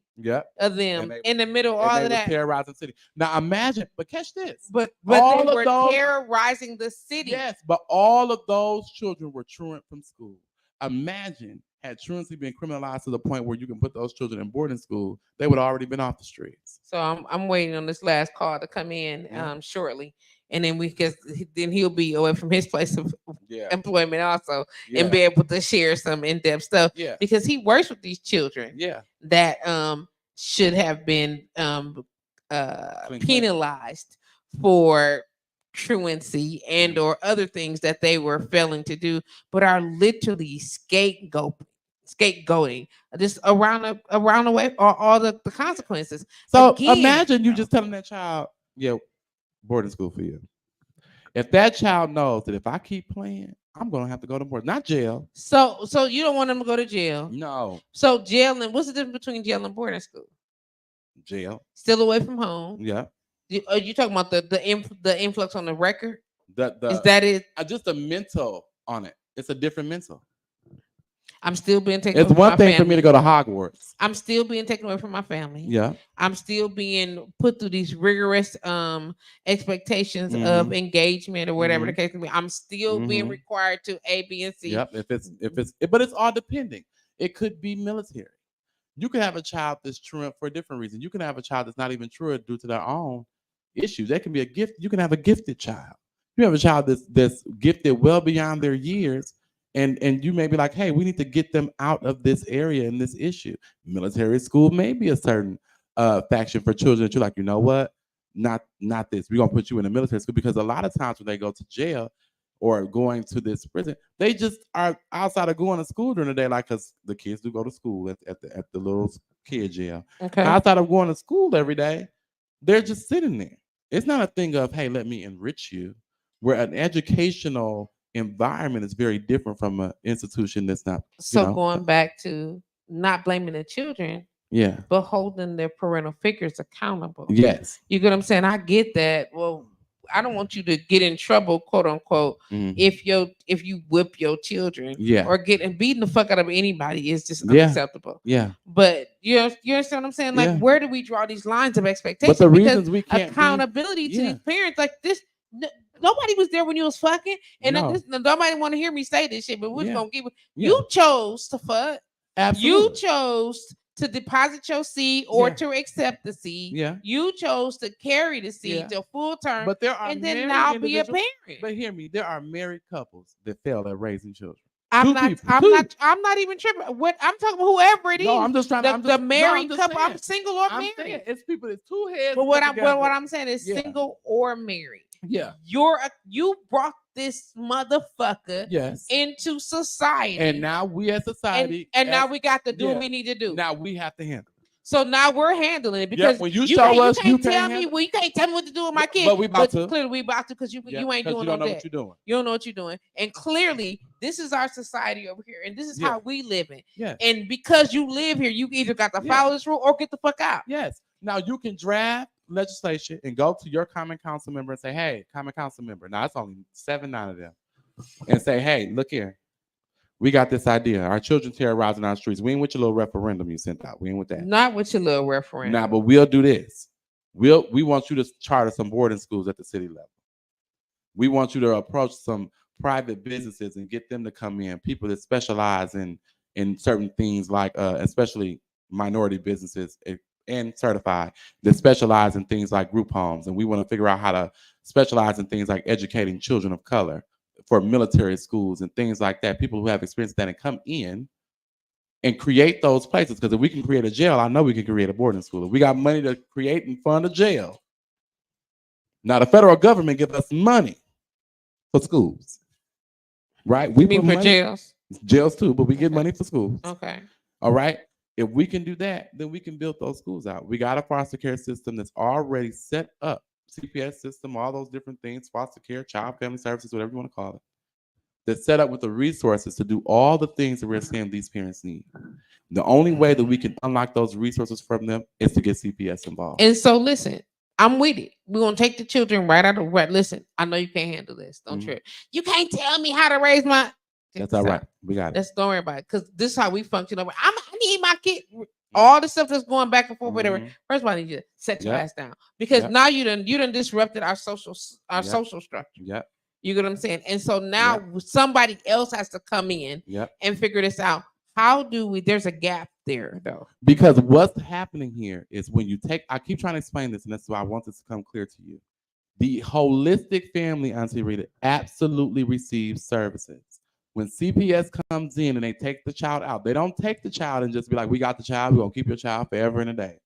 of them in the middle of all of that. Terrorizing the city. Now imagine, but catch this. But all they were terrorizing the city. Yes, but all of those children were truant from school. Imagine had truancy been criminalized to the point where you can put those children in boarding school, they would have already been off the streets. So I'm waiting on this last call to come in shortly. And then then he'll be away from his place of employment also and be able to share some in-depth stuff because he works with these children that should have been penalized for truancy and or other things that they were failing to do, but are literally scapegoating just around the way or all the consequences. So imagine you just telling that child, boarding school for you. If that child knows that if I keep playing, I'm gonna have to go to board, not jail. So you don't want them to go to jail? No. So jail, and what's the difference between jail and boarding school? Jail. Still away from home. Yeah. Are you talking about the influx on the record? Is that it? Just a mental on it. It's a different mental. I'm still being taken. It's one thing for me to go to Hogwarts. I'm still being taken away from my family. Yeah. I'm still being put through these rigorous expectations of engagement or whatever the case may be. I'm still being required to A, B, and C. Yep. But it's all depending. It could be military. You can have a child that's truant for a different reason. You can have a child that's not even truant due to their own issues. That can be a gift. You can have a gifted child. You have a child that's gifted well beyond their years. And you may be like, hey, we need to get them out of this area and this issue. Military school may be a certain faction for children that you're like, you know what? Not this. We're going to put you in a military school because a lot of times when they go to jail, or going to this prison. They just are outside of going to school during the day, like because the kids do go to school at the little kid jail. Okay. Outside of going to school every day, they're just sitting there. It's not a thing of, hey, let me enrich you. Where an educational environment is very different from an institution that's not. So going back to not blaming the children, Yeah. but holding their parental figures accountable. Yes. You get what I'm saying? I get that. Well, I don't want you to get in trouble, quote unquote, if you whip your children, or beating the fuck out of anybody is just unacceptable. Yeah. But you understand what I'm saying? Like, where do we draw these lines of expectation? But the reasons we can't accountability to these parents, like this. Nobody was there when you was fucking, and nobody want to hear me say this shit. But we're gonna give it. You chose to fuck. Absolutely. You chose to deposit your seed or to accept the seed. Yeah. You chose to carry the seed to full term. But there are and then now be a parent. But hear me, there are married couples that fail at raising children. I'm not even tripping. What I'm talking about, whoever it is. No, I'm just trying to. The married couple. I'm single or married. It's people that's two heads. But what I'm saying is single or married. Yeah. You brought this motherfucker into society. And now we as society. And now we got to do what we need to do. Now we have to handle it. So now we're handling it because when you show us, you can't tell me. Well, you can't tell me what to do with my kids. But we about to. Clearly, we about to because you ain't doing you don't know what you're doing. You don't know what you're doing. And clearly, this is our society over here, and this is how we live in. Yeah. And because you live here, you either got to follow this rule or get the fuck out. Yes. Now you can draft legislation and go to your common council member and say, "Hey, common council member." Now it's only 7-9 of them, and say, "Hey, look here. We got this idea. Our children terrorizing our streets. We ain't with your little referendum you sent out. We ain't with that. Not with your little referendum. Nah, but we'll do this. We want you to charter some boarding schools at the city level. We want you to approach some private businesses and get them to come in. People that specialize in certain things, like especially minority businesses and certified, that specialize in things like group homes. And we want to figure out how to specialize in things like educating children of color for military schools and things like that. People who have experience that and come in and create those places. Because if we can create a jail, I know we can create a boarding school. If we got money to create and fund a jail. Now the federal government give us money for schools, right? We mean for money, jails too, but we get money for schools. Okay. All right. If we can do that, then we can build those schools out. We got a foster care system that's already set up. CPS system, all those different things, foster care, child family services, whatever you want to call it, that's set up with the resources to do all the things that we're saying these parents need. The only way that we can unlock those resources from them is to get CPS involved. And so listen, I'm with it. We're going to take the children right out of right. Listen, I know you can't handle this. Don't trip. You can't tell me how to raise my. That's all right. We got it. Don't worry about it. Because this is how we function over. I need my kid. All the stuff that's going back and forth, whatever. First of all, I need you to set your ass down because now you done disrupted our social social structure. Yep. You get what I'm saying? And so now somebody else has to come in and figure this out. How do we? There's a gap there, though. Because what's happening here is when you take. I keep trying to explain this, and that's why I want this to come clear to you. The holistic family, Auntie Rita, absolutely receives services. When CPS comes in and they take the child out, they don't take the child and just be like, we got the child, we're going to keep your child forever and a day.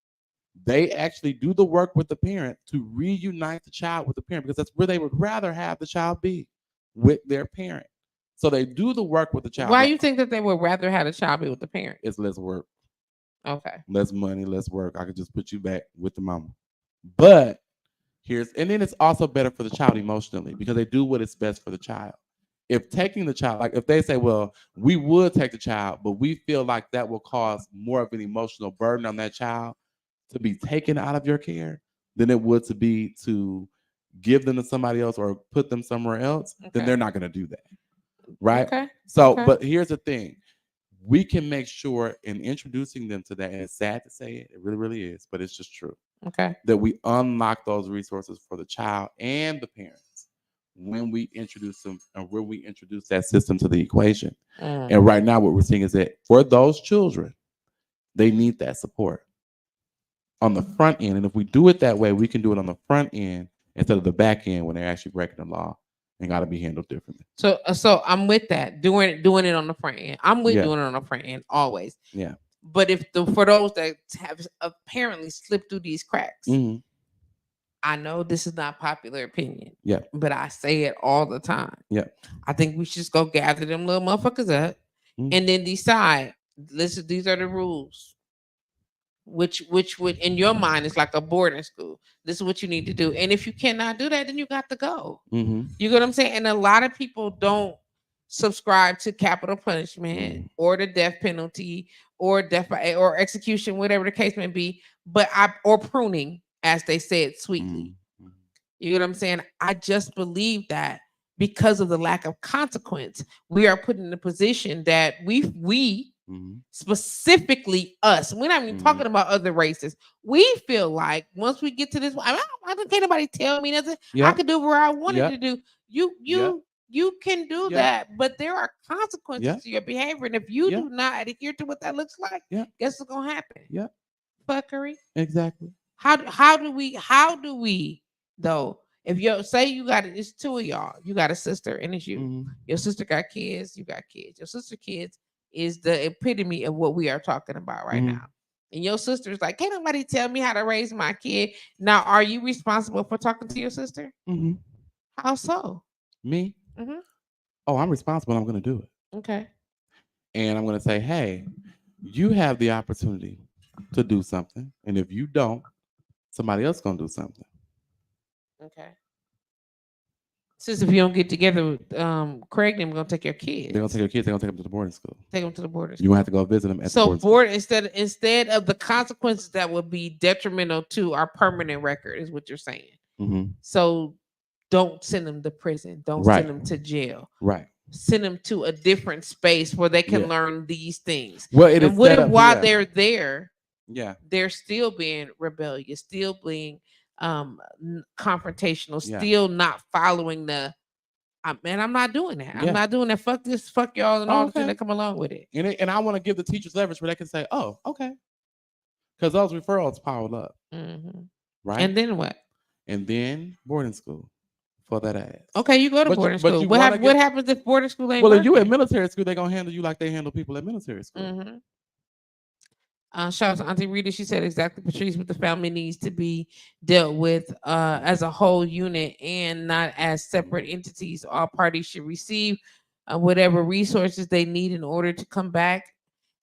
They actually do the work with the parent to reunite the child with the parent because that's where they would rather have the child be, with their parent. So they do the work with the child. Why do you think that they would rather have the child be with the parent? It's less work. Okay. Less money, less work. I could just put you back with the mama. But and then it's also better for the child emotionally because they do what is best for the child. If taking the child, like if they say, well, we would take the child, but we feel like that will cause more of an emotional burden on that child to be taken out of your care than it would to give them to somebody else or put them somewhere else, then they're not going to do that. Right? Okay. So, but here's the thing. We can make sure in introducing them to that, and it's sad to say it, it really, really is, but it's just true. Okay. That we unlock those resources for the child and the parents when we introduce them and when we introduce that system to the equation. And right now what we're seeing is that for those children, they need that support on the front end. And if we do it that way, we can do it on the front end instead of the back end when they're actually breaking the law and got to be handled differently. So I'm with that, doing it on the front end. I'm with doing it on the front end always. Yeah. But for those that have apparently slipped through these cracks, I know this is not popular opinion. Yeah. But I say it all the time. Yeah. I think we should just go gather them little motherfuckers up and then decide. Listen, these are the rules. Which would in your mind is like a boarding school. This is what you need to do. And if you cannot do that, then you got to go. You get what I'm saying? And a lot of people don't subscribe to capital punishment or the death penalty or death or execution, whatever the case may be, or pruning, as they said sweetly. You know what I'm saying? I just believe that because of the lack of consequence, we are put in a position that we specifically us, we're not even talking about other races. We feel like once we get to this, I can't nobody tell me nothing. I could do what I wanted to do. You can do that, but there are consequences to your behavior. And if you do not adhere to what that looks like, guess what's gonna happen? Fuckery. Exactly. How do we though? If you say you got it, it's two of y'all. You got a sister and it's you. Your sister got kids, you got kids. Your sister kids is the epitome of what we are talking about right now. And your sister's like, can't nobody tell me how to raise my kid. Now, are you responsible for talking to your sister? How so? Me? Oh, I'm responsible. I'm going to do it. Okay. And I'm going to say, hey, you have the opportunity to do something. And if you don't, somebody else going to do something. Okay. Since if you don't get together with Craig, they're gonna take your kids. They're gonna take your kids. They're gonna take them to the boarding school. Take them to the boarding school. You gonna have to go visit them at the boarding school. Instead of the consequences that would be detrimental to our permanent record, is what you're saying. So don't send them to prison. Don't send them to jail. Right. Send them to a different space where they can learn these things. Well, it and is what if while they're there, they're still being rebellious, still being confrontational, still not following the man, I'm not doing that. I'm not doing that. Fuck this, fuck y'all, and all the things that come along with it. And I want to give the teachers leverage where they can say, oh, okay. Because those referrals piled up. Right. And then what? And then boarding school for that ass. Okay, you go to boarding school. What happens if boarding school ain't well, working? if you at military school, they're gonna handle you like they handle people at military school. Shout out to Auntie Rita. She said exactly, Patrice, what the family needs to be dealt with as a whole unit and not as separate entities. All parties should receive whatever resources they need in order to come back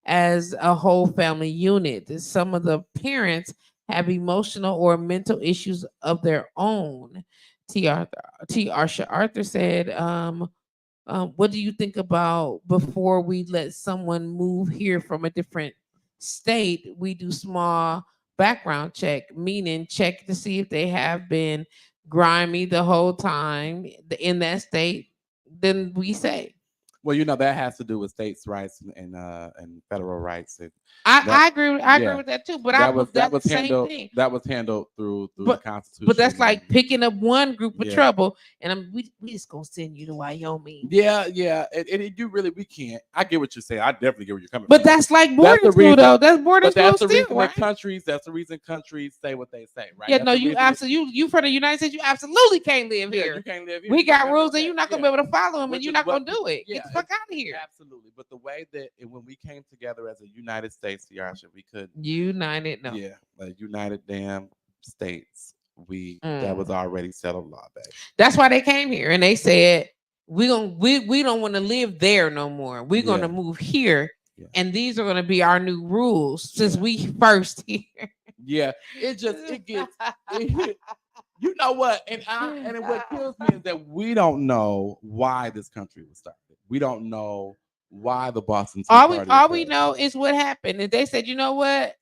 as a whole family unit. Some of the parents have emotional or mental issues of their own. T. Arthur said, what do you think about before we let someone move here from a different state, we do small background check, meaning check to see if they have been grimy the whole time in that state, then we say. Well, that has to do with states' rights and federal rights. I agree with that too. But that was handled. Thing. That was handled through the Constitution. But that's like picking up one group of trouble, and we just gonna send you to Wyoming. Yeah. And you really we can't. I get what you're saying. I definitely get where you're coming from. But that's like boarding school, though. That's boarding school. That's the still, reason right? That's the reason countries say what they say, right? Yeah, no, you absolutely. You from the United States, you absolutely can't live here. You can't live here. We got rules, and you're not gonna be able to follow them, and you're not gonna do it. Get the fuck out of here. Absolutely. But the way that when we came together as a United States, we could united, no, united damn states. That was already settled law back. That's why they came here and they said we don't want to live there no more. We're gonna move here, and these are gonna be our new rules since we first here. Yeah, it gets. You know what? And what kills me is that we don't know why this country was started. We don't know why the Boston Tea Party. All we know is what happened. And they said, you know what?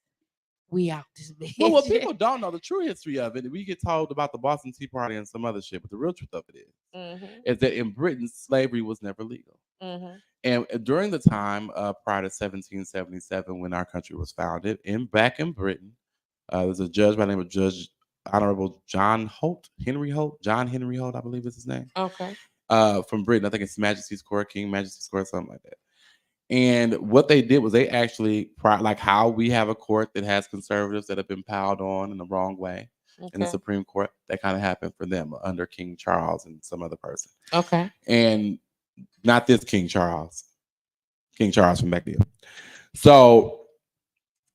We out this bitch. Well, what people don't know the true history of it. We get told about the Boston Tea Party and some other shit, but the real truth of it is that in Britain, slavery was never legal. And during the time prior to 1777, when our country was founded, back in Britain, there's a judge by the name of Judge Honorable John Henry Holt, I believe is his name. Okay. From Britain, I think it's Majesty's Court, King Majesty's Court, something like that. And what they did was they actually, like how we have a court that has conservatives that have been piled on in the wrong way in the Supreme Court, that kind of happened for them under King Charles and some other person. Okay. And not this King Charles from back then. So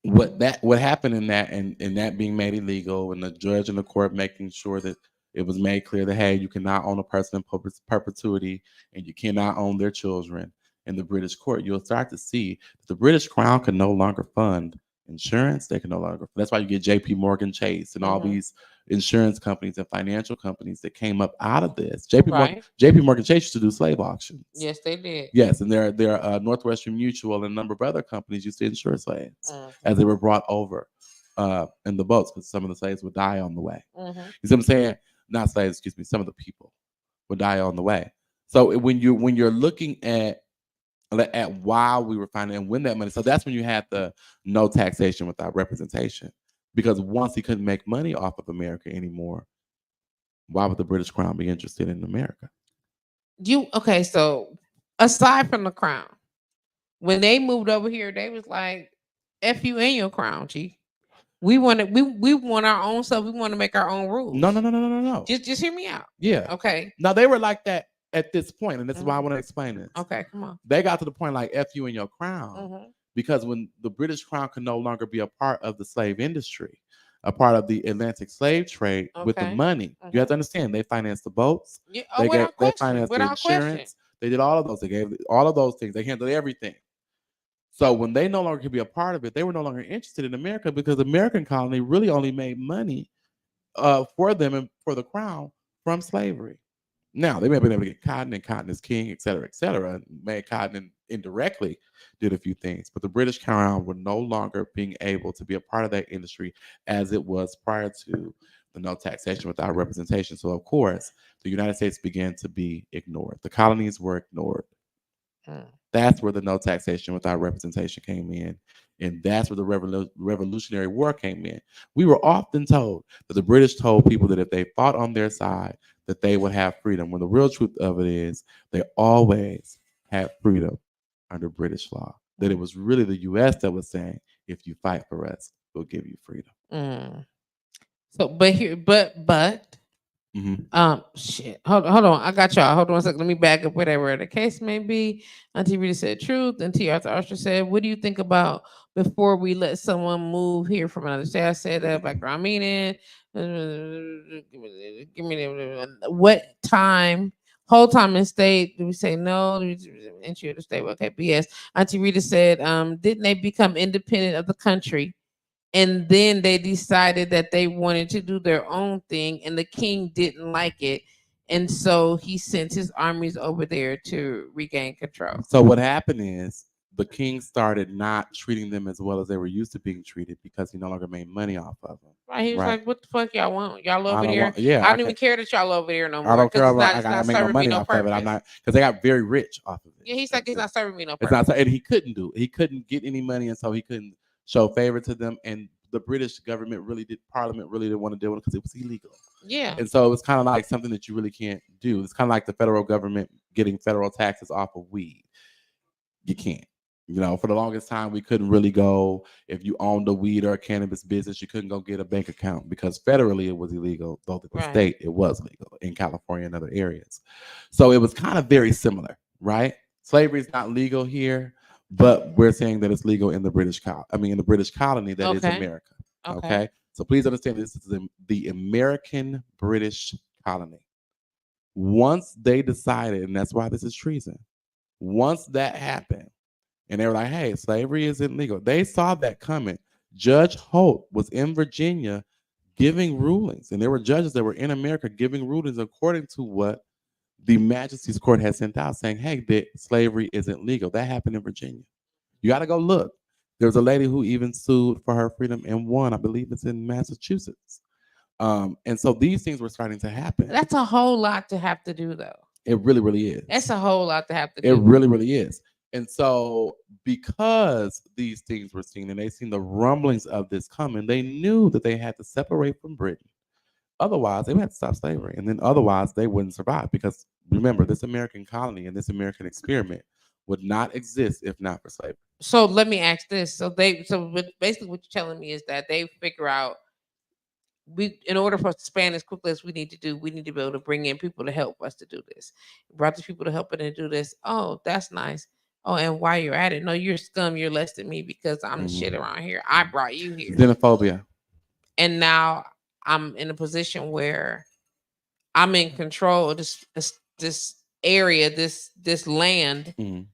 what happened in that and that being made illegal, and the judge and the court making sure that it was made clear that hey, you cannot own a person in perpetuity, and you cannot own their children. In the British court, you'll start to see that the British Crown can no longer fund insurance. They can no longer. That's why you get J.P. Morgan Chase and all these insurance companies and financial companies that came up out of this. J.P. Morgan Chase used to do slave auctions. Yes, they did. Yes, and their Northwestern Mutual and a number of other companies used to insure slaves as they were brought over in the boats, because some of the slaves would die on the way. You see what I'm saying? Not slaves, excuse me. Some of the people would die on the way. So when you're looking at why we were finding and when that money, so that's when you had the no taxation without representation, because once he couldn't make money off of America anymore, why would the British Crown be interested in America? So aside from the crown, when they moved over here, they was like, "F you and your crown, G. We want our own stuff. We want to make our own rules." No. Just hear me out. Yeah. Okay. Now they were like that at this point, and this is why I want to explain this. Okay, come on. They got to the point like F you and your crown, because when the British Crown could no longer be a part of the slave industry, a part of the Atlantic slave trade with the money, you have to understand they financed the boats, they financed the insurance, they did all of those, they gave all of those things, they handled everything. So when they no longer could be a part of it, they were no longer interested in America, because the American colony really only made money for them and for the crown from slavery. Now, they may have been able to get cotton, and cotton is king, et cetera, and made cotton and indirectly did a few things. But the British Crown were no longer being able to be a part of that industry as it was prior to the no taxation without representation. So, of course, the United States began to be ignored. The colonies were ignored. That's where the no taxation without representation came in. And that's where the Revolutionary War came in. We were often told that the British told people that if they fought on their side, that they would have freedom. When the real truth of it is, they always had freedom under British law. That it was really the U.S. that was saying, if you fight for us, we'll give you freedom. So, but shit. Hold on. I got y'all. Hold on a second. Let me back up. Whatever the case may be. Auntie Rita said truth. And T. Arthur Usher said, "What do you think about before we let someone move here from another state?" I said that background meaning. Give me what time? Whole time in state. Do we say no? Entry of the state. Okay, BS. Auntie Rita said, didn't they become independent of the country? And then they decided that they wanted to do their own thing, and the king didn't like it. And so he sent his armies over there to regain control. So what happened is the king started not treating them as well as they were used to being treated, because he no longer made money off of them. Right. He was like, "What the fuck y'all want? Y'all over there? I don't even care that y'all over there no more. I don't care about it's I not make no serving money me no off of it. purpose." I'm not, because they got very rich off of it. Yeah, he's like, it's not serving me no It's purpose. not, and he couldn't do it. He couldn't get any money, and so he couldn't show favor to them. And the British government Parliament really didn't want to deal with it because it was illegal. Yeah. And so it was kind of like something that you really can't do. It's kind of like the federal government getting federal taxes off of weed. You can't. You know, for the longest time, we couldn't really go, if you owned a weed or a cannabis business, you couldn't go get a bank account, because federally it was illegal, though at the state it was legal in California and other areas. So it was kind of very similar, right? Slavery is not legal here, but we're saying that it's legal in the British colony that is America. Okay. So please understand, this is the American British colony. Once they decided, and that's why this is treason, once that happened, and they were like, hey, slavery isn't legal, they saw that coming. Judge Holt was in Virginia giving rulings, and there were judges that were in America giving rulings according to what the Majesty's Court had sent out, saying, hey, that slavery isn't legal. That happened in Virginia. You got to go look. There was a lady who even sued for her freedom and won. I believe it's in Massachusetts. And so these things were starting to happen. That's a whole lot to have to do, though. It really, really is. That's a whole lot to have to do. It really, really is. And so because these things were seen and they seen the rumblings of this coming, they knew that they had to separate from Britain. Otherwise, they would have to stop slavery. And then otherwise, they wouldn't survive. Because remember, this American colony and this American experiment would not exist if not for slavery. So let me ask this. So basically what you're telling me is that they figure out, in order for us to span as quickly as we need to be able to bring in people to help us to do this. We brought these people to help us to do this. Oh, that's nice. Oh, and while you're at it, no, you're scum. You're less than me because I'm the shit around here. I brought you here. Xenophobia. And now I'm in a position where I'm in control of this area, this land. Mhm.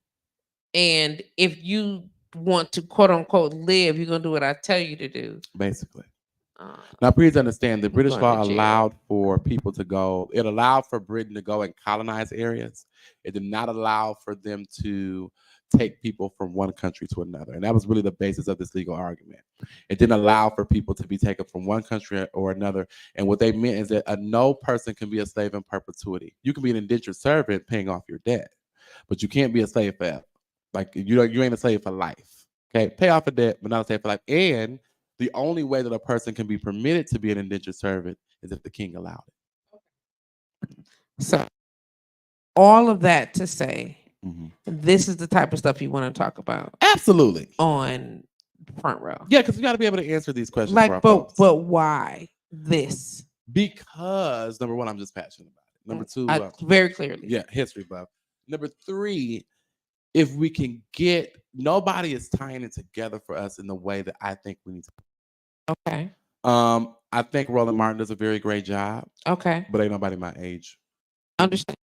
And if you want to quote unquote live, you're gonna do what I tell you to do. Basically. Uh, Now, please understand the British going to law jail. allowed for people to go, it allowed for Britain to go and colonize areas. It did not allow for them to take people from one country to another. And that was really the basis of this legal argument. It didn't allow for people to be taken from one country or another. And what they meant is that no person can be a slave in perpetuity. You can be an indentured servant paying off your debt, but you can't be a slave forever. Like you ain't a slave for life. Okay, pay off a debt, but not a slave for life. And the only way that a person can be permitted to be an indentured servant is if the king allowed it. So, all of that to say, Mm-hmm. this is the type of stuff you want to talk about Absolutely. on Front Row. Yeah, because you got to be able to answer these questions. Like, for our but folks. but why this? Because number one, I'm just passionate about it. Number two, very clearly. Yeah, history buff. Number three, if we can get, nobody is tying it together for us in the way that I think we need to. Okay. I think Roland Martin does a very great job. Okay. But ain't nobody my age. Understand.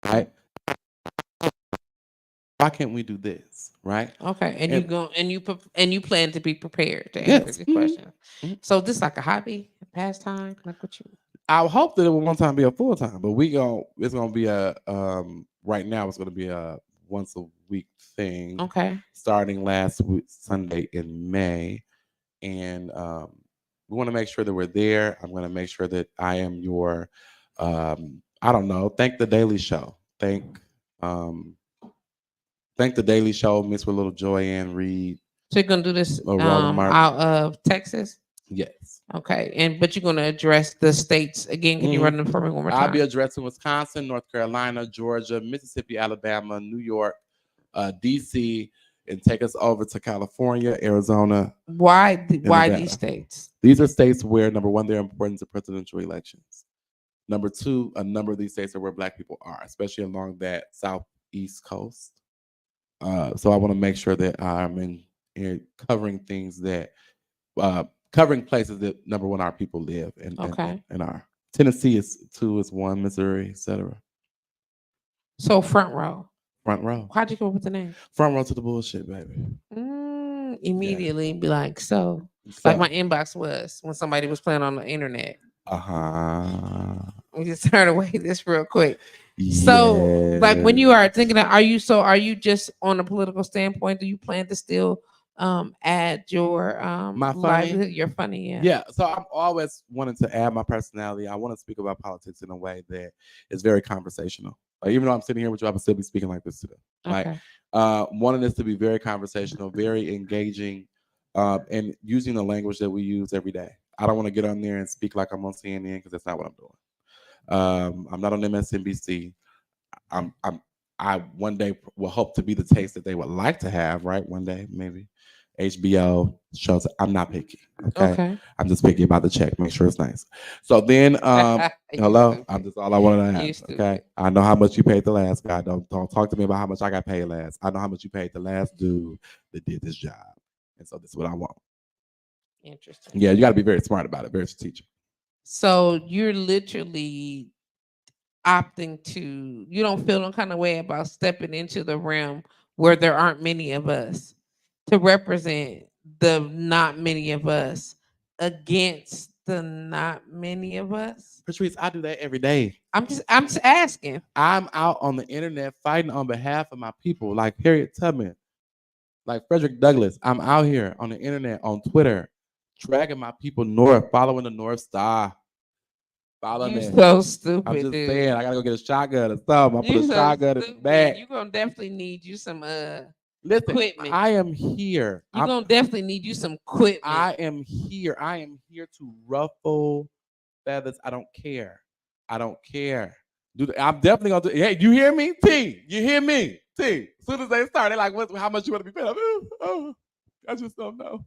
Right? Why can't we do this? Right? Okay. And you plan to be prepared to answer the question. Mm-hmm. So this like a hobby, a pastime, like what you? I hope that it will one time be a full time, but it's gonna be a right now it's gonna be a once a week thing. Okay. Starting last week, Sunday in May, and we want to make sure that we're there. I'm going to make sure that I am your, I don't know. Thank the Daily Show. Thank the Daily Show. Miss with little Joyanne Reed. So you're gonna do this out of Texas? Yes. Okay, but you're gonna address the states again. Can you run them for me one more time? I'll be addressing Wisconsin, North Carolina, Georgia, Mississippi, Alabama, New York, DC, and take us over to California, Arizona. Why these states? These are states where, number one, they're important to presidential elections. Number two, a number of these states are where Black people are, especially along that southeast coast. So I want to make sure that I'm in covering things that, covering places that, number one, our people live in. Okay. And our Tennessee is 2, is 1, Missouri, etc. So Front Row. Front Row. How'd you come up with the name? Front Row to the bullshit, baby. Immediately be like, so like my inbox was when somebody was playing on the internet. We just turn away this real quick. Yeah. So like when you are thinking of, are you just on a political standpoint, do you plan to still add your my funny? You're funny, yeah. Yeah. So I'm always wanting to add my personality. I want to speak about politics in a way that is very conversational. Like, even though I'm sitting here with you, I would still be speaking like this today. Okay. Like wanting this to be very conversational, very engaging, and using the language that we use every day. I don't want to get on there and speak like I'm on CNN because that's not what I'm doing. I'm not on MSNBC. I one day will hope to be the taste that they would like to have, right? One day, maybe. HBO shows. I'm not picky. Okay. I'm just picky about the check. Make sure it's nice. So then, hello. I'm just all I wanted to ask. Okay. I know how much you paid the last guy. Don't talk to me about how much I got paid last. I know how much you paid the last dude that did this job, and so this is what I want. Interesting. Yeah, you got to be very smart about it. Very strategic. So you're literally opting to. You don't feel no kind of way about stepping into the realm where there aren't many of us, to represent the not many of us against the not many of us. Patrice, I do that every day. I'm just asking. I'm out on the internet fighting on behalf of my people, like Harriet Tubman, like Frederick Douglass. I'm out here on the internet, on Twitter, dragging my people north, following the North Star. Follow me. So stupid. I'm just dude. saying, I gotta go get a shotgun or something. I'll put a shotgun in the back. You're gonna definitely need you some listen, equipment. I am here. You're gonna definitely need you some equipment. I am here. I am here to ruffle feathers. I don't care. I don't care. I'm definitely gonna do. Hey, you hear me, T? You hear me, T? As soon as they start, they're like, how much you want to be paid? I just don't know.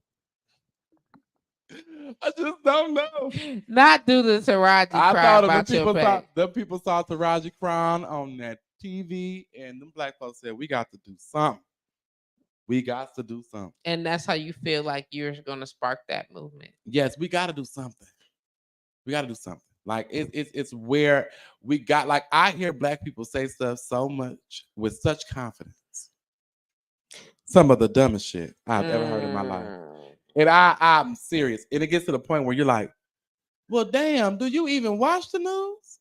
I just don't know. Not do the Taraji I cry thought of about your pay. the people saw Taraji Crown on that TV, and them black folks said, "We got to do something. We got to do something." And that's how you feel like you're going to spark that movement. Yes, we got to do something. We got to do something. Like it's where we got. Like I hear black people say stuff so much with such confidence. Some of the dumbest shit I've ever heard in my life, and I'm serious. And it gets to the point where you're like, "Well, damn, do you even watch the news?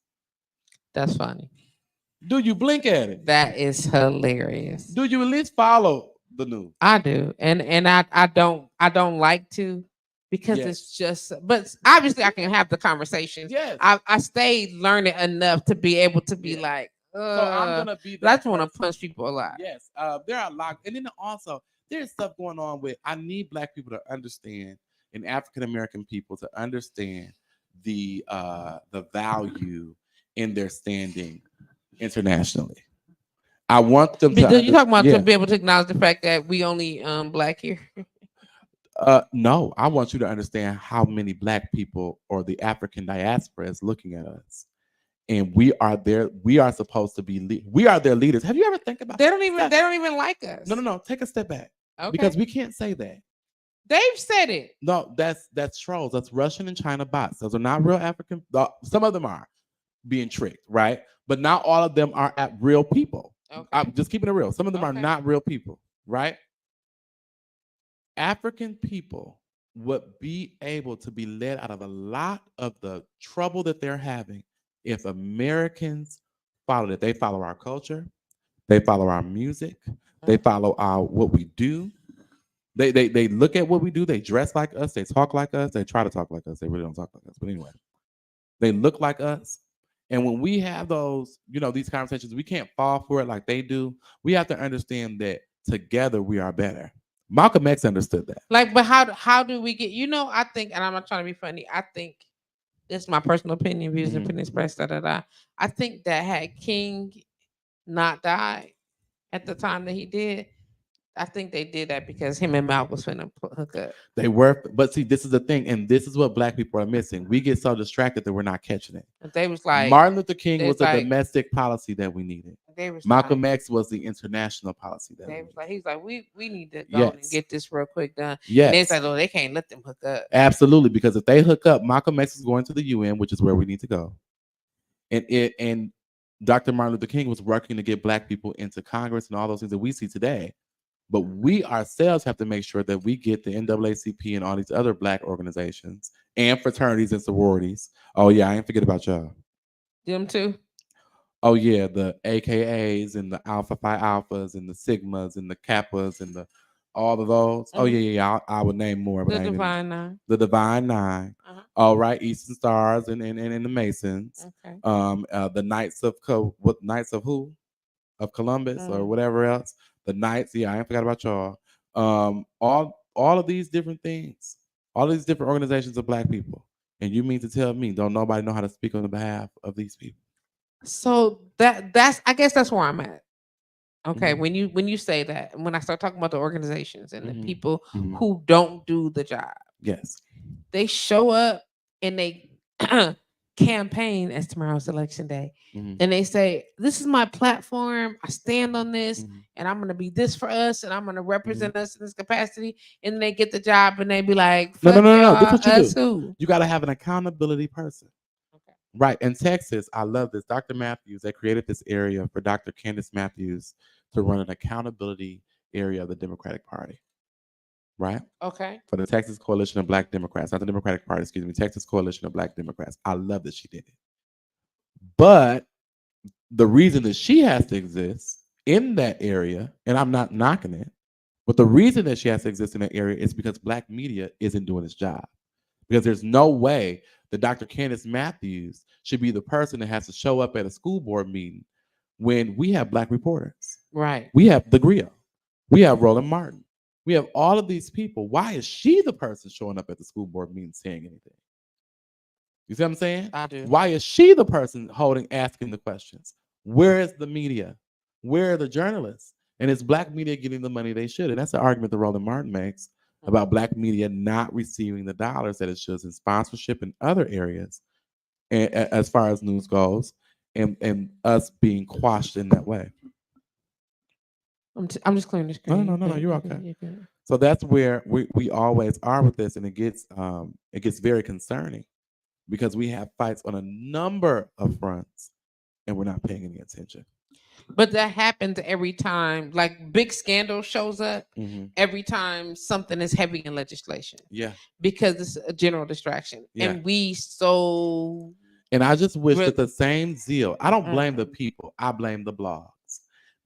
That's funny. Do you blink at it? That is hilarious. Do you at least follow the news?" I do, and I don't like to because Yes. it's just. But obviously, I can have the conversations. Yes. I stayed learning enough to be able to be Yes. like. So I'm gonna be. I just that want to person. punch people a lot. Yes. There are a lot, and then also there's stuff going on with. I need black people to understand, and African American people to understand the value in their standing internationally. I want them to. You talking about yeah. to be able to acknowledge the fact that we only black here? No, I want you to understand how many black people or the African diaspora is looking at us. And we are there. We are supposed to be. We are their leaders. Have you ever think about? They don't even like us. No. Take a step back. Okay. Because we can't say that. They've said it. No, that's trolls. That's Russian and China bots. Those are not real African. Some of them are being tricked, right? But not all of them are at real people. Okay. I'm just keeping it real. Some of them are Okay. not real people, right? African people would be able to be led out of a lot of the trouble that they're having if Americans followed it. They follow our culture, they follow our music, they follow our what we do. They look at what we do, they dress like us, they talk like us, they try to talk like us, they really don't talk like us. But anyway, they look like us. And when we have those, these conversations, we can't fall for it like they do. We have to understand that together we are better. Malcolm X understood that. Like, but how do we get? I think, and I'm not trying to be funny. I think this is my personal opinion, views and opinions expressed. I think that had King not died at the time that he did, I think they did that because him and Mal was finna hook up. They were, but see, this is the thing, and this is what black people are missing. We get so distracted that we're not catching it. But they was like Martin Luther King was a domestic policy that we needed. Malcolm X was the international policy that we needed. He's like, we need to go and get this real quick done. Yes. And it's like, oh, they can't let them hook up. Absolutely, because if they hook up, Malcolm X is going to the UN, which is where we need to go. And Dr. Martin Luther King was working to get black people into Congress and all those things that we see today. But we ourselves have to make sure that we get the NAACP and all these other black organizations and fraternities and sororities. Oh, yeah, I ain't forget about y'all. Them too? Oh, yeah, the AKAs and the Alpha Phi Alphas and the Sigmas and the Kappas and all of those. Mm-hmm. Oh, yeah, I would name more. But the Divine Nine. The Divine Nine. Uh-huh. All right, Eastern Stars and the Masons. Okay. The Knights of Knights of who? Of Columbus or whatever else. The Knights, yeah, I ain't forgot about y'all. All of these different things, all these different organizations of black people. And you mean to tell me don't nobody know how to speak on the behalf of these people? So that's I guess that's where I'm at. Okay, mm-hmm. when you say that, and when I start talking about the organizations and the people who don't do the job, yes, they show up and they campaign as tomorrow's election day, and they say, "This is my platform. I stand on this, and I'm going to be this for us, and I'm going to represent us in this capacity." And they get the job, and they be like, "No. This is what you do. You got to have an accountability person." Okay. Right. In Texas, I love this. Dr. Matthews, they created this area for Dr. Candace Matthews to run an accountability area of the Democratic Party. Right? Okay. For the Texas Coalition of Black Democrats, not the Democratic Party, excuse me, Texas Coalition of Black Democrats. I love that she did it. But the reason that she has to exist in that area, and I'm not knocking it, but the reason that she has to exist in that area is because black media isn't doing its job. Because there's no way that Dr. Candace Matthews should be the person that has to show up at a school board meeting when we have black reporters. Right. We have the Grio. We have Roland Martin. We have all of these people. Why is she the person showing up at the school board meeting saying anything? You see what I'm saying? I do. Why is she the person asking the questions? Where is the media? Where are the journalists? And it's black media getting the money they should. And that's the argument that Roland Martin makes. about Black media not receiving the dollars that it should in sponsorship in other areas, and as far as news goes, and us being quashed in that way. I'm just clearing the screen. No, you're okay. You're good. So that's where we always are with this, and it gets very concerning because we have fights on a number of fronts, and we're not paying any attention. But that happens every time, like big scandal shows up every time something is heavy in legislation. Yeah. Because it's a general distraction. Yeah. And we so. And I just wish that the same zeal, I don't blame the people, I blame the blogs.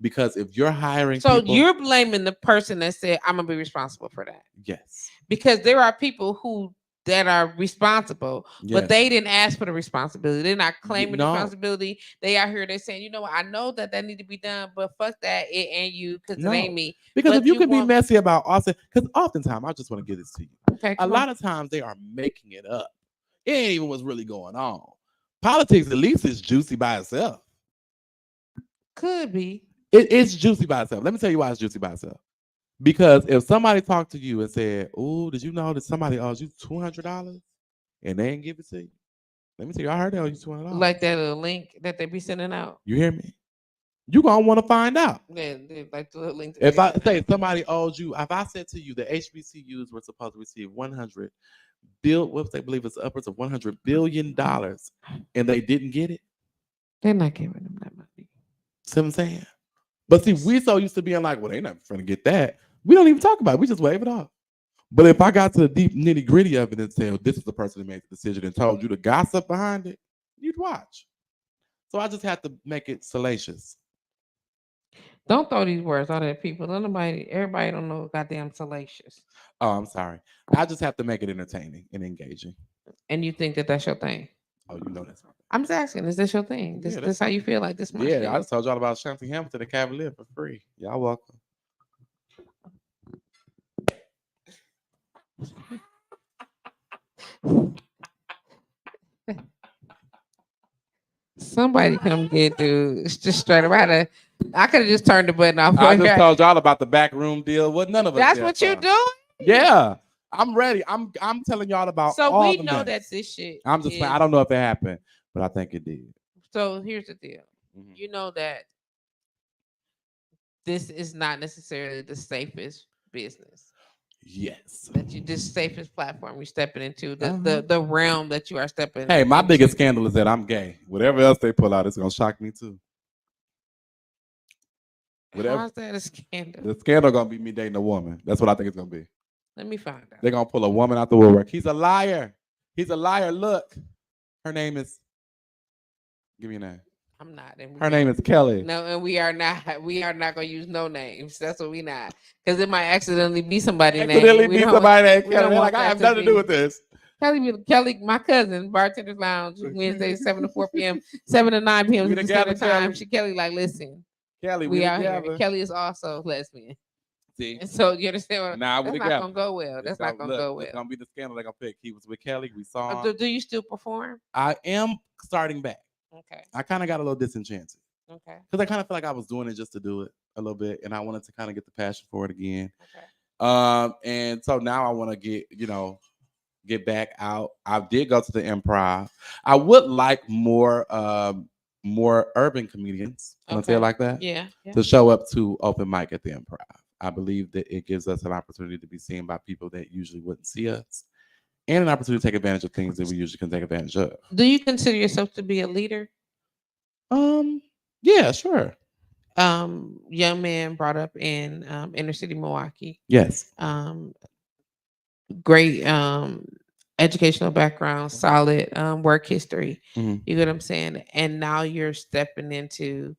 Because if you're hiring So people, you're blaming the person that said, I'm going to be responsible for that. Yes. Because there are people that are responsible, but they didn't ask for the responsibility. They're not claiming responsibility. They out here, they're saying, you know what, I know that need to be done, but fuck that, it ain't you, because it ain't me. Because but if you could be messy about Austin, because oftentimes, I just want to give this to you. Okay, a lot of times they are making it up. It ain't even what's really going on. Politics, at least, is juicy by itself. Could be. It's juicy by itself. Let me tell you why it's juicy by itself. Because if somebody talked to you and said, "Oh, did you know that somebody owes you $200 and they ain't give it to you?" Let me tell you, I heard they owe you $200. Like that little link that they be sending out. You hear me? You gonna want to find out. Yeah, like the little link. If I say somebody owes you, if I said to you the HBCUs were supposed to receive $100 billion, what they believe it's upwards of $100 billion, and they didn't get it, they're not giving them that money. See what I'm saying? But see, we so used to being like, well, they're not trying to get that. We don't even talk about it. We just wave it off. But if I got to the deep nitty gritty of it and said, this is the person who made the decision and told you the gossip behind it, you'd watch. So I just have to make it salacious. Don't throw these words out at people. Everybody don't know goddamn salacious. Oh, I'm sorry. I just have to make it entertaining and engaging. And you think that that's your thing? Oh, you know that's right. I'm just asking, is this your thing? This how you feel like this? Yeah, I just told y'all about Shanty Hamilton and Cavalier for free. Y'all welcome. Somebody come get dude. It's just straight up. I could have just turned the button off. I just told y'all about the backroom deal. What none of us. That's what you're doing? Yeah. I'm ready. I'm telling y'all about so all we the know mess. that this shit. I'm just I don't know if it happened, but I think it did. So here's the deal. You know that this is not necessarily the safest business. Yes. That you this safest platform you're stepping into, the realm that you are stepping. Hey, my biggest scandal is that I'm gay. Whatever else they pull out, it's gonna shock me too. Whatever. How's that a scandal? The scandal gonna be me dating a woman. That's what I think it's gonna be. Let me find out. They're gonna pull a woman out the woodwork. He's a liar. He's a liar. Look, her name is. Give me a name. I'm not. Her name is Kelly. No, and we are not. We are not gonna use no names. That's what we not. Because it might accidentally be somebody's name. Accidentally be somebody named Kelly. Like I have nothing to do with this. Kelly, my cousin, Bartender's Lounge, Wednesday, 7 to 4 p.m., 7 to 9 p.m. We together, time. She Kelly, like, listen, Kelly, we out here. Kelly is also lesbian. See, and so you understand what? Nah, that's not gonna go well. That's not gonna go well. It's gonna be the scandal they're gonna pick. He was with Kelly. We saw him. Do you still perform? I am starting back. Okay. I kind of got a little disenchanted. Okay. Because I kind of feel like I was doing it just to do it a little bit, and I wanted to kind of get the passion for it again. Okay. And so now I want to get back out. I did go to the Improv. I would like more urban comedians. Can I say it like that? Yeah. To show up to open mic at the Improv. I believe that it gives us an opportunity to be seen by people that usually wouldn't see us, and an opportunity to take advantage of things that we usually can take advantage of. Do you consider yourself to be a leader? Yeah, sure. Young man brought up in inner city Milwaukee. Yes. Great educational background, solid work history. Mm-hmm. You get what I'm saying? And now you're stepping into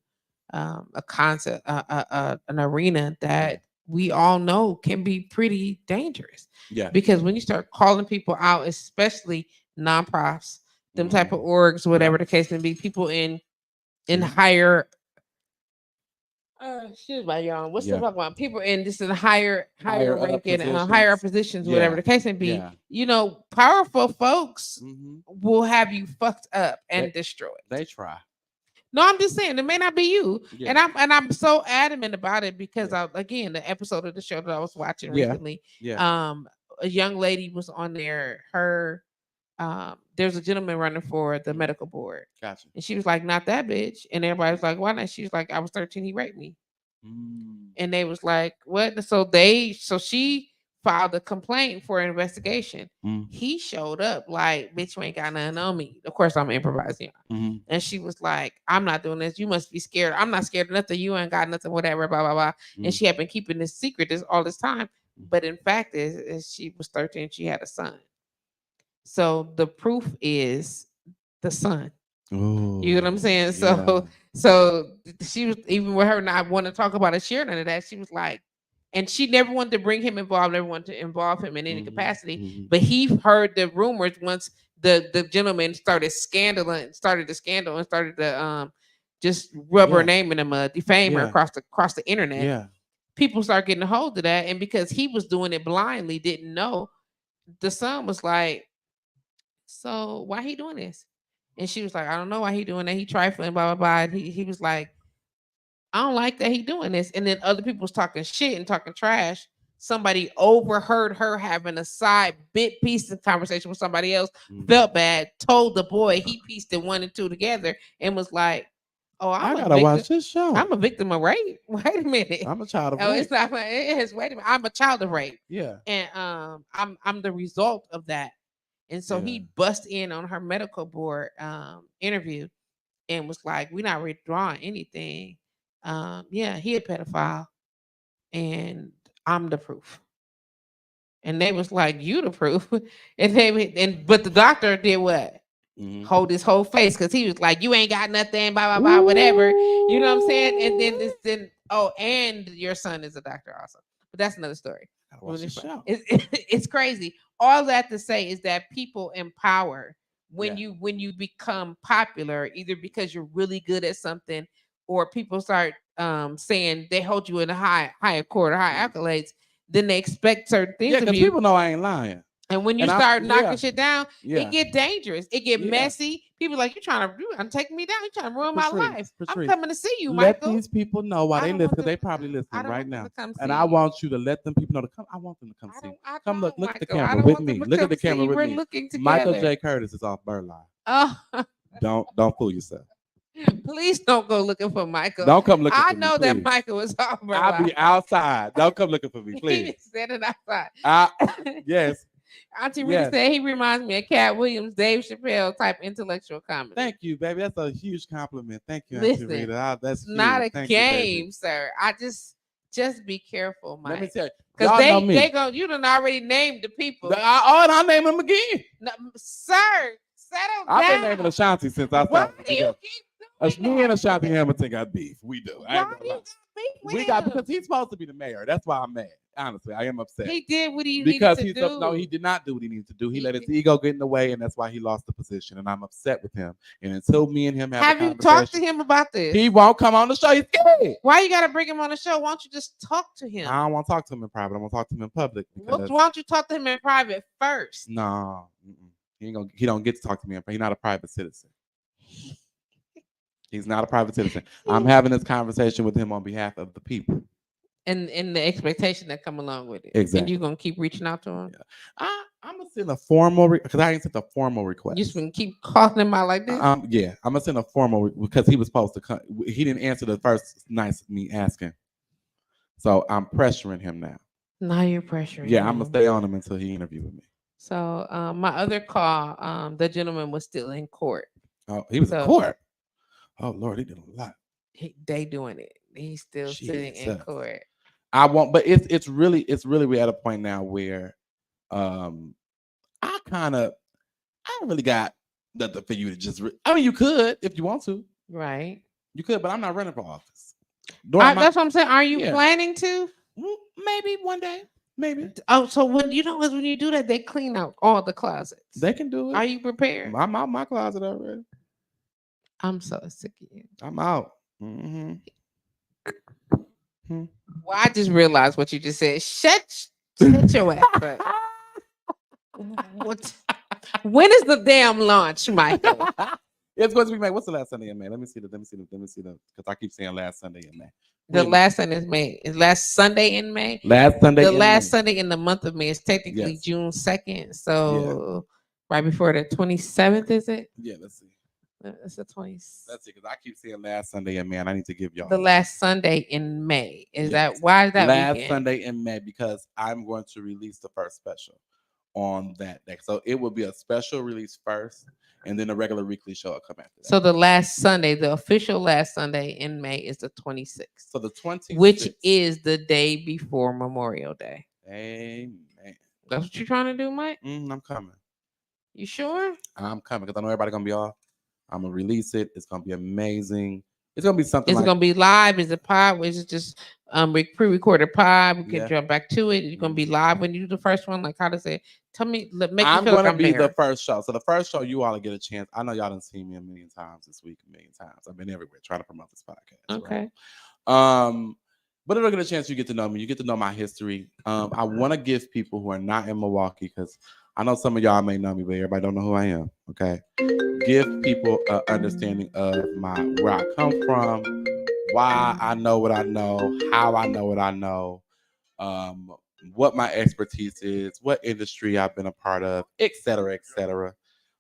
a concept, an arena that we all know can be pretty dangerous. Yeah. Because when you start calling people out, especially nonprofits, them type of orgs, whatever the case may be, people in higher excuse me, y'all. What's the talk about? People in just in higher ranking, higher positions, whatever the case may be. Yeah. You know, powerful folks will have you fucked up and destroyed. They try. No, I'm just saying it may not be you. Yeah. And I'm so adamant about it because again, the episode of the show that I was watching recently, Yeah. a young lady was on there. There's a gentleman running for the medical board. Gotcha. And she was like, not that bitch. And everybody was like, why not? She was like, I was 13, he raped me. And they was like, what? So she filed a complaint for an investigation. He showed up like, bitch, you ain't got nothing on me. Of course, I'm improvising. And she was like, I'm not doing this. You must be scared. I'm not scared of nothing. You ain't got nothing, whatever, blah, blah, blah. And she had been keeping this secret all this time. But in fact, is she was 13, she had a son. So the proof is the son. Ooh, you know what I'm saying? So she was, even with her not wanting to talk about it, share none of that. She was like, and she never wanted to bring him involved, never wanted to involve him in any capacity. But he heard the rumors once the gentleman started the scandal and started to just rub her name in him, defame her across the internet. Yeah. People start getting a hold of that, and because he was doing it blindly, didn't know. The son was like, so why he doing this? And she was like, I don't know why he doing that. He trifling, blah, blah, blah. And he was like, I don't like that he doing this. And then other people was talking shit and talking trash. Somebody overheard her having a side bit piece of conversation with somebody else, felt bad, told the boy, he pieced it 1 and 2 together and was like, oh, I gotta watch this show. I'm a victim of rape. Wait a minute. I'm a child of rape. Oh, it's not. It is. Wait a minute. I'm a child of rape. Yeah. And I'm the result of that. And so he bust in on her medical board interview and was like, we're not withdrawing anything. He a pedophile and I'm the proof. And they was like, you the proof. But the doctor did what? Hold his whole face because he was like, you ain't got nothing, blah, blah, blah, whatever. You know what I'm saying? And then and your son is a doctor also. But that's another story. It's crazy. All that to say is that people empower when you become popular, either because you're really good at something or people start saying they hold you in a higher court or high accolades, then they expect certain things of you. People know I ain't lying. And when you start knocking shit down, it get dangerous. It get messy. People like, you trying to take me down. You trying to ruin my life. I'm coming to see you, Michael. Let these people know why they listen. They probably listening right now. And I want you to let them people know to come. I want them to come see. Come look at the camera with me. Look at the camera with me. Michael J. Curtis is off Burleigh. Oh. Don't fool yourself. Please don't go looking for Michael. Don't come looking for me. I know that Michael was off Burleigh. I'll be outside. Don't come looking for me, please. He's standing outside. Yes. Auntie Rita said he reminds me of Cat Williams, Dave Chappelle type intellectual comedy. Thank you, baby. That's a huge compliment. Thank you, Auntie Rita. That's not a game, sir. I just be careful, Mike. Let me tell you, because they go. You done already named the people. I'll name them again. No, sir, settle down. I've been naming Ashanti since I started. Why do you keep me and Ashanti Hamilton got beef. We do. Why do you got beef with him? Because he's supposed to be the mayor. That's why I'm mad. Honestly, I am upset. He did what he needed to do. No, he did not do what he needed to do. He let his ego get in the way, and that's why he lost the position. And I'm upset with him. And until me and him have you talked to him about this? He won't come on the show. He's scared. Why you got to bring him on the show? Why don't you just talk to him? I don't want to talk to him in private. I want to talk to him in public. Why don't you talk to him in private first? No, he don't get to talk to me. He's not a private citizen. He's not a private citizen. I'm having this conversation with him on behalf of the people. And the expectation that come along with it. Exactly. And you're going to keep reaching out to him? Yeah. I'm going to send a formal, because I ain't sent a formal request. You just going to keep calling him out like this? Yeah. I'm going to send a formal, because he was supposed to come. He didn't answer the first night me asking. So I'm pressuring him now. Now you're pressuring Yeah, him. I'm going to stay on him until he interview with me. So my other call, the gentleman was still in court. Oh, he was in court? Oh, Lord, he did a lot. They doing it. He's still sitting in court. I won't, but it's really we're at a point now where I don't really got nothing for you to just you could if you want to. Right. You could, but I'm not running for office. That's what I'm saying. Are you planning to? Maybe one day. Maybe. Oh, so when you do that, they clean out all the closets. They can do it. Are you prepared? I'm out my closet already. I'm so sick of you. I'm out. Well, I just realized what you just said. Shut your ass up. When is the damn launch, Michael? It's going to be May. What's the last Sunday in May? Let me see the. Because I keep saying last Sunday in May. The last Sunday is May. Is last Sunday in May? Last Sunday. The last Sunday in the month of May is technically Yes. June 2nd. So right before the 27th, is it? Yeah, let's see. It's the 20th. Let's see, because I keep saying last Sunday in May, and I need to give y'all The last Sunday in May. Is Yes. that why is that last weekend? Sunday in May, because I'm going to release the first special on that day. So it will be a special release first, and then a regular weekly show will come after that. So the last Sunday, the official last Sunday in May is the 26th. So the 26th, which is the day before Memorial Day. Amen. That's what you're trying to do, Mike? I'm coming. You sure? I'm coming because I know everybody's gonna be off. I'm gonna release it. It's gonna be amazing. It's gonna be something. Is it gonna be live? Is it pod? Is it just pre-recorded pod? We can jump back to it. You're gonna be live when you do the first one. Like how to say? Tell me. Make me feel like I'm be there. the first show. So the first show, you all will get a chance. I know y'all done seen me a million times this week, a million times. I've been everywhere trying to promote this podcast. Okay. Right? But it'll get a chance. You get to know me. You get to know my history. I want to give people who are not in Milwaukee, because I know some of y'all may know me, but everybody don't know who I am. Okay. Give people an understanding of where I come from, why I know what I know, how I know what I know, what my expertise is, what industry I've been a part of, et cetera,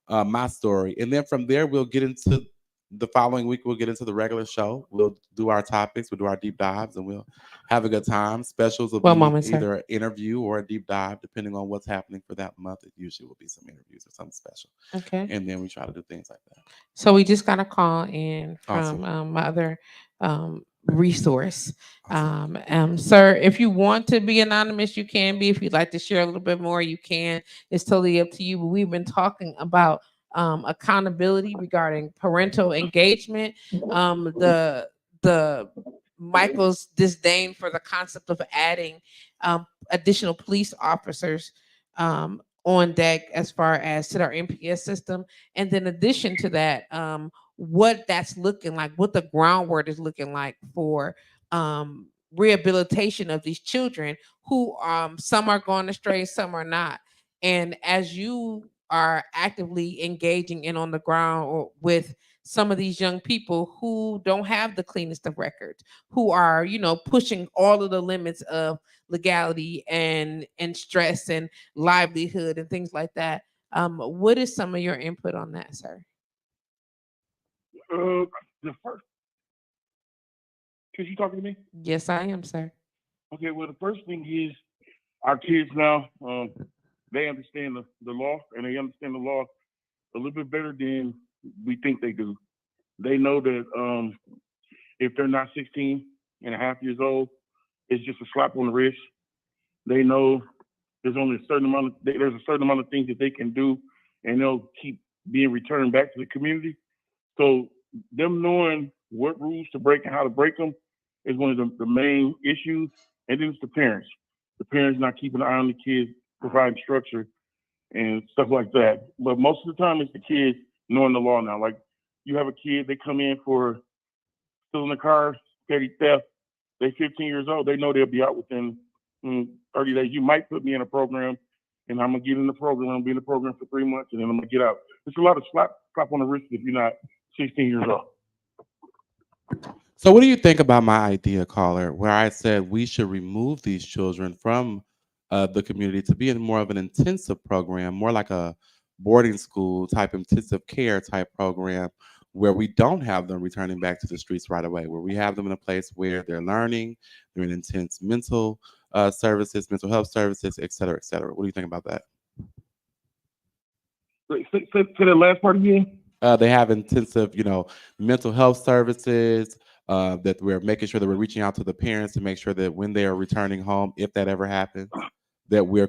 my story. And then from there, we'll get into the following week. We'll get into the regular show. We'll do our topics. We'll do our deep dives, and we'll have a good time. Specials will be either an interview or a deep dive, depending on what's happening for that month. It usually will be some interviews or something special. Okay. And then we try to do things like that. So we just got a call in from my other resource. Awesome. Sir, if you want to be anonymous, you can be. If you'd like to share a little bit more, you can. It's totally up to you. But we've been talking about accountability regarding parental engagement. The Michael's disdain for the concept of adding additional police officers on deck as far as to our MPS system, and then in addition to that, what that's looking like, what the groundwork is looking like for rehabilitation of these children who some are going astray, some are not. And as you are actively engaging in on the ground or with some of these young people who don't have the cleanest of records, who are, pushing all of the limits of legality and stress and livelihood and things like that. What is some of your input on that, sir? The first, because you talking to me? Yes, I am, sir. Okay, well, the first thing is our kids now, they understand the law, and they understand the law a little bit better than we think they do. They know that if they're not 16 and a half years old, it's just a slap on the wrist. They know there's only a certain amount of things that they can do, and they'll keep being returned back to the community. So them knowing what rules to break and how to break them is one of the main issues. And then it's the parents. The parents not keeping an eye on the kids, providing structure and stuff like that. But most of the time it's the kids knowing the law now. Like you have a kid, they come in for stealing a car, petty theft. They're 15 years old. They know they'll be out within 30 days. You might put me in a program, and I'm going to get in the program. I'm going to be in the program for 3 months, and then I'm going to get out. It's a lot of slap on the wrist if you're not 16 years old. So what do you think about my idea, caller, where I said we should remove these children from the community to be in more of an intensive program, more like a boarding school type intensive care type program, where we don't have them returning back to the streets right away, where we have them in a place where they're learning, they're in intense mental services, mental health services, et cetera, et cetera. What do you think about that? Say the last part again. They have intensive, mental health services, that we're making sure that we're reaching out to the parents to make sure that when they are returning home, if that ever happens, that we're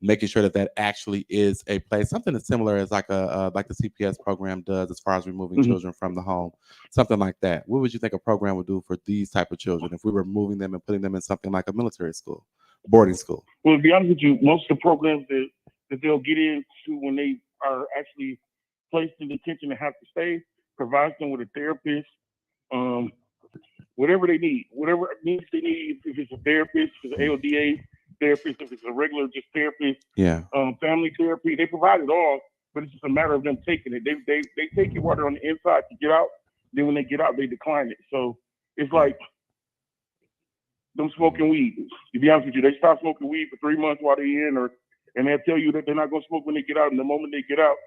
making sure that actually is a place, something as similar as like the CPS program does as far as removing children from the home, something like that. What would you think a program would do for these type of children if we were moving them and putting them in something like a military school, boarding school? Well, to be honest with you, most of the programs that they'll get into when they are actually placed in detention and have to stay provides them with a therapist, whatever they need, whatever needs they need. If it's a therapist, if it's an AODA therapist, if it's a regular just therapist, yeah, family therapy, they provide it all. but it's just a matter of them taking it. They take it while they're on the inside to get out. Then when they get out, they decline it. So it's like them smoking weed. To be honest with you, they stop smoking weed for 3 months while they're in, and they'll tell you that they're not gonna smoke when they get out. And the moment they get out,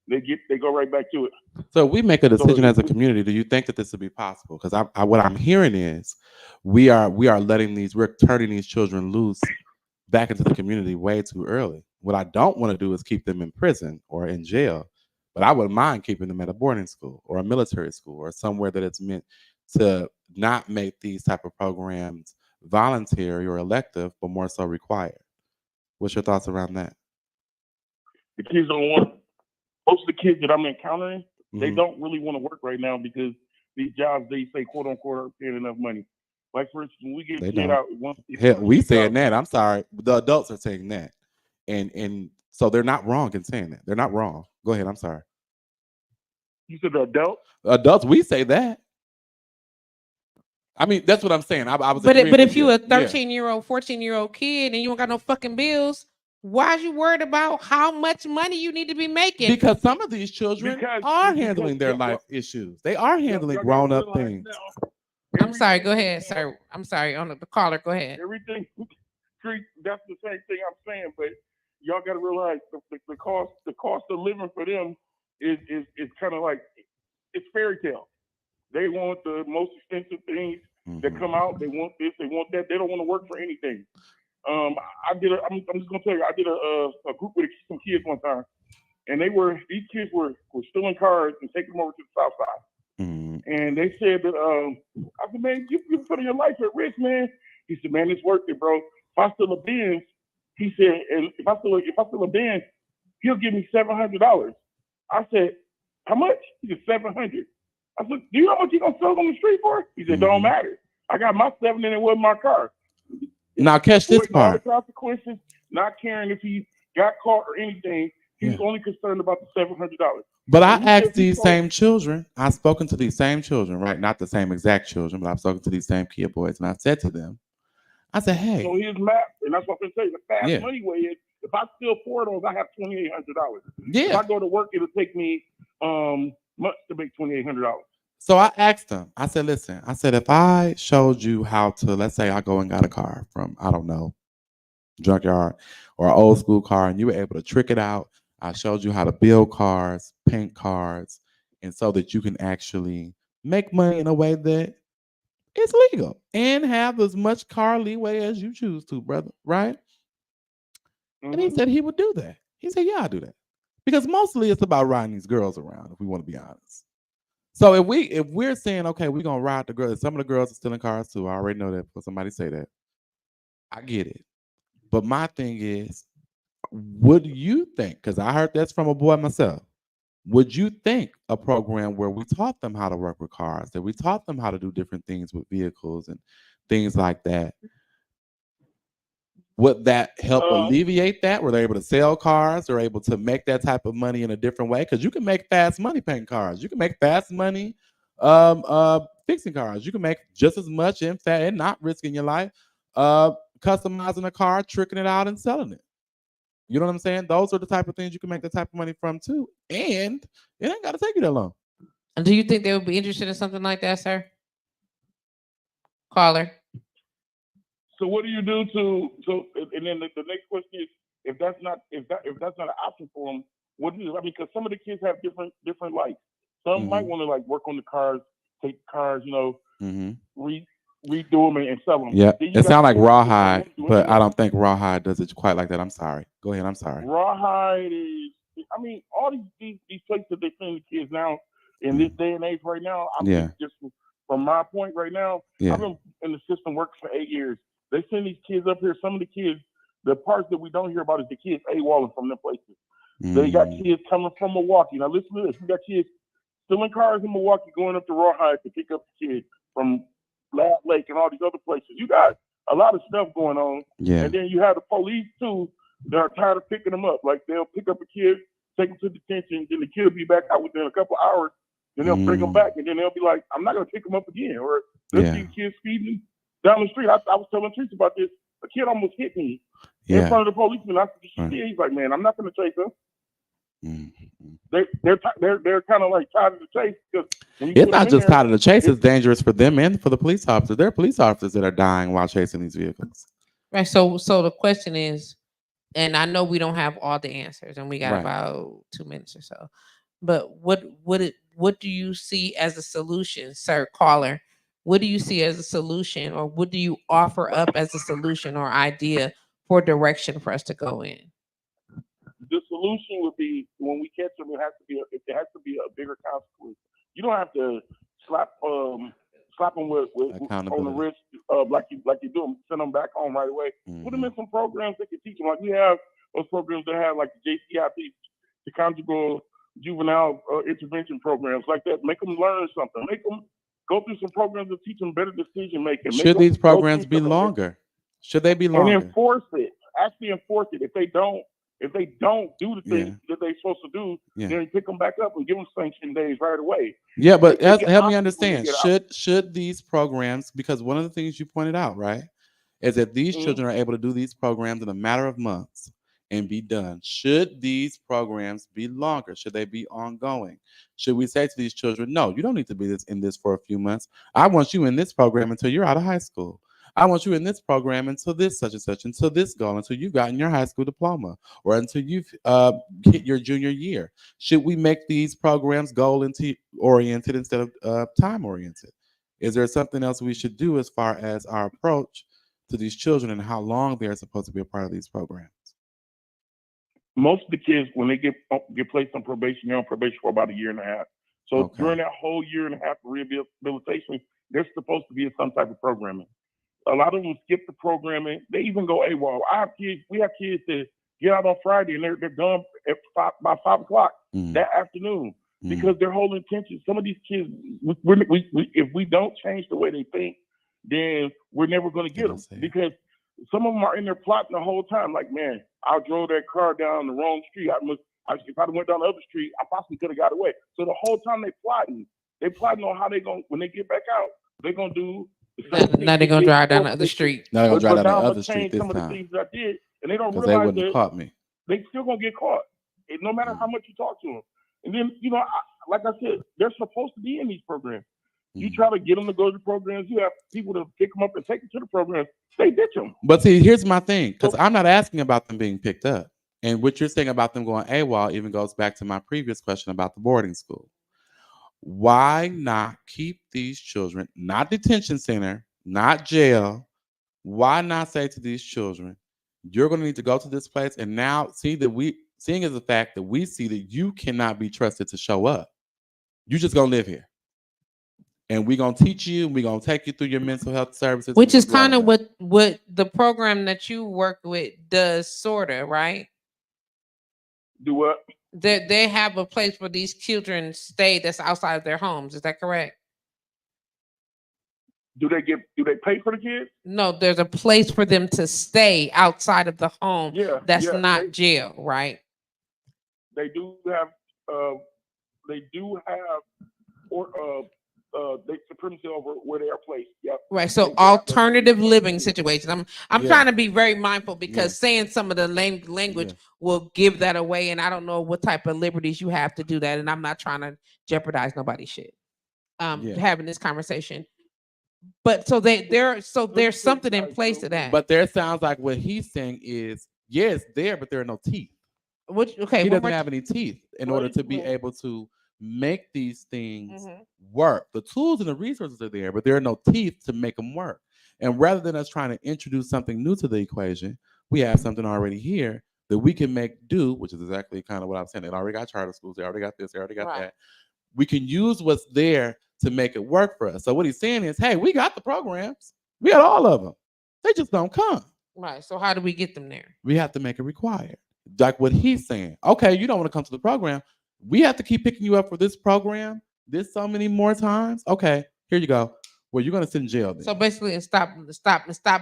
they go right back to it. So we make a decision as a community. Do you think that this would be possible? Because what I'm hearing is we're turning these children loose back into the community way too early. What I don't want to do is keep them in prison or in jail, but I wouldn't mind keeping them at a boarding school or a military school or somewhere that it's meant to not make these type of programs voluntary or elective, but more so required. What's your thoughts around that? The kids don't want. Most of the kids that I'm encountering, they don't really want to work right now because these jobs they say quote unquote aren't paying enough money. Like for instance, when we get a kid out, we saying that. I'm sorry, the adults are saying that, and so they're not wrong in saying that. They're not wrong. Go ahead. I'm sorry. You said the adults? Adults, we say that. I mean, that's what I'm saying. I was. But if you a 13-year-old, 14-year-old kid and you don't got no fucking bills, why are you worried about how much money you need to be making? Because some of these children are handling their life issues. They are handling grown-up things. I'm sorry. Go ahead, sir. I'm sorry. On the caller, go ahead. Everything. That's the same thing I'm saying, but y'all got to realize the cost of living for them is kind of like it's fairy tale. They want the most expensive things that come out. They want this. They want that. They don't want to work for anything. I'm just gonna tell you. I did a group with some kids one time, and these kids were stealing cars and taking them over to the south side. And they said that I said, man, you putting your life at risk, man. He said, man, it's worth it, bro. If I steal a Benz, he said, and if I steal a Benz, he'll give me $700. I said, how much? He said $700. I said, do you know how much you gonna sell on the street for? He said, don't matter. I got my 7 and it wasn't my car. Now catch this part. The consequences, not caring if he got caught or anything. He was only concerned about the $700. But I asked these same children. I've spoken to these same children, right? Not the same exact children, but I've spoken to these same kid boys, and I said to them, I said, hey. So here's math, and that's what I'm saying. The fast money way is if I steal 4 of those, I have $2,800. Yeah. If I go to work, it'll take me months to make $2,800. So I asked them, I said, listen, I said, if I showed you how to, let's say I go and got a car from, I don't know, junkyard or an old school car, and you were able to trick it out. I showed you how to build cars, paint cars, and so that you can actually make money in a way that is legal and have as much car leeway as you choose to, brother, right? And he said he would do that. He said, yeah, I'll do that. Because mostly it's about riding these girls around, if we want to be honest. So if we're saying, okay, we're gonna ride the girls, some of the girls are stealing cars too. I already know that before somebody say that. I get it. But my thing is, what do you think? Because I heard that's from a boy myself. Would you think a program where we taught them how to work with cars, that we taught them how to do different things with vehicles and things like that, would that help alleviate that? Were they able to sell cars? They're able to make that type of money in a different way? Because you can make fast money painting cars. You can make fast money fixing cars. You can make just as much and not risking your life customizing a car, tricking it out, and selling it. You know what I'm saying? Those are the type of things you can make the type of money from too. And it ain't got to take you that long. And do you think they would be interested in something like that, sir? Caller. So what do you do and then the next question is, if that's not an option for them, what do you do? I mean, because some of the kids have different likes. Some might want to like work on the cars, take cars, redo them and sell them. Yeah, it sounds like Rawhide, but I don't think Rawhide does it quite like that. I'm sorry. Go ahead. I'm sorry. Rawhide is, I mean, all these places that they send the kids now in this day and age right now. I mean, just from my point right now, I've been in the system working for 8 years. They send these kids up here. Some of the kids, the parts that we don't hear about is the kids AWOLing from them places. They got kids coming from Milwaukee. Now listen to this. We got kids stealing cars in Milwaukee going up to Rawhide to pick up the kids from Lab Lake and all these other places. You got a lot of stuff going on. Yeah. And then you have the police too that are tired of picking them up. Like they'll pick up a kid, take him to detention, then the kid will be back out within a couple hours. Then they'll bring them back, and then they'll be like, "I'm not gonna pick them up again." Or they'll see kids speeding down the street. I was telling Trice about this. A kid almost hit me in front of the policeman. I said, "He's like, man, I'm not gonna chase him." They're kind of like tied to the chase because when you It's put them not in just there, tied to the chase; it's dangerous for them and for the police officers. There are police officers that are dying while chasing these vehicles. Right. So the question is, and I know we don't have all the answers, and we got Right. about 2 minutes or so. But what do you see as a solution, sir caller? What do you see as a solution, or what do you offer up as a solution or idea for direction for us to go in? the solution would be when we catch them, it has to be a bigger consequence. You don't have to slap them with on the Accountability. wrist like you do them. Send them back home right away. Put them in Mhm. some programs that can teach them. Like we have those programs that have like the JCIP, the conjugal juvenile intervention programs like that. Make them learn something. Make them go through some programs to teach them better decision making. Should these programs be longer? Should they be and longer? enforce it? Actually enforce it. If they don't do the things Yeah. that they're supposed to do, Yeah. then you pick them back up and give them sanction days right away. Yeah, but They get help me options when they understand. get out. Should these programs, because one of the things you pointed out, right, is that these Mhm. children are able to do these programs in a matter of months and be done. Should these programs be longer? Should they be ongoing? Should we say to these children, no, you don't need to be in this for a few months. I want you in this program until you're out of high school. I want you in this program until this such and such, until this goal, until you've gotten your high school diploma, or until you've hit your junior year. Should we make these programs goal oriented instead of time oriented? Is there something else we should do as far as our approach to these children and how long they're supposed to be a part of these programs? Most of the kids, when they get placed on probation, they're on probation for about a year and a half. So Okay. during that whole year and a half of rehabilitation, they're supposed to be in some type of programming. A lot of them skip the programming. They even go AWOL. We have kids that get out on Friday and they're gone by 5 o'clock Mhm. that afternoon Mhm. because their whole intention. Some of these kids, if we don't change the way they think, then we're never going to get them because some of them are in there plotting the whole time. Like, man, I drove that car down the wrong street. If I went down the other street, I possibly could have got away. So the whole time they plotting on how they going when they get back out, they're gonna do. Now they're gonna drive down the other street. Now they're gonna drive down the now I'm other gonna street change this some of the time things that I did, and they don't because they realize wouldn't have that caught me. they still gonna get caught, and no matter how much you talk to them. And then like I said, they're supposed to be in these programs. You try to get them to go to programs. You have people to pick them up and take them to the programs. They ditch them. But see, here's my thing, because I'm not asking about them being picked up. And what you're saying about them going AWOL even goes back to my previous question about the boarding school. Why not keep these children, not detention center, not jail? Why not say to these children, you're going to need to go to this place and now seeing as the fact that we see that you cannot be trusted to show up. You just going to live here. And we're going to teach you, and we're going to take you through your mental health services. Which is kind of what the program that you work with does, sort of, right? Do what? They have a place where these children stay that's outside of their homes. Is that correct? Do they pay for the kids? No, there's a place for them to stay outside of the home. Yeah, that's not jail, right? They do have they supremacy over where they are placed. Yep. Right. So alternative living situations. I'm trying to be very mindful because saying some of the language will give that away, and I don't know what type of liberties you have to do that, and I'm not trying to jeopardize nobody's shit. Having this conversation. But so there's something in place to that. But there sounds like what he's saying is, it's there, but there are no teeth. He doesn't have any teeth in order to be able to make these things work. The tools and the resources are there, but there are no teeth to make them work. And rather than us trying to introduce something new to the equation, we have something already here that we can make do, which is exactly kind of what I'm saying. They already got charter schools. They already got this. They already got that. We can use what's there to make it work for us. So what he's saying is, hey, we got the programs. We got all of them. They just don't come. Right. So how do we get them there? We have to make it required. Like what he's saying. Okay, you don't want to come to the program. We have to keep picking you up for this program this so many more times. Okay, here you go. Well, you're gonna sit in jail then. So basically, stop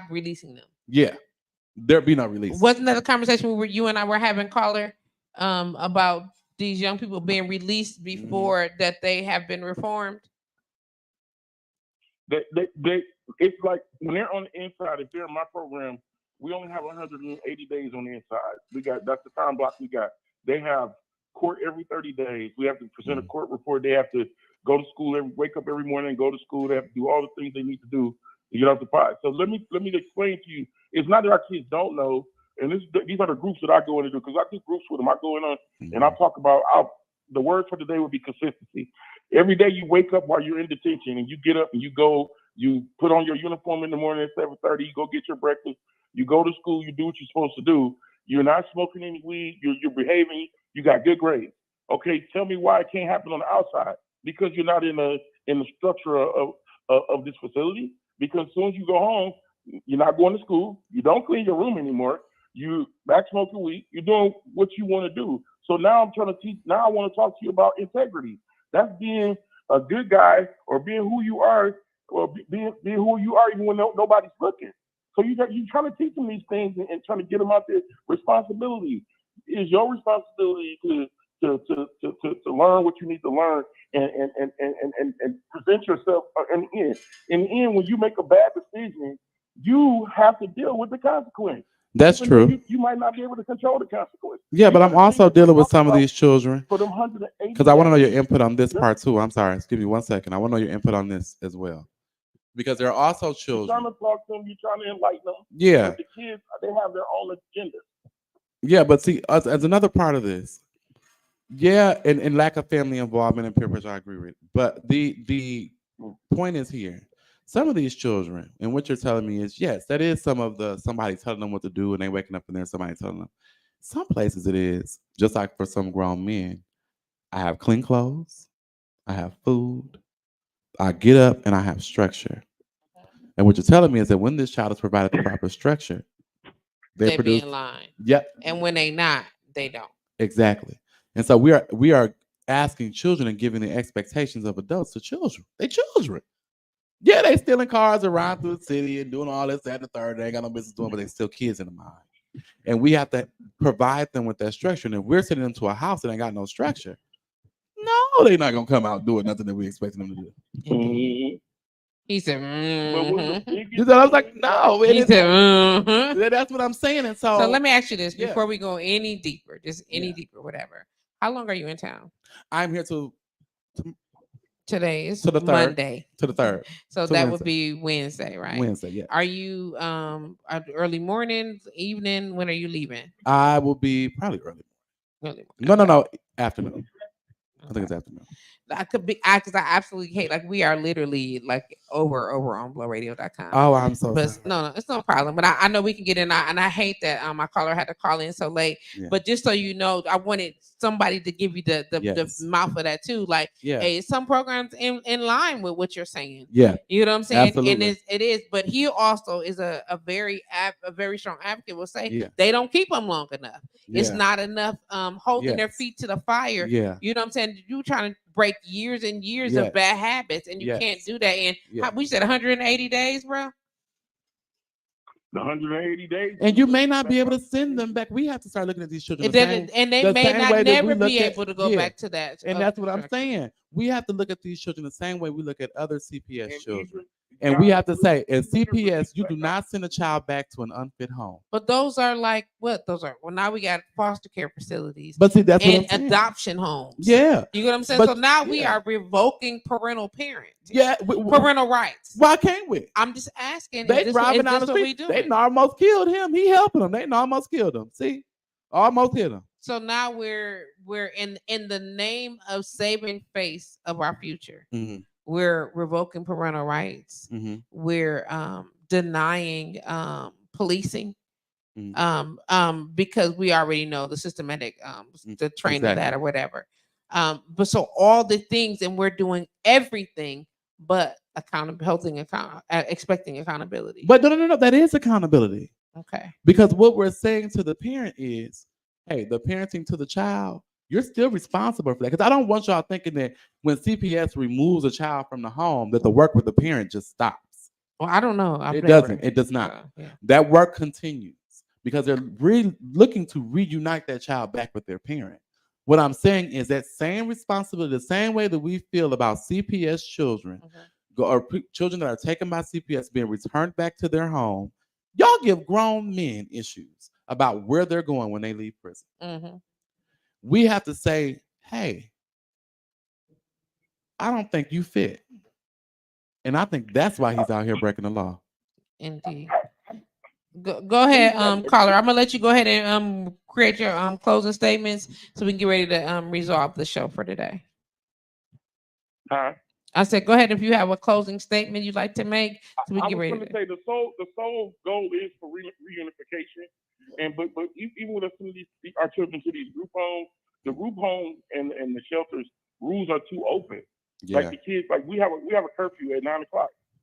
releasing them. Yeah, there be no release. Wasn't that a conversation where you and I were having, caller, about these young people being released before that they have been reformed? It's like when they're on the inside, if they're in my program, we only have 180 days on the inside. That's the time block we got. They have court every 30 days. We have to present a court report. They have to go to school, wake up every morning and go to school. They have to do all the things they need to do to get off the pot. So let me explain to you. It's not that our kids don't know, and these are the groups that I go into because I do groups with them. I go in on and I talk about the word for today would be consistency. Every day you wake up while you're in detention and you get up and you go, you put on your uniform in the morning at 7:30, you go get your breakfast, you go to school, you do what you're supposed to do. You're not smoking any weed, you're behaving, you got good grades. Okay, tell me why it can't happen on the outside. Because you're not in the structure of this facility. Because as soon as you go home, you're not going to school, you don't clean your room anymore, you back smoking weed, you're doing what you want to do. So now I'm trying to teach. Now I want to talk to you about integrity. That's being a good guy, or being who you are, or being who you are even when nobody's looking. So you're trying to teach them these things and trying to get them out there. Responsibility is your responsibility to learn what you need to learn and present yourself. In the end, when you make a bad decision, you have to deal with the consequence. That's true. You might not be able to control the consequence. Yeah, but I'm also dealing with some of these children For them 180 because I want to know your input on this part too. I'm sorry. Excuse me 1 second. I want to know your input on this as well. Because there are also You're children. trying to talk to them, you're trying to enlighten them. Yeah. But the kids, they have their own agenda. Yeah, but see, as another part of this, yeah, and lack of family involvement and peer pressure, I agree with. But the point is here, some of these children, and what you're telling me is, yes, that is some of the somebody telling them what to do, and they waking up and there's somebody telling them. Some places it is, just like for some grown men, I have clean clothes, I have food, I get up, and I have structure. And what you're telling me is that when this child is provided the proper structure, They produce. be in line. Yep. And when they not, they don't. Exactly. And so we are asking children and giving the expectations of adults to children. They children. Yeah, they stealing cars around through the city and doing all this, that, and the third. They ain't got no business doing, but they still kids in the mind. And we have to provide them with that structure. And if we're sending them to a house that ain't got no structure, no, they're not gonna come out doing nothing that we expecting them to do. Mm-hmm. He said, You know, I was like, no. He said, That's what I'm saying. And So let me ask you this Yeah. before we go any deeper, just any deeper, whatever. How long are you in town? I'm here till Today is to the 3rd. Monday. To the 3rd. So to that Wednesday. would be Wednesday, right? Wednesday, yeah. Are you early morning, evening? When are you leaving? I will be probably early. Early No, afternoon. I think it's afternoon. I could be because I absolutely hate, like, we are literally like over on blowradio.com. Oh, I'm so But sorry. no, it's no problem. But I know we can get in, and I hate that my caller had to call in so late. Yeah. But just so you know, I wanted somebody to give you the Yes. mouth of that too. Like, Yeah. hey, some programs in line with what you're saying. Yeah. You know what I'm saying? Absolutely. And it is. But he also is a very strong advocate. Will say Yeah. they don't keep them long enough. It's Yeah. not enough holding their Yes. feet to the fire. Yeah. You know what I'm saying? You trying to break years and years Yes. of bad habits, and you Yes. can't do that. And Yeah. we said 180 days, bro. The 180 days. And you may not be able to send them back. We have to start looking at these children. And they the may same not way that we never look be at- able to go yeah. back to that. And that's what I'm structure. saying. We have to look at these children the same way we look at other CPS children. And we have to say, in CPS, you do not send a child back to an unfit home. But those are like what? Those are, well, now we got foster care facilities But see, that's what I'm and saying. adoption homes. Yeah. You know what I'm saying? But- So now we yeah. are revoking parental parenting. Yeah. Parental rights. Why can't we? I'm just asking. They is driving this down the what we street. do? They almost killed him. He helping them. They almost killed him. See? Almost hit him. So now we're in the name of saving face of our future. Mm-hmm. We're revoking parental rights. Mm-hmm. We're denying policing. Mm-hmm. Because we already know the systematic the training of that Exactly. or whatever. But so all the things, and we're doing everything but expecting accountability. But no. That is accountability. Okay. Because what we're saying to the parent is, hey, the parenting to the child, you're still responsible for that. Because I don't want y'all thinking that when CPS removes a child from the home, that the work with the parent just stops. Well, I don't know. It doesn't. It does not. Yeah. That work continues because they're really looking to reunite that child back with their parent. What I'm saying is that same responsibility, the same way that we feel about CPS children, or children that are taken by CPS being returned back to their home, y'all give grown men issues about where they're going when they leave prison. Mm-hmm. we have to say, hey, I don't think you fit. And I think that's why he's out here breaking the law. Indeed. Go ahead, caller. I'm gonna let you go ahead and create your closing statements so we can get ready to resolve the show for today. Huh? I said, go ahead if you have a closing statement you'd like to make so we I can get was ready going to to. say the sole goal is for reunification, and but even with some of our children to these group homes, the group homes and the shelters rules are too open. Yeah. Like the kids, like we have a curfew at 9:00.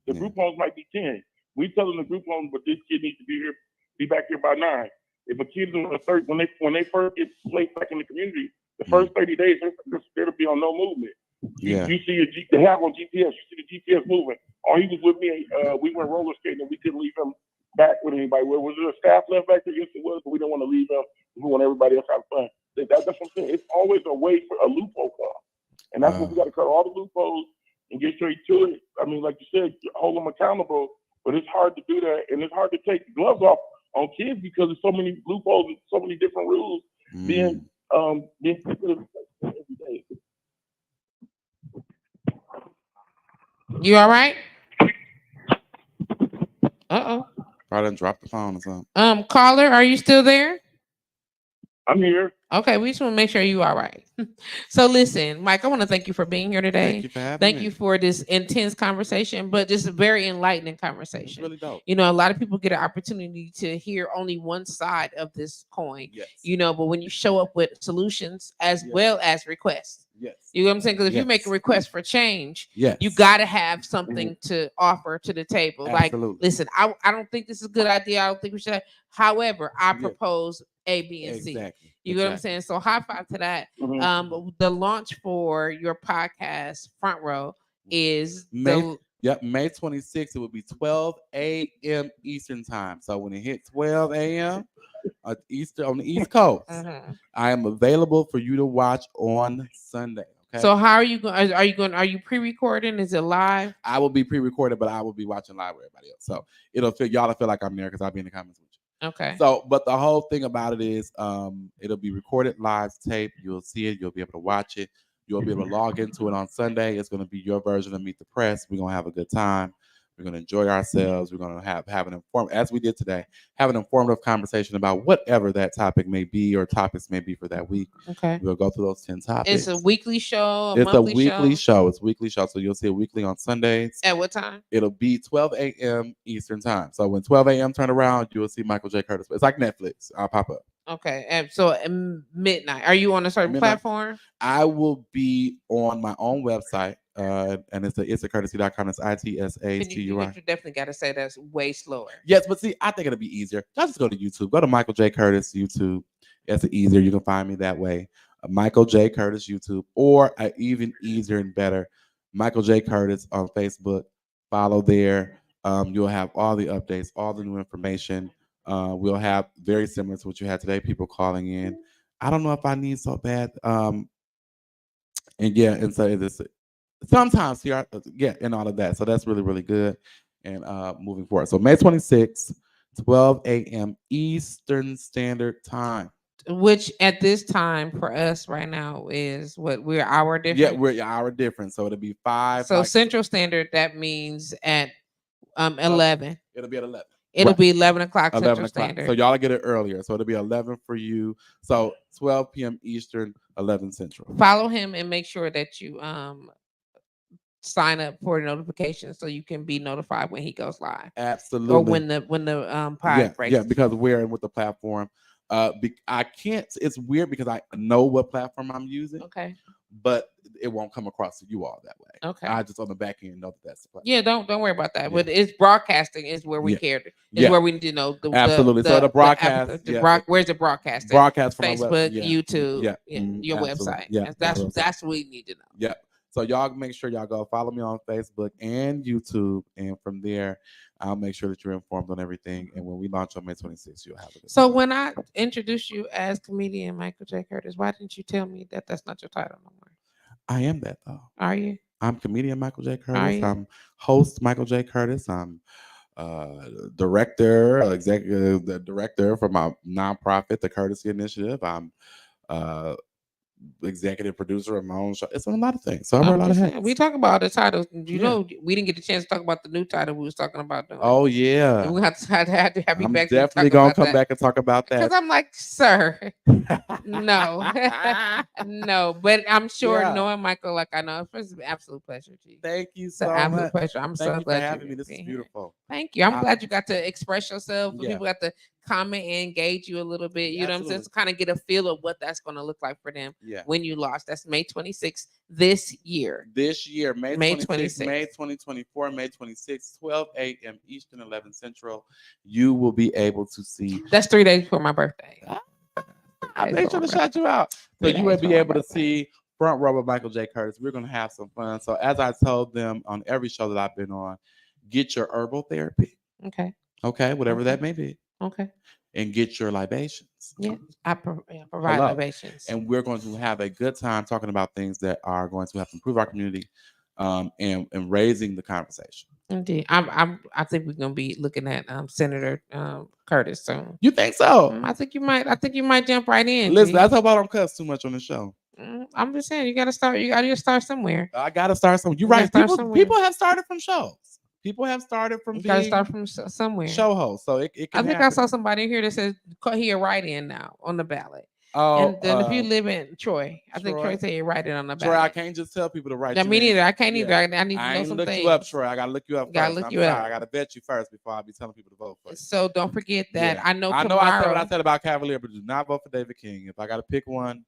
The group homes might be 10. We tell them the group homes, but this kid needs to be back here by 9. If a kid is on the third, when they first get placed back in the community, the first 30 days they'll be on no movement. Yeah. You see they have on GPS. You see the GPS moving. Or he was with me. We went roller skating, and we couldn't leave him back with anybody. Was there a staff left back there? Yes, it was, but we didn't want to leave him. We want everybody else to have fun. That's what I'm saying. It's always a way for a loophole come, and that's what we got to cut all the loopholes and get straight to it. I mean, like you said, hold them accountable, but it's hard to do that, and it's hard to take the gloves off on kids because there's so many loopholes and so many different rules being put every day. You all right? Uh-oh. Probably done dropped the phone or something. Caller, are you still there? I'm here. Okay, we just want to make sure you all right. So listen, Mike, I want to thank you for being here today. Thank you for having Thank me. you for this intense conversation, but just a very enlightening It's conversation. really dope. You know, a lot of people get an opportunity to hear only one side of this coin. Yes. You know, but when you show up with solutions as well as requests, Yes. you know what I'm saying? Because if you make a Yes. request for change, Yes. you got to have something to offer to the table. Absolutely. Like, listen, I don't think this is a good idea. I don't think we should. However, I Yeah. propose A, B, and C. Exactly. You know what I'm saying? So high five to that. The launch for your podcast, Front Row, is May 26th. It will be 12 a.m. Eastern time. So when it hits 12 a.m. on the East Coast, I am available for you to watch on Sunday. Okay. So how are you going? Are you pre-recording? Is it live? I will be pre-recorded, but I will be watching live with everybody else. So y'all will feel like I'm there because I'll be in the comments with you. Okay. So, but the whole thing about it is, it'll be recorded live tape. You'll see it. You'll be able to watch it. You'll be able to log into it on Sunday. It's going to be your version of Meet the Press. We're going to have a good time. We're going to enjoy ourselves. We're going to have an as we did today, have an informative conversation about whatever that topic may be or topics may be for that week. Okay. We'll go through those 10 topics. It's a weekly show. It's a weekly show. It's a weekly show. So you'll see it weekly on Sundays. At what time? It'll be 12 a.m. Eastern time. So when 12 a.m. turn around, you'll see Michael J. Curtis. It's like Netflix. I'll pop up. Okay. And so at midnight. Are you on a certain platform? I will be on my own website. And it's itsacourtesy.com. It's ITSACUI. You definitely got to say that's way slower. Yes, but see, I think it'll be easier. Y'all just go to YouTube. Go to Michael J. Curtis YouTube. It's easier. You can find me that way. Michael J. Curtis YouTube, or even easier and better, Michael J. Curtis on Facebook. Follow there. You'll have all the updates, all the new information. We'll have very similar to what you had today. People calling in. I don't know if I need so bad. And so this. Sometimes, and all of that. So that's really, really good. And moving forward. So May 26th, 12 a.m. Eastern Standard Time. Which at this time for us right now is what we're hour different. Yeah, we're hour different. So it'll be 5. So Central Standard, that means at 11. It'll be at 11. It'll be 11 o'clock 11 Central o'clock. Standard. So y'all get it earlier. So it'll be 11 for you. So 12 p.m. Eastern, 11 Central. Follow him and make sure that you sign up for notifications so you can be notified when he goes live. Absolutely. Or when the pod breaks. Yeah, because we're in with the platform. I can't. It's weird because I know what platform I'm using. Okay. But it won't come across to you all that way. Okay. I just on the back end know that that's the platform. Yeah, don't worry about that. But it's broadcasting is where we cared. Is where we need to know absolutely. So the broadcast. Where's the broadcasting? Broadcast from Facebook, YouTube, your website. Yeah, that's what we need to know. Yeah. So y'all make sure y'all go follow me on Facebook and YouTube, and from there, I'll make sure that you're informed on everything. And when we launch on May 26th, you'll have it. So when I introduced you as comedian Michael J. Curtis, why didn't you tell me that that's not your title no more? I am that though. Are you? I'm comedian Michael J. Curtis. I'm host Michael J. Curtis. I'm executive director for my nonprofit, the Courtesy Initiative. I'm executive producer of my own show. It's a lot of things. So I wear a I'm lot of just hats. saying, we talk about the titles. You Yeah. know, we didn't get the chance to talk about the new title we was talking about doing. Oh And yeah. we have to have you I'm back here to definitely talk gonna about come that. back and talk about Because that. I'm like, sir, no, no. But I'm sure Yeah. knowing Michael, like I know, it's an absolute pleasure, G. Thank you It's an so absolute much. pleasure. I'm Thank so you for glad having you me. This is being here. beautiful. Thank you. I'm I- glad you got to express yourself. Yeah. People got to comment and engage you a little bit. You know what I'm saying? Absolutely. To kind of get a feel of what that's going to look like for them Yeah. when you launch. That's May 26th this year. This year, May May 26th, 26th. May 2024, May 26th, 12 a.m. Eastern, 11 Central, you will be able to see. That's 3 days before my birthday. I days made before sure to my shout you out. So 3 you will days be before my able to birthday. see front row with Michael J. Curtis. We're going to have some fun. So as I told them on every show that I've been on, get your herbal therapy. Okay. Okay, whatever Okay. that may be. Okay. And get your libations. Yeah. I provide Hello. libations. And we're going to have a good time talking about things that are going to help improve our community, and raising the conversation. Indeed. I think we're gonna be looking at Senator Curtis soon. You think so? I think you might jump right in. Listen, G. I hope I don't cuss too much on the show. I'm just saying you gotta start somewhere. I gotta start somewhere. You're You gotta right. start People somewhere. have started from shows. People have started from You gotta being start from somewhere. show hosts. So it I can think happen. I saw somebody here that says he a write-in now on the ballot. Oh, And then if you live in Troy, I think Troy. Troy said you write it on the Troy, I ballot. can't just tell people to write. Yeah, you me in. neither. I can't Yeah. either. I need to I know ain't some look things. you up, Troy. I gotta look you up Gotta first. look I'm you sorry. up. I gotta vet you first before I be telling people to vote for you. So don't forget that. Yeah. I know I tomorrow. said what I said about Cavalier, but do not vote for David King. If I gotta pick one,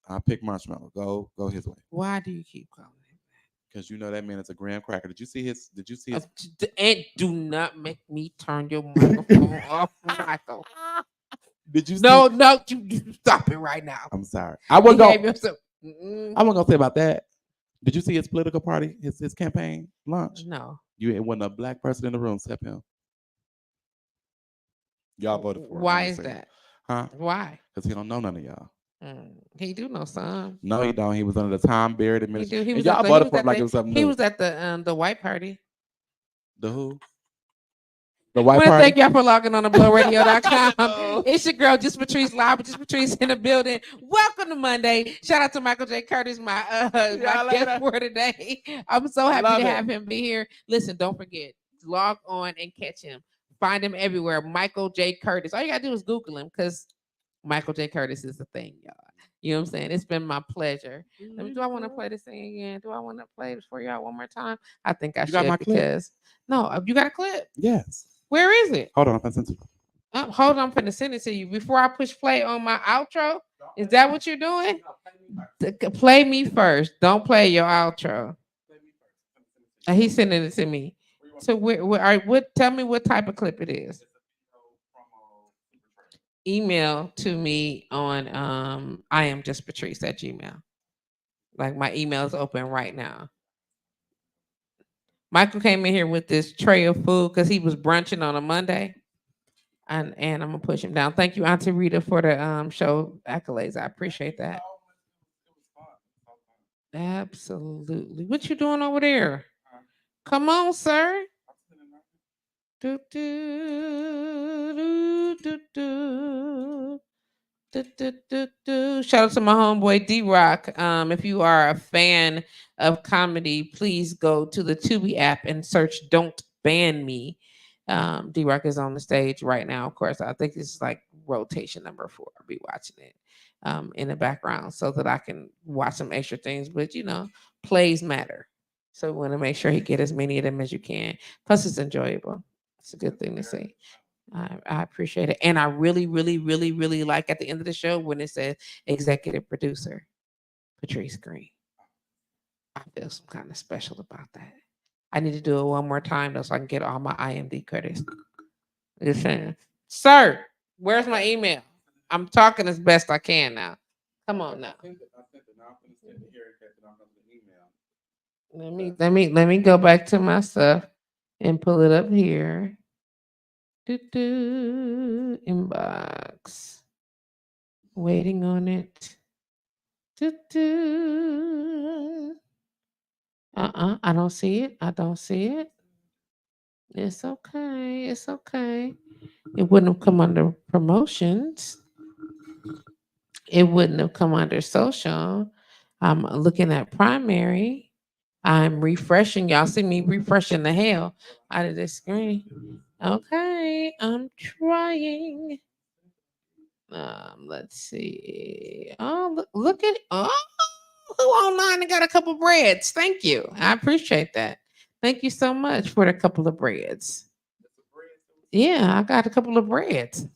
I'll pick Marshmallow. Go his way. Why do you keep calling him? Because you know that man is a graham cracker. Did you see his? And do not make me turn your microphone off, Michael. Did you? No, you stop it right now. I'm sorry. I wasn't Behave gonna. yourself. I wasn't gonna say about that. Did you see his political party? His campaign launch? No. You ain't wasn't a black person in the room except him. Y'all voted for him. Why I'm is just saying. that? Huh? Why? Because he don't know none of y'all. He do know some. No, he don't. He was under the Tom Barrett He administration. do. He was y'all at the, voted for him like it was something he new. was at the white party. The who? The white I want to party. thank y'all for logging on to blowradio.com. No. It's your girl, JustPatrice, live with JustPatrice in the building. Welcome to Monday. Shout out to Michael J. Curtis, my guest for today. I'm so happy Love to it. have him be here. Listen, don't forget, log on and catch him. Find him everywhere. Michael J. Curtis. All you gotta do is Google him because Michael J. Curtis is the thing, y'all. You know what I'm saying? It's been my pleasure. Do I want to play this thing again? Do I want to play this for y'all one more time? I think I You should got my clip? because no, you got a clip. Yes. Where is it? Hold on, I'm send it. Hold on, I'm finna send it to you before I push play on my outro. Is that what you're doing? Play me first. Don't play your outro. He's sending it to me. So what? Tell me what type of clip it is. Email to me on I am just Patrice at Gmail. Like my email is open right now. Michael came in here with this tray of food because he was brunching on a Monday. And I'm gonna push him down. Thank you, Auntie Rita, for the show accolades. I appreciate that. Absolutely. What you doing over there? Come on, sir. Do, do, do, do, do. Shout out to my homeboy D-Rock. If you are a fan of comedy, please go to the Tubi app and search Don't Ban Me. D-Rock is on the stage right now. Of course, I think this is like rotation number 4. I'll be watching it in the background so that I can watch some extra things. But, plays matter. So we want to make sure he get as many of them as you can. Plus, it's enjoyable. It's a good thing to see. I appreciate it. And I really, really, really, really like at the end of the show when it says executive producer, Patrice Green. I feel some kind of special about that. I need to do it one more time though so I can get all my IMD credits. Just saying. Sir, where's my email? I'm talking as best I can now. Come on now. Let me go back to my stuff and pull it up here. Inbox. Waiting on it. I don't see it. I don't see it. It's okay. It's okay. It wouldn't have come under promotions. it wouldn't have come under social. I'm looking at primary. I'm refreshing. Y'all see me refreshing the hell out of this screen. Okay, I'm trying. Let's see. Oh, look at who online and got a couple breads. Thank you. I appreciate that. Thank you so much for the couple of breads. Yeah, I got a couple of breads.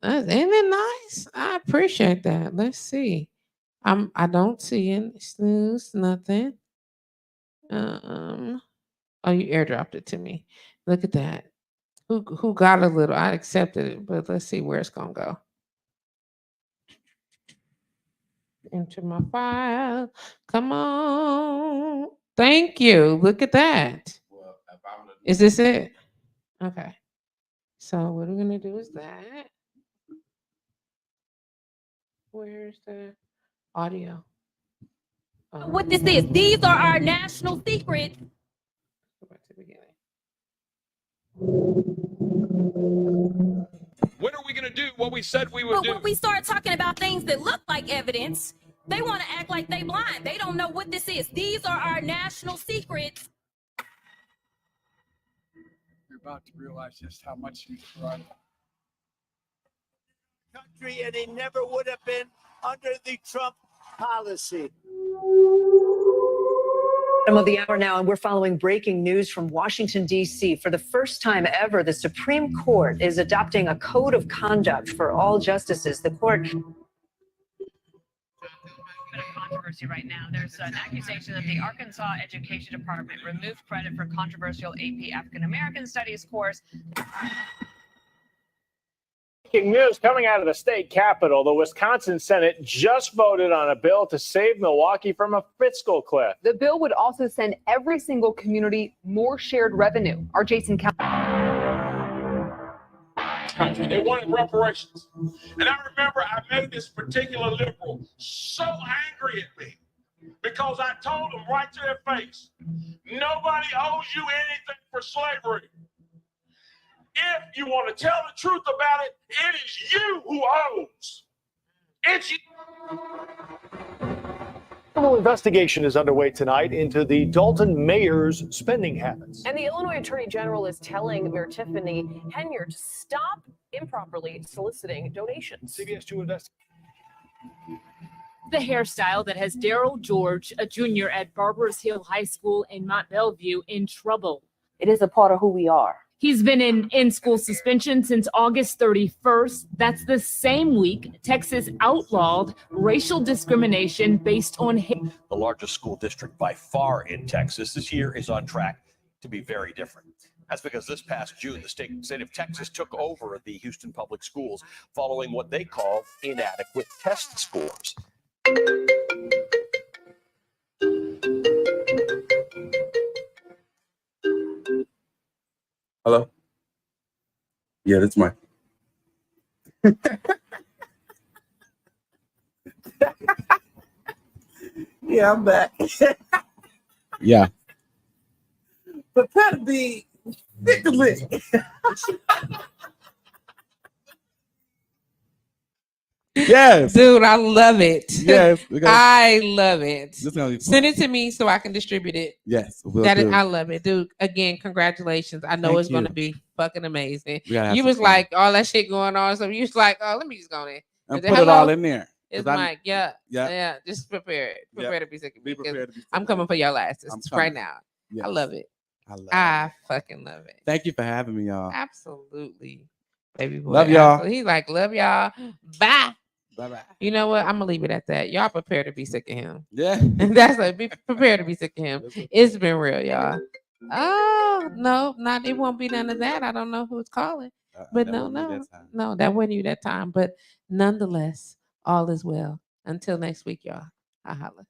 Ain't it nice? I appreciate that. Let's see. I don't see any snooze, nothing. Oh, you airdropped it to me. Look at that. Who got a little? I accepted it, but let's see where it's gonna go. Enter my file. Come on. Thank you. Look at that. Is this it? Okay. So what we're gonna do is that. Where's the audio? What this is, these are our national secrets. Go back to the beginning. When are we going to do what we said we would But do? when we start talking about things that look like evidence, they want to act like they blind. They don't know what this is. These are our national secrets. You're about to realize just how much you've run. Country, and they never would have been under the Trump policy. Bottom of the hour now, and we're following breaking news from Washington, D.C. For the first time ever, the Supreme Court is adopting a code of conduct for all justices. The court. Bit of controversy right now. There's an accusation that the Arkansas Education Department removed credit for controversial AP African American Studies course. Breaking news coming out of the state capitol. The Wisconsin Senate just voted on a bill to save Milwaukee from a fiscal cliff. The bill would also send every single community more shared revenue. Our Jason County. They wanted reparations. And I remember I made this particular liberal so angry at me because I told them right to their face, nobody owes you anything for slavery. If you want to tell the truth about it, it is you who owes. It's you. A criminal investigation is underway tonight into the Dalton mayor's spending habits. And the Illinois Attorney General is telling Mayor Tiffany Henyard to stop improperly soliciting donations. CBS 2 investigation. The hairstyle that has Daryl George, a junior at Barbers Hill High School in Mont Bellevue, in trouble. It is a part of who we are. He's been in school suspension since August 31st. That's the same week Texas outlawed racial discrimination based on hate. The largest school district by far in Texas this year is on track to be very different. That's because this past June, the state of Texas took over the Houston public schools following what they call inadequate test scores. Hello? Yeah, that's mine. Yeah, I'm back. Yeah. Prepare to be lit. Yes. Dude, I love it. Yes. I love it. Send Send it to me so I can distribute it. Yes. I love it. Dude, again, congratulations. I know Thank it's going to you. be fucking amazing. You You was fun. like, all that shit going on. So you was like, oh, let me just go in. And put it all in there. It's 'Cause Mike. Yeah. Yeah. Yeah. Just prepare it. Prepare Yeah. to be sick of me. Be prepared to be sick I'm of coming me. for your asses I'm right coming. now. Yes. I love it. I fucking love it. Thank you for having me, y'all. Absolutely. Baby boy. Love y'all. Absolutely. He's like, love y'all. Bye. Bye-bye. You know what? I'm gonna leave it at that. Y'all prepare to be sick of him. Yeah. That's like be prepared to be sick of him. It's been real, y'all. Oh no, not it won't be none of that. I don't know who's calling. But that no, wasn't me no, that time. no, that wasn't you that time. But nonetheless, all is well. Until next week, y'all. I holla.